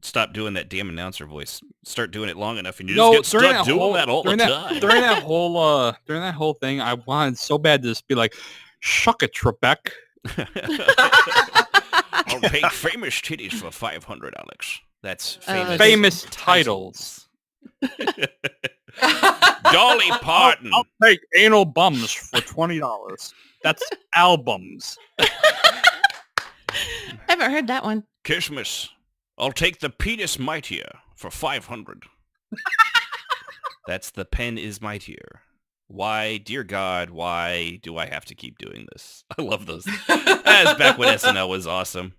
D: stop doing that damn announcer voice. Start doing it long enough, and you just get stuck doing that all the time.
E: During that whole thing, I wanted so bad to just be like, "Shuck it, Trebek."
D: I'll take famous titties for 500, Alex. That's famous.
E: Famous titles.
D: Dolly Parton.
E: I'll take anal bums for $20. That's albums.
F: I haven't heard that one.
D: Kishmas. I'll take the penis mightier for 500. That's the pen is mightier. Why, dear God, why do I have to keep doing this? I love those. That's back when SNL was awesome.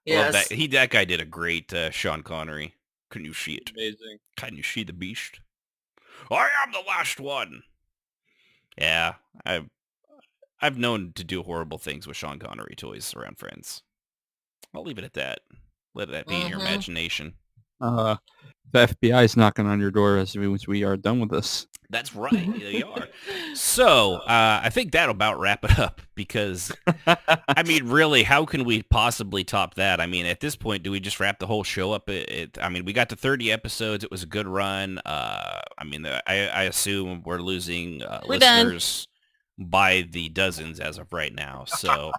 G: Yes.
D: Love that. That guy did a great Sean Connery. Can you see it?
E: Amazing.
D: Can you see the beast? I am the last one. Yeah, I've known to do horrible things with Sean Connery toys around friends. I'll leave it at that. Let that be in your imagination.
E: The FBI is knocking on your door as soon as we are done with this.
D: That's right. They are. So, I think that'll about wrap it up because, I mean, really, how can we possibly top that? I mean, at this point, do we just wrap the whole show up? I mean, we got to 30 episodes. It was a good run. I mean, I assume we're losing
F: We're
D: listeners by the dozens as of right now. So,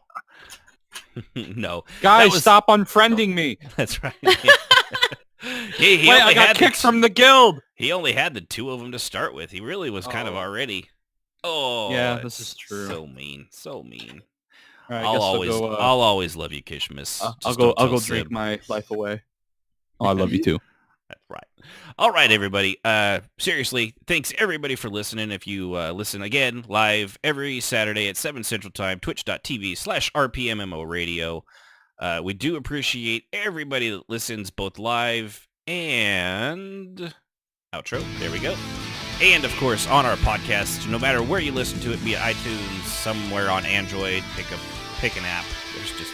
D: no.
E: Guys, stop unfriending me.
D: That's right. He
E: Wait,
D: only
E: I got
D: had
E: kicked from the guild.
D: He only had the two of them to start with. He really was kind of already. Oh,
E: yeah, this is true.
D: So mean, so mean.
E: All right,
D: I'll always love you, Kishmas.
E: I'll go drink my life away. Oh, I love you too.
D: That's right. All right, everybody. Seriously, thanks everybody for listening. If you listen again live every Saturday at 7 Central Time, twitch.tv/RPMMORadio. We do appreciate everybody that listens both live and outro. There we go. And, of course, on our podcast, no matter where you listen to it, be it iTunes, somewhere on Android, pick an app. There's just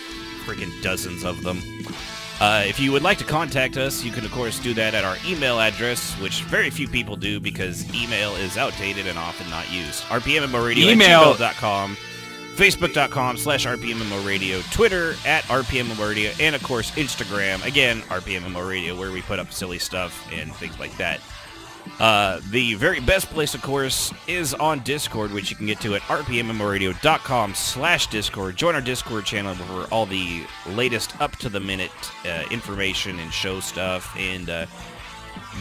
D: freaking dozens of them. If you would like to contact us, you can, of course, do that at our email address, which very few people do because email is outdated and often not used. RPMMORadio@gmail.com, Facebook.com/RPMMORadio, Twitter @RPMMORadio, and, of course, Instagram, again, RPMMORadio, where we put up silly stuff and things like that. The very best place, of course, is on Discord, which you can get to at rpmmmoradio.com/Discord. Join our Discord channel for all the latest up-to-the-minute information and show stuff. And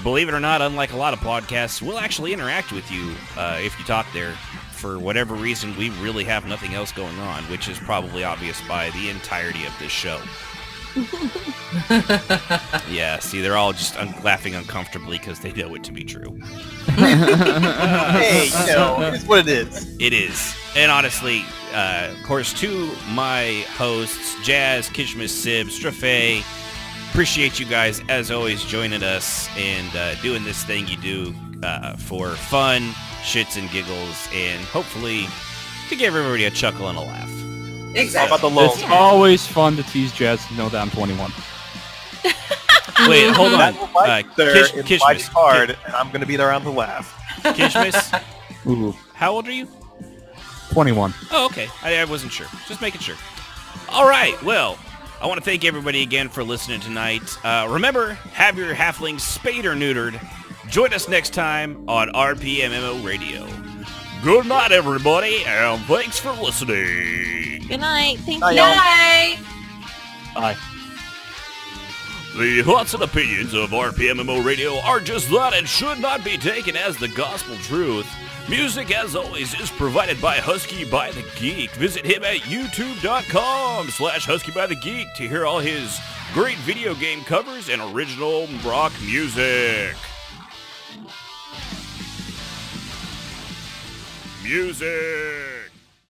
D: believe it or not, unlike a lot of podcasts, we'll actually interact with you if you talk there. For whatever reason, we really have nothing else going on, which is probably obvious by the entirety of this show. Yeah, see, they're all just laughing uncomfortably because they know it to be true.
H: Hey, it's what it is.
D: It is. And honestly, of course, to my hosts, Jazz, Kishmas, Sib, Sibh'Bae, appreciate you guys, as always, joining us and doing this thing you do for fun, shits and giggles, and hopefully to give everybody a chuckle and a laugh.
G: Exactly.
H: How about the low?
E: It's always fun to tease Jazz to know that I'm 21.
D: Wait, hold on.
H: Kishmas, hard, and I'm going to be there on the laugh.
D: Kishmas,
E: Ooh,
D: how old are you?
E: 21.
D: Oh, okay. I wasn't sure. Just making sure. All right. Well, I want to thank everybody again for listening tonight. Remember, have your halflings spayed or neutered. Join us next time on RPMMO Radio. Good night, everybody, and thanks for listening.
F: Good night. Thank
H: Bye,
F: you.
H: y'all.
G: Bye.
E: Bye.
D: The thoughts and opinions of RPMMO Radio are just that and should not be taken as the gospel truth. Music, as always, is provided by Husky by the Geek. Visit him at youtube.com/Husky by the Geek to hear all his great video game covers and original rock music. Music!